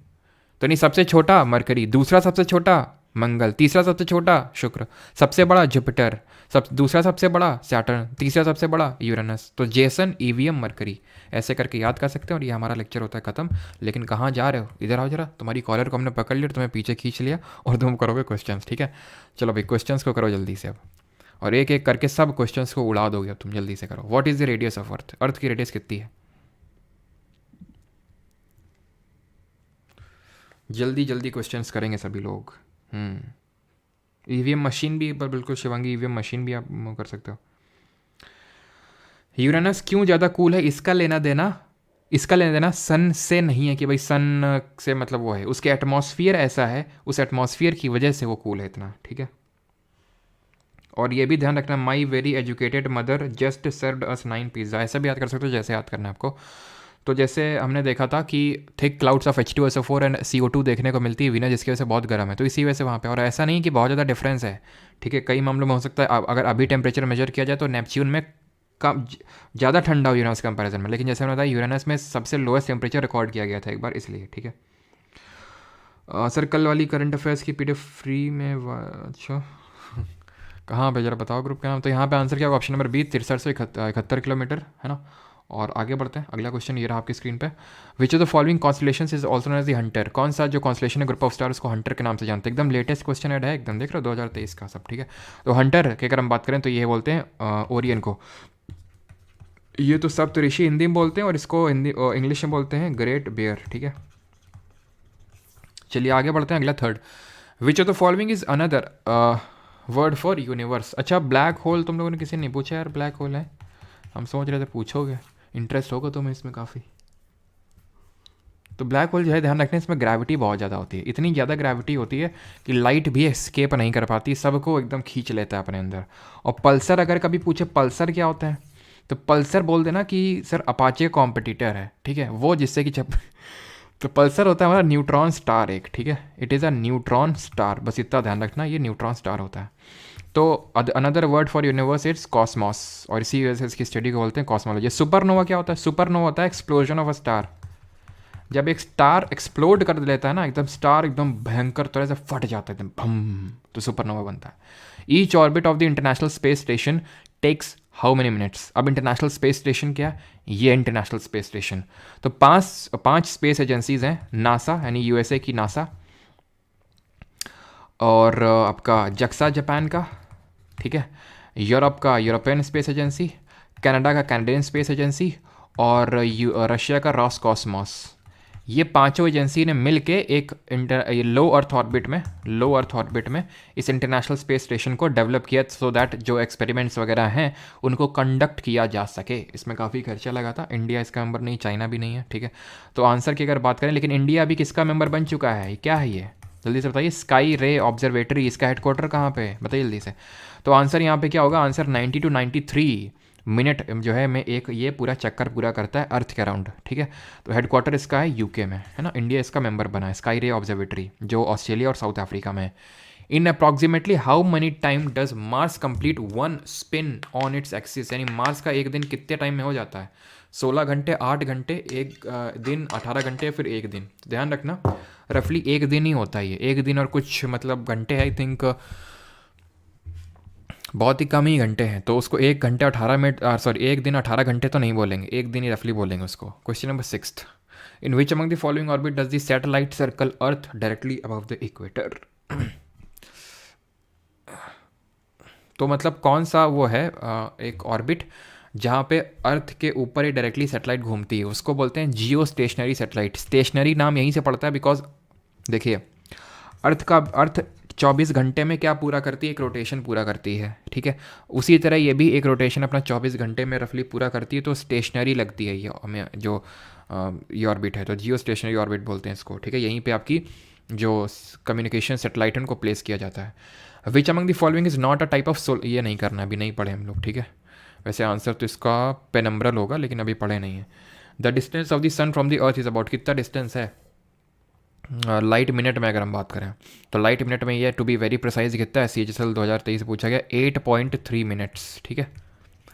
तो नहीं, सबसे छोटा मरकरी, दूसरा सबसे छोटा मंगल। तीसरा सबसे छोटा शुक्र। सबसे बड़ा जुपिटर। दूसरा सबसे बड़ा सैटर्न। तीसरा सबसे बड़ा यूरेनस। तो जेसन, ईवीएम, मरकरी, ऐसे करके याद कर सकते हो। और ये हमारा लेक्चर होता है ख़त्म। लेकिन कहाँ जा रहे हो, इधर आओ जरा। तुम्हारी कॉलर को हमने पकड़ लिया, तुम्हें पीछे खींच लिया और तुम करोगे क्वेश्चंस, ठीक है। चलो भाई क्वेश्चंस को करो जल्दी से अब, और एक एक करके सब क्वेश्चंस को उड़ा दोगे अब तुम। जल्दी से करो। What is the radius of Earth? Earth की रेडियस कितनी है? जल्दी जल्दी क्वेश्चंस करेंगे सभी लोग। ईवीएम मशीन भी, पर बिल्कुल शिवांगी, ईवीएम मशीन भी आप कर सकते हो। यूरेनस क्यों ज़्यादा कूल है? इसका लेना देना सन से नहीं है कि भाई सन से मतलब वो है, उसके एटमॉस्फियर ऐसा है, उस एटमॉस्फियर की वजह से वो कूल है इतना, ठीक है। और ये भी ध्यान रखना, my very educated mother just served us 9 pizza, ऐसा भी याद कर सकते हो जैसे याद करना है आपको। तो जैसे हमने देखा था कि thick clouds of H2SO4 and CO2 देखने को मिलती है वीनस, जिसकी वजह से बहुत गर्म है, तो इसी वजह से वहाँ पे। और ऐसा नहीं कि बहुत ज़्यादा डिफरेंस है, ठीक है। कई मामलों में हो सकता है अगर अभी टेम्परेचर मेजर किया जाए तो नेपच्यून में कम ज़्यादा ठंडा हो यूरेनस कंपैरिजन में, लेकिन जैसे मैंने बताया यूरेनस में सबसे लोएस्ट टेम्परेचर रिकॉर्ड किया गया था एक बार, इसलिए, ठीक है। सर कल वाली करंट अफेयर्स की PDF फ्री में अच्छा कहाँ पे, जरा बताओ ग्रुप का नाम। तो यहाँ पे आंसर क्या होगा? ऑप्शन नंबर बी, 63 से 71 किलोमीटर, है ना। और आगे बढ़ते हैं, अगला क्वेश्चन ये रहा आपकी स्क्रीन पे। Which of the following constellations is also known as the hunter? कौन सा जो कॉन्स्टलेशन है ग्रुप ऑफ स्टार्स को हंटर के नाम से जानते हैं? एकदम लेटेस्ट क्वेश्चन ऐड है, एकदम देख रहे हो 2023 का सब, ठीक है। तो हंटर की अगर हम बात करें तो ये बोलते हैं ओरियन को। ये तो सप्तऋषि हिंदी में बोलते हैं, और इसको हिंदी इंग्लिश में बोलते हैं ग्रेट बेयर, ठीक है। चलिए आगे बढ़ते हैं, अगला third. Which of the following is another word for universe? अच्छा ब्लैक होल तुम लोगों ने किसी ने नहीं पूछा यार, ब्लैक होल है, हम सोच रहे थे पूछोगे, इंटरेस्ट होगा तुम्हें इसमें काफ़ी। तो ब्लैक होल जो है, ध्यान रखना इसमें ग्रेविटी बहुत ज़्यादा होती है, इतनी ज़्यादा ग्रेविटी होती है कि लाइट भी एस्केप नहीं कर पाती, सबको एकदम खींच लेता है अपने अंदर। और पल्सर अगर कभी पूछे पल्सर क्या होता है, तो पल्सर बोल देना कि सर अपाचे कॉम्पिटिटर है, ठीक है, वो जिससे कि तो पल्सर होता है हमारा न्यूट्रॉन स्टार एक, ठीक है। It is a neutron star, बस इतना ध्यान रखना, ये न्यूट्रॉन स्टार होता है। तो another word for universe it's Cosmos, और इसी वजह से इसकी स्टडी को बोलते हैं कॉस्मोलॉजी। सुपरनोवा क्या होता है? सुपरनोवा होता है एक्सप्लोजन ऑफ अ स्टार। जब एक स्टार एक्सप्लोड कर लेता है ना, एकदम स्टार एकदम भयंकर तरह से फट जाता है एकदम भम, तो सुपरनोवा बनता है। Each orbit of the international space station takes how many minutes? अब इंटरनेशनल स्पेस स्टेशन क्या? ये इंटरनेशनल स्पेस स्टेशन, तो पांच स्पेस एजेंसीज हैं, नासा यानी USA की नासा, और आपका जक्सा जापान का, ठीक है, यूरोप का यूरोपियन स्पेस एजेंसी, कनाडा का कैनेडियन स्पेस एजेंसी, और रशिया का रॉसकॉस्मॉस। ये पांचों एजेंसी ने मिल के एक लो अर्थ ऑर्बिट में इस इंटरनेशनल स्पेस स्टेशन को डेवलप किया, सो दैट जो एक्सपेरिमेंट्स वगैरह हैं उनको कंडक्ट किया जा सके। इसमें काफ़ी खर्चा लगा था। इंडिया इसका मेंबर नहीं, चाइना भी नहीं है, ठीक है। तो आंसर की अगर बात करें, लेकिन इंडिया अभी किसका मेंबर बन चुका है? क्या है ये, जल्दी से बताइए। स्काई रे ऑब्जर्वेटरी, इसका हेडक्वार्टर कहाँ पे है बताइए जल्दी से। तो आंसर यहाँ पे क्या होगा? आंसर 90 to 93 मिनट जो है मैं एक ये पूरा चक्कर पूरा करता है अर्थ के अराउंड, ठीक है। तो हेडक्वार्टर इसका है UK में, है ना। इंडिया इसका मेंबर बना है, स्काई रे ऑब्जर्वेटरी, जो ऑस्ट्रेलिया और साउथ अफ्रीका में है। In approximately how many time does Mars complete one spin on its axis? यानी मार्स का एक दिन कितने टाइम में हो जाता है? 16 घंटे, 8 घंटे, एक दिन 18 घंटे, फिर एक दिन। तो ध्यान रखना रफली एक दिन ही होता है ये, एक दिन और कुछ मतलब घंटे, आई थिंक बहुत ही कम ही घंटे हैं, तो उसको 1 घंटे 18 मिनट, सॉरी 1 दिन 18 घंटे तो नहीं बोलेंगे, एक दिन ही रफली बोलेंगे उसको। Question number 6, in which among the following orbit does the satellite circle earth directly above the equator? तो मतलब कौन सा वो है एक ऑर्बिट जहाँ पे अर्थ के ऊपर ही डायरेक्टली सैटेलाइट घूमती है, उसको बोलते हैं जियो स्टेशनरी सैटेलाइट। स्टेशनरी नाम यहीं से पड़ता है बिकॉज देखिए अर्थ 24 घंटे में क्या पूरा करती है? एक रोटेशन पूरा करती है, ठीक है। उसी तरह ये भी एक रोटेशन अपना 24 घंटे में रफली पूरा करती है, तो स्टेशनरी लगती है ये हमें जो ये ऑर्बिट है, तो जियो स्टेशनरी ऑर्बिट बोलते हैं इसको, ठीक है। यहीं पे आपकी जो कम्युनिकेशन सेटेलाइट है उनको प्लेस किया जाता है। Which among the following is not a type of soil? ये नहीं करना, अभी नहीं पढ़े हम लोग, ठीक है। वैसे आंसर तो इसका पेनम्ब्रल होगा, लेकिन अभी पढ़े नहीं है। The distance of the sun from the earth is about, कितना डिस्टेंस है लाइट मिनट में अगर हम बात करें, तो लाइट मिनट में ये टू बी वेरी प्रिसाइज कितना है? CHSL 2023 पूछा गया 8.3 मिनट्स, ठीक है।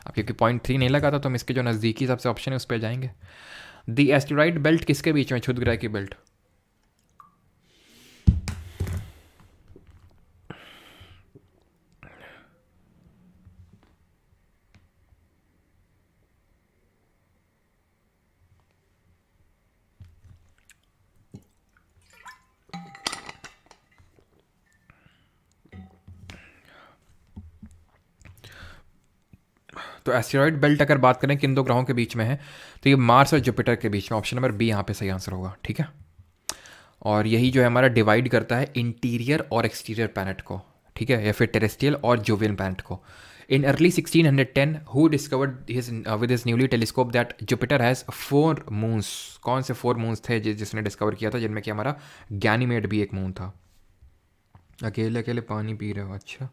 अब क्योंकि 0.3 नहीं लगा था तो हम इसके जो नज़दीकी सबसे ऑप्शन है उस पर जाएंगे। दी एस्टेरॉइड बेल्ट किसके बीच में? क्षुद्र ग्रह की बेल्ट। तो एस्टेरॉयड बेल्ट अगर बात करें किन दो ग्रहों के बीच में है, तो ये मार्स और जुपिटर के बीच में, ऑप्शन नंबर बी यहाँ पे सही आंसर होगा, ठीक है। और यही जो है हमारा डिवाइड करता है इंटीरियर और एक्सटीरियर प्लैनेट को, ठीक है, या फिर टेरेस्ट्रियल और जोवियन प्लैनेट को। In early 1610 who discovered his with his newly telescope that Jupiter has 4 moons. कौन से 4 मून्स थे जिसने डिस्कवर किया था, जिनमें कि हमारा गैनीमेड भी एक मून था। अकेले अकेले पानी पी रहे हो, अच्छा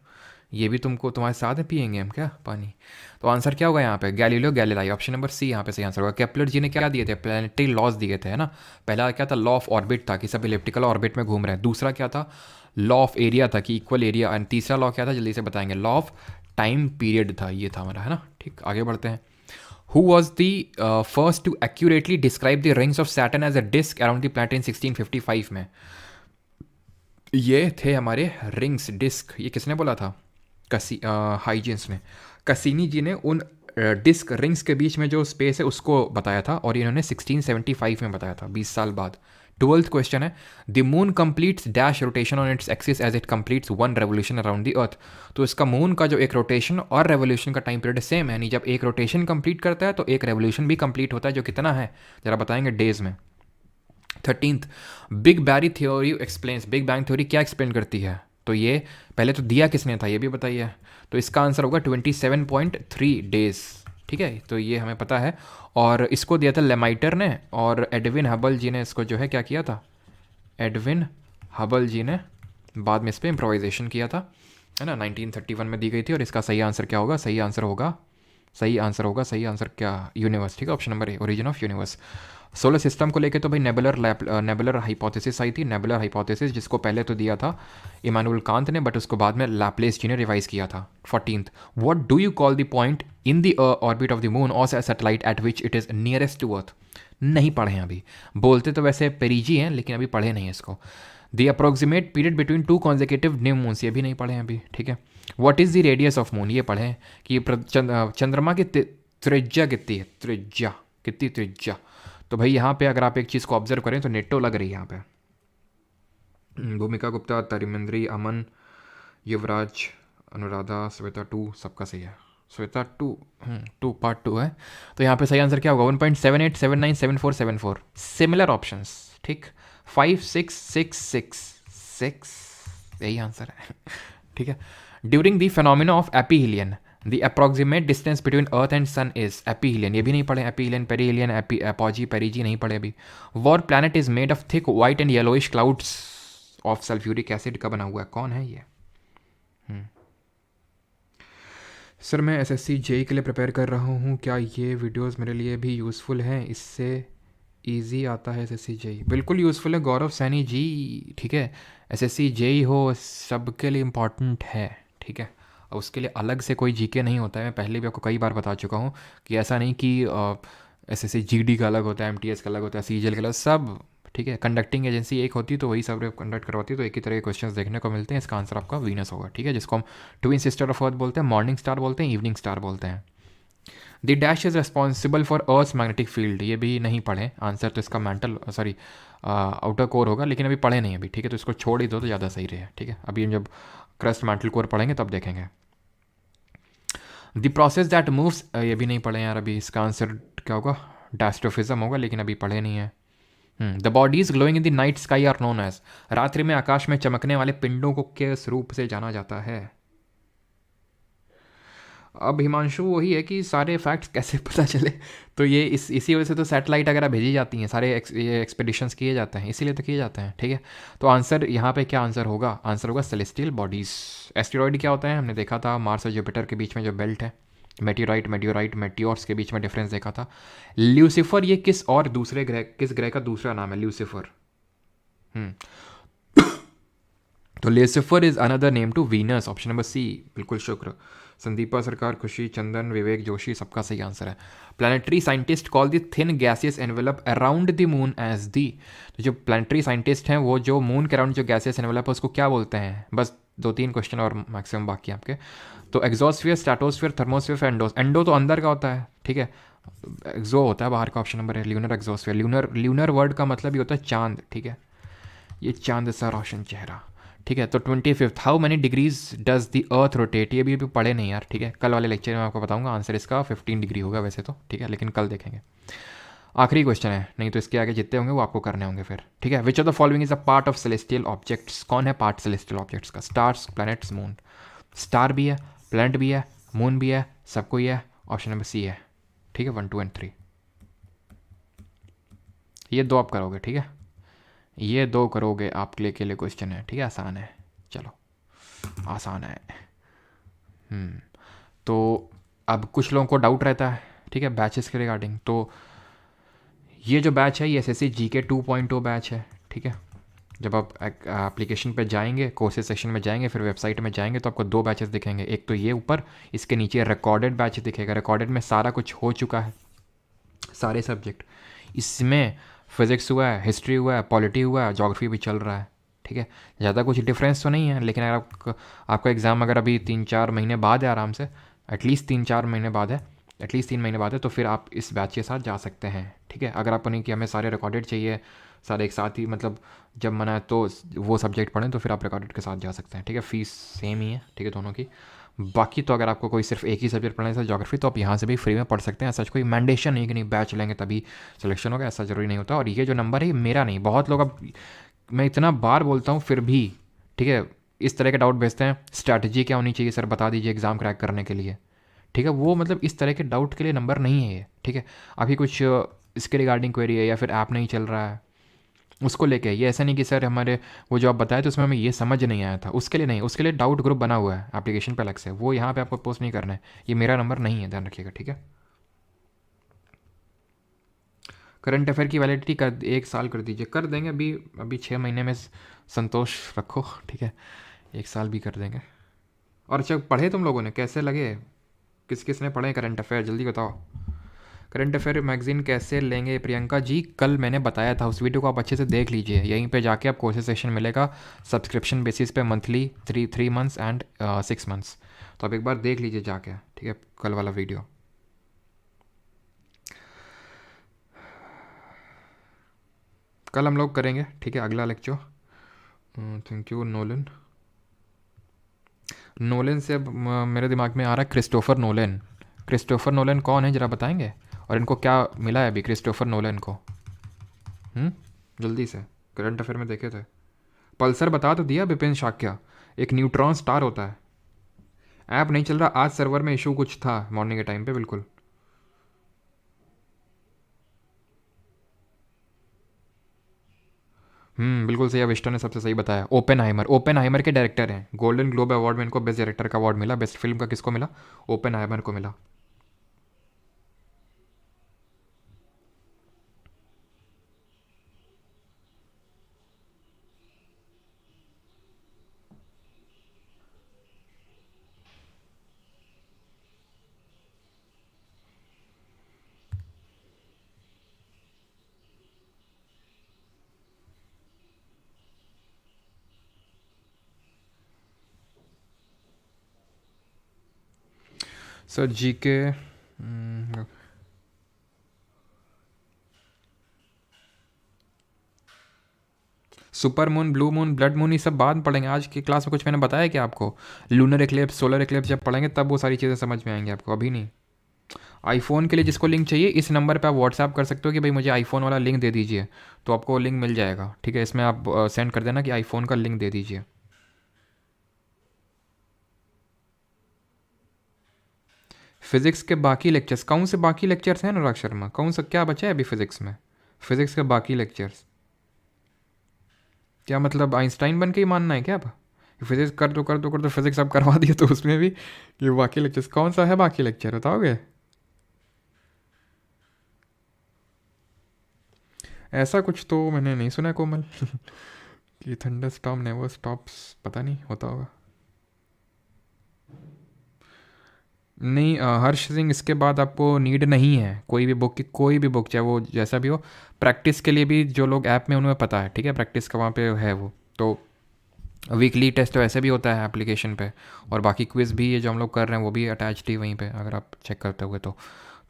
ये भी तुमको तुम्हारे साथ में पियेंगे हम क्या पानी। तो आंसर क्या होगा यहाँ पे, गैलीलियो गैलीलाई, ऑप्शन नंबर सी यहाँ पे सही आंसर होगा। केपलर जी ने क्या दिए थे, प्लानिटरी लॉज दिए थे, है ना। पहला क्या था, लॉ ऑफ ऑर्बिट था कि सब इलिप्टिकल ऑर्बिट में घूम रहे हैं। दूसरा क्या था, लॉ ऑफ एरिया था कि इक्वल एरिया। एंड तीसरा लॉ क्या था, जल्दी से बताएंगे, लॉ ऑफ टाइम पीरियड था, ये था हमारा, है ना। ठीक, आगे बढ़ते हैं। Who was the first to accurately describe the rings of Saturn as a disc around the planet in 1655 में। ये थे हमारे रिंग्स, डिस्क, ये किसने बोला था, हाइजेंस ने, कसीनी जी ने उन डिस्क रिंग्स के बीच में जो स्पेस है उसको बताया था, और इन्होंने 1675 में बताया था, 20 साल बाद। 12th क्वेश्चन है, the moon completes dash rotation on its axis as it completes 1 revolution around the earth. तो इसका मून का जो एक रोटेशन और रेवोल्यूशन का टाइम पीरियड सेम है, यानी जब एक रोटेशन कंप्लीट करता है तो एक रेवोल्यूशन भी कंप्लीट होता है, जो कितना है जरा बताएंगे डेज में। 13th, big berry theory explains, big bang theory क्या एक्सप्लेन करती है। तो ये पहले तो दिया किसने था ये भी बताइए। तो इसका आंसर होगा 27.3 डेज, ठीक है, तो ये हमें पता है। और इसको दिया था लेमाइटर ने, और एडविन हबल जी ने इसको जो है क्या किया था, एडविन हबल जी ने बाद में इस पर इम्प्रोवाइजेशन किया था, है ना, 1931 में दी गई थी। और इसका सही आंसर क्या होगा, सही आंसर होगा, सही आंसर होगा, सही आंसर क्या, यूनिवर्स, ठीक है, option number A, origin of universe. Solar system को लेके तो भाई नेबुलर हाइपोथेसिस आई थी, नेबुलर हाइपोथेसिस, जिसको पहले तो दिया था इमानुएल कांत ने, बट उसको बाद में लैप्लेस जी ने रिवाइज किया था। 14th, what do you call the point in the orbit of the moon और satellite at which it is nearest to Earth. नहीं पढ़े हैं अभी, बोलते तो वैसे पेरीजी हैं लेकिन अभी पढ़े नहीं है इसको। The approximate period between 2 consecutive new moons, ये भी नहीं पढ़े हैं अभी, ठीक है। What is the radius of moon, ये पढ़े हैं कि चंद्रमा की त्रिज्या कितनी है, त्रिज्या कितनी, त्रिज्या। तो भाई यहाँ पे अगर आप एक चीज़ को ऑब्जर्व करें तो नेटो लग रही है यहाँ पे। भूमिका गुप्ता, तरिमेंद्री, अमन, युवराज, अनुराधा, श्वेता 2, सबका सही है। श्वेता 2 पार्ट 2 है। तो यहाँ पे सही आंसर क्या होगा, 1.78, 79, 74, 74, सिमिलर ऑप्शंस, ठीक। 5, 6, 6, 6, 6, यही आंसर है, ठीक है। During the phenomena of aphelion the approximate distance between earth and sun is, aphelion ये भी नहीं पढ़े, एपीहिलियन, पेरीहिलियन, एपोजी, पेरीजी नहीं पढ़े अभी। War planet is made of thick white and yellowish clouds of sulphuric acid का बना हुआ है, कौन है ये। सर मैं एसएससी जेई के लिए प्रिपेयर कर रहा हूँ, क्या ये वीडियोस मेरे लिए भी यूज़फुल हैं, इससे इजी आता है एसएससी जेई। बिल्कुल यूज़फुल है गौरव सैनी जी, ठीक है। एसएससी जेई हो सबके लिए इम्पॉर्टेंट है, ठीक है। और उसके लिए अलग से कोई जीके नहीं होता है, मैं पहले भी आपको कई बार बता चुका हूँ कि ऐसा नहीं कि एसएससी जीडी का अलग होता है, एमटीएस का अलग होता है, सीजीएल का अलग, सब ठीक है। कंडक्टिंग एजेंसी एक होती तो वही सब कंडक्ट करवाती, तो एक ही तरह के क्वेश्चंस देखने को मिलते हैं। इसका आंसर आपका वीनस होगा, ठीक है, जिसको हम ट्विन सिस्टर ऑफ अर्थ बोलते हैं, मॉर्निंग स्टार बोलते हैं, इवनिंग स्टार बोलते हैं। The dash is responsible for earth magnetic field, ये भी नहीं पढ़े, आंसर तो इसका आउटर कोर होगा, लेकिन अभी पढ़े नहीं अभी, ठीक है, तो इसको छोड़ ही दो तो ज़्यादा सही रहे, ठीक है। अभी हम जब क्रस्ट मैंटल कोर पढ़ेंगे तब देखेंगे। द प्रोसेस दैट मूव्स, ये भी नहीं पढ़े यार अभी, इसका आंसर क्या होगा, डास्ट्रोफिज्म होगा, लेकिन अभी पढ़े नहीं है। The bodies glowing in the night sky are known as, रात्रि में आकाश में चमकने वाले पिंडों को किस रूप से जाना जाता है। अब हिमांशु वही है कि सारे फैक्ट्स कैसे पता चले, तो ये इसी वजह से तो सैटेलाइट वगैरह भेजी जाती हैं, सारे ये एक्सपेडिशंस किए जाते हैं, इसीलिए तो किए जाते हैं, ठीक है। तो आंसर यहाँ पे क्या आंसर होगा, आंसर होगा सेलेस्टियल बॉडीज। एस्टेरॉइड क्या होता है, हमने देखा था मार्स और जुपिटर के बीच में जो बेल्ट है, मेटियोराइट मेटियोर्स के बीच में डिफरेंस देखा था। ल्यूसीफर ये किस ग्रह का दूसरा नाम है, ल्यूसीफर। तो Lucifer is another name to Venus, option number C, बिल्कुल शुक्र। संदीपा सरकार, खुशी, चंदन, विवेक जोशी, सबका सही आंसर है। Planetary scientist call the thin gaseous envelope around the moon as the, तो जो प्लानिटरी साइंटिस्ट हैं वो जो मून के अराउंड जो गैसियस एनवेलप है उसको क्या बोलते हैं। बस 2-3 क्वेश्चन और मैक्सिमम बाकी आपके। तो एग्जोस्फीयर, स्ट्रेटोस्फीयर, थर्मोस्फीयर, एंडो तो अंदर का होता है, ठीक है, एक्सो होता है बाहर का, ऑप्शन नंबर है ल्यूनर एग्जोस्फीयर। ल्यूनर वर्ड का मतलब ही होता है चांद, ठीक है, ये चांद सा रोशन चेहरा। ठीक है। तो 25th, how many degrees does the earth rotate, ये भी पढ़े नहीं यार, ठीक है। कल वाले लेक्चर में आपको बताऊंगा आंसर इसका, 15 डिग्री होगा वैसे तो, ठीक है, लेकिन कल देखेंगे। आखिरी क्वेश्चन है, नहीं तो इसके आगे जितने होंगे वो आपको करने होंगे फिर, ठीक है। विच of the following is a part of celestial objects, कौन है पार्ट सेलेस्टियल ऑब्जेक्ट्स का? Stars, planets, moon. स्टार भी है, प्लैनेट भी है, मून भी है, सब कोई है। ऑप्शन नंबर सी है, ठीक है। 1, 2 एंड 3, ये दो आप करोगे, ठीक है। ये दो करोगे, आपके लिए के लिए क्वेश्चन है, ठीक है। आसान है, चलो आसान है। तो अब कुछ लोगों को डाउट रहता है, ठीक है, बैचेस के रिगार्डिंग। तो ये जो बैच है ये एसएससी जीके 2.0 बैच है, ठीक है। जब आप एप्लीकेशन पे जाएंगे, कोर्सेज सेक्शन में जाएंगे, फिर वेबसाइट में जाएंगे तो आपको 2 बैचेस दिखेंगे। एक तो ये ऊपर, इसके नीचे रिकॉर्डेड बैच दिखेगा। रिकॉर्डेड में सारा कुछ हो चुका है, सारे सब्जेक्ट। इसमें फिज़िक्स हुआ है, हिस्ट्री हुआ है, पॉलिटी हुआ है, जोग्राफी भी चल रहा है, ठीक है। ज़्यादा कुछ डिफरेंस तो नहीं है, लेकिन अगर आपका एग्ज़ाम अगर अभी 3-4 महीने बाद है, आराम से एटलीस्ट 3-4 महीने बाद है, एटलीस्ट 3 महीने बाद है, तो फिर आप इस बैच के साथ जा सकते हैं, ठीक है। अगर आपको नहीं कि हमें सारे रिकॉर्डेड चाहिए, सारे एक साथ ही, मतलब जब मना है तो वो सब्जेक्ट पढ़ें, तो फिर आप रिकॉर्डेड के साथ जा सकते हैं, ठीक है। फ़ीस सेम ही है, ठीक है, दोनों की। बाकी तो अगर आपको कोई सिर्फ एक ही सब्जेक्ट पढ़ना है, ज्योग्राफी, तो आप यहाँ से भी फ्री में पढ़ सकते हैं। ऐसा कोई मैंडेशन नहीं कि नहीं बैच लेंगे तभी सिलेक्शन होगा, ऐसा ज़रूरी नहीं होता। और ये जो नंबर है ये मेरा नहीं, बहुत लोग, अब मैं इतना बार बोलता हूँ फिर भी, ठीक है, इस तरह के डाउट भेजते हैं, स्ट्रैटेजी क्या होनी चाहिए सर, बता दीजिए एग्ज़ाम क्रैक करने के लिए, ठीक है। वो मतलब इस तरह के डाउट के लिए नंबर नहीं है ये, ठीक है। आपकी कुछ इसके रिगार्डिंग क्वेरी है, या फिर ऐप नहीं चल रहा है, उसको लेके। ये ऐसा नहीं कि सर हमारे वो जो आप बताए तो उसमें हमें ये समझ नहीं आया था, उसके लिए नहीं। उसके लिए डाउट ग्रुप बना हुआ है एप्लीकेशन पे अलग से, वो यहाँ पे आपको पोस्ट नहीं करना है। ये मेरा नंबर नहीं है, ध्यान रखिएगा, ठीक है। करंट अफेयर की वैलिडिटी कर 1 साल कर दीजिए, कर देंगे। अभी अभी 6 महीने में संतोष रखो, ठीक है, 1 साल भी कर देंगे। और अच्छा, पढ़े तुम लोगों ने, कैसे लगे, किस किस ने पढ़े करंट अफेयर, जल्दी बताओ। करंट अफेयर मैगजीन कैसे लेंगे प्रियंका जी? कल मैंने बताया था, उस वीडियो को आप अच्छे से देख लीजिए। यहीं पे जाके आप कोर्सेज सेक्शन मिलेगा सब्सक्रिप्शन बेसिस पे, मंथली 3 मंथ्स एंड 6 मंथ्स। तो आप एक बार देख लीजिए जाके, ठीक है, कल वाला वीडियो। कल हम लोग करेंगे, ठीक है, अगला lecture. Thank you Nolan. Nolan से अब मेरे दिमाग में आ रहा है क्रिस्टोफर नोलन। क्रिस्टोफर नोलन कौन है ज़रा बताएंगे, और इनको क्या मिला है अभी क्रिस्टोफर नोलन को? जल्दी से, करंट अफेयर में देखे थे। पल्सर बता तो दिया विपिन शाक्या, एक न्यूट्रॉन स्टार होता है। ऐप नहीं चल रहा, आज सर्वर में इशू कुछ था मॉर्निंग के टाइम पे, बिल्कुल। बिल्कुल सही, अविष्टा ने सबसे सही बताया। ओपेनहाइमर, ओपेनहाइमर के डायरेक्टर हैं, गोल्डन ग्लोब अवार्ड में इनको बेस्ट डायरेक्टर का अवार्ड मिला। बेस्ट फिल्म का किसको मिला? ओपेनहाइमर को मिला। सर जी के super moon, blue moon, blood moon, ये सब बाद में पढ़ेंगे। आज की क्लास में कुछ मैंने बताया क्या आपको? लूनर एक्लिप्स, सोलर एक्लिप्स जब पढ़ेंगे तब वो सारी चीज़ें समझ में आएंगी आपको, अभी नहीं। आईफोन के लिए जिसको लिंक चाहिए, इस नंबर पे आप व्हाट्सएप कर सकते हो कि भाई मुझे आईफोन वाला लिंक दे दीजिए, तो आपको लिंक मिल जाएगा, ठीक है। इसमें आप सेंड कर देना कि आईफोन का लिंक दे दीजिए। फिजिक्स के बाकी लेक्चर्स, कौन से बाकी लेक्चर्स हैं अनुराग शर्मा? कौन सा क्या बचा है अभी फिजिक्स में? फिजिक्स के बाकी लेक्चर्स क्या मतलब, आइंस्टाइन बन के ही मानना है क्या आप? फिजिक्स कर दो फिजिक्स आप करवा दिए, तो उसमें भी ये बाकी लेक्चर्स, कौन सा है बाकी लेक्चर बताओगे? ऐसा कुछ तो मैंने नहीं सुना कोमल कि थंडर स्टॉर्म नेवर स्टॉप्स, पता नहीं, होता होगा। नहीं हर्ष सिंह, इसके बाद आपको नीड नहीं है कोई भी बुक की, कोई भी बुक, चाहे वो जैसा भी हो। प्रैक्टिस के लिए भी जो लोग ऐप में उन्हें पता है, ठीक है, प्रैक्टिस का वहाँ पे है वो। तो वीकली टेस्ट तो ऐसे भी होता है एप्लीकेशन पे, और बाकी क्विज़ भी ये जो हम लोग कर रहे हैं वो भी अटैच्ड ही वहीं पे, अगर आप चेक करते हुए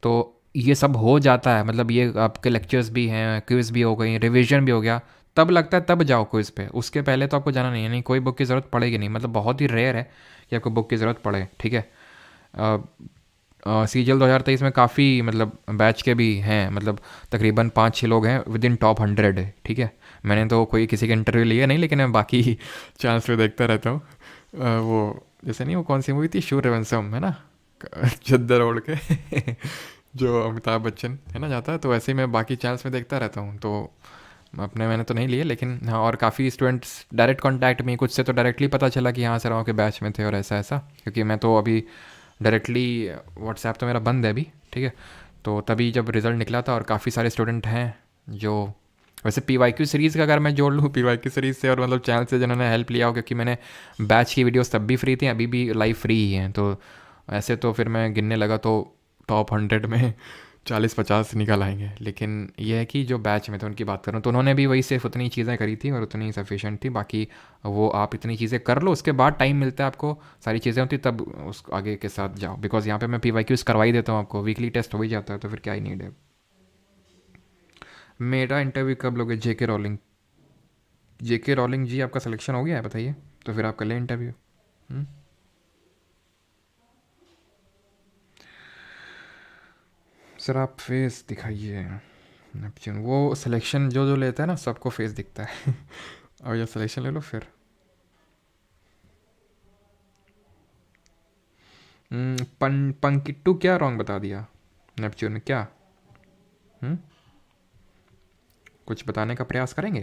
तो ये सब हो जाता है। मतलब ये आपके लेक्चर्स भी हैं, क्विज़ भी हो गई, रिवीजन भी हो गया, तब लगता है तब जाओ क्विज़ पे, उसके पहले तो आपको जाना नहीं है, नहीं कोई बुक की ज़रूरत पड़ेगी नहीं, मतलब बहुत ही रेयर है कि आपको बुक की ज़रूरत पड़े, ठीक है। CGL 2023 में काफ़ी मतलब बैच के भी हैं, मतलब तकरीबन 5-6 लोग हैं विद इन टॉप 100 है, ठीक है। मैंने तो कोई किसी का इंटरव्यू लिया नहीं, लेकिन मैं बाकी चांस पे देखता रहता हूँ। वो जैसे नहीं, वो कौन सी मूवी थी, सूर्यवंशम है ना, चद्दर ओढ़ के जो अमिताभ बच्चन है ना जाता है, तो वैसे ही मैं बाकी चैनल्स में देखता रहता हूँ। तो अपने मैंने तो नहीं लिए, लेकिन हाँ, और काफ़ी स्टूडेंट्स डायरेक्ट कांटेक्ट में, कुछ से तो डायरेक्टली पता चला कि हाँ सर के बैच में थे और ऐसा ऐसा, क्योंकि मैं तो अभी डायरेक्टली व्हाट्सएप तो मेरा बंद है अभी, ठीक है। तो तभी जब रिज़ल्ट निकला था, और काफ़ी सारे स्टूडेंट हैं जो, वैसे PYQ सीरीज़ का अगर मैं जोड़ लूँ PYQ सीरीज़ से, और मतलब चैनल से जिन्होंने हेल्प लिया हो, क्योंकि मैंने बैच की वीडियोस तब भी फ्री थी, अभी भी लाइव फ्री ही हैं, तो ऐसे तो फिर मैं गिनने लगा तो टॉप 100 में 40-50 निकल आएंगे। लेकिन यह है कि जो बैच में थे उनकी बात करूँ, तो उन्होंने भी वही सिर्फ उतनी चीज़ें करी थी और उतनी सफिशेंट थी। बाकी वो आप इतनी चीज़ें कर लो, उसके बाद टाइम मिलता है आपको, सारी चीज़ें होती तब उस आगे के साथ जाओ, बिकॉज यहाँ पे मैं PYQs करवा ही देता हूँ आपको, वीकली टेस्ट हो ही जाता है, तो फिर क्या ही नीड है। मेरा इंटरव्यू कब लोगे? JK रॉलिंग जी, आपका सिलेक्शन हो गया है बताइए, तो फिर आप कर लें इंटरव्यू। सर आप फेस दिखाइए नेपच्यून, वो सिलेक्शन जो जो लेता है ना सबको फेस दिखता है और जब सिलेक्शन ले लो फिर। पंकिट्टू क्या रॉन्ग बता दिया नेपच्यून ने क्या? हम्म कुछ बताने का प्रयास करेंगे?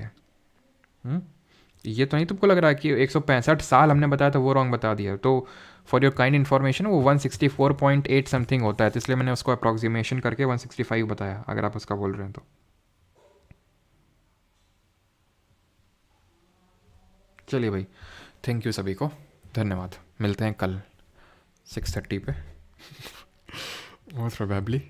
हम्म ये तो नहीं तुमको लग रहा है कि 165 साल हमने बताया था वो रॉन्ग बता दिया? तो फॉर योर काइंड इन्फॉर्मेशन वो 164.8 समथिंग होता है, तो इसलिए मैंने उसको अप्रॉक्सीमेशन करके 165 बताया, अगर आप उसका बोल रहे हैं तो। चलिए भाई, थैंक यू सभी को, धन्यवाद, मिलते हैं कल 6:30 पे मोस्ट प्रोबेबली।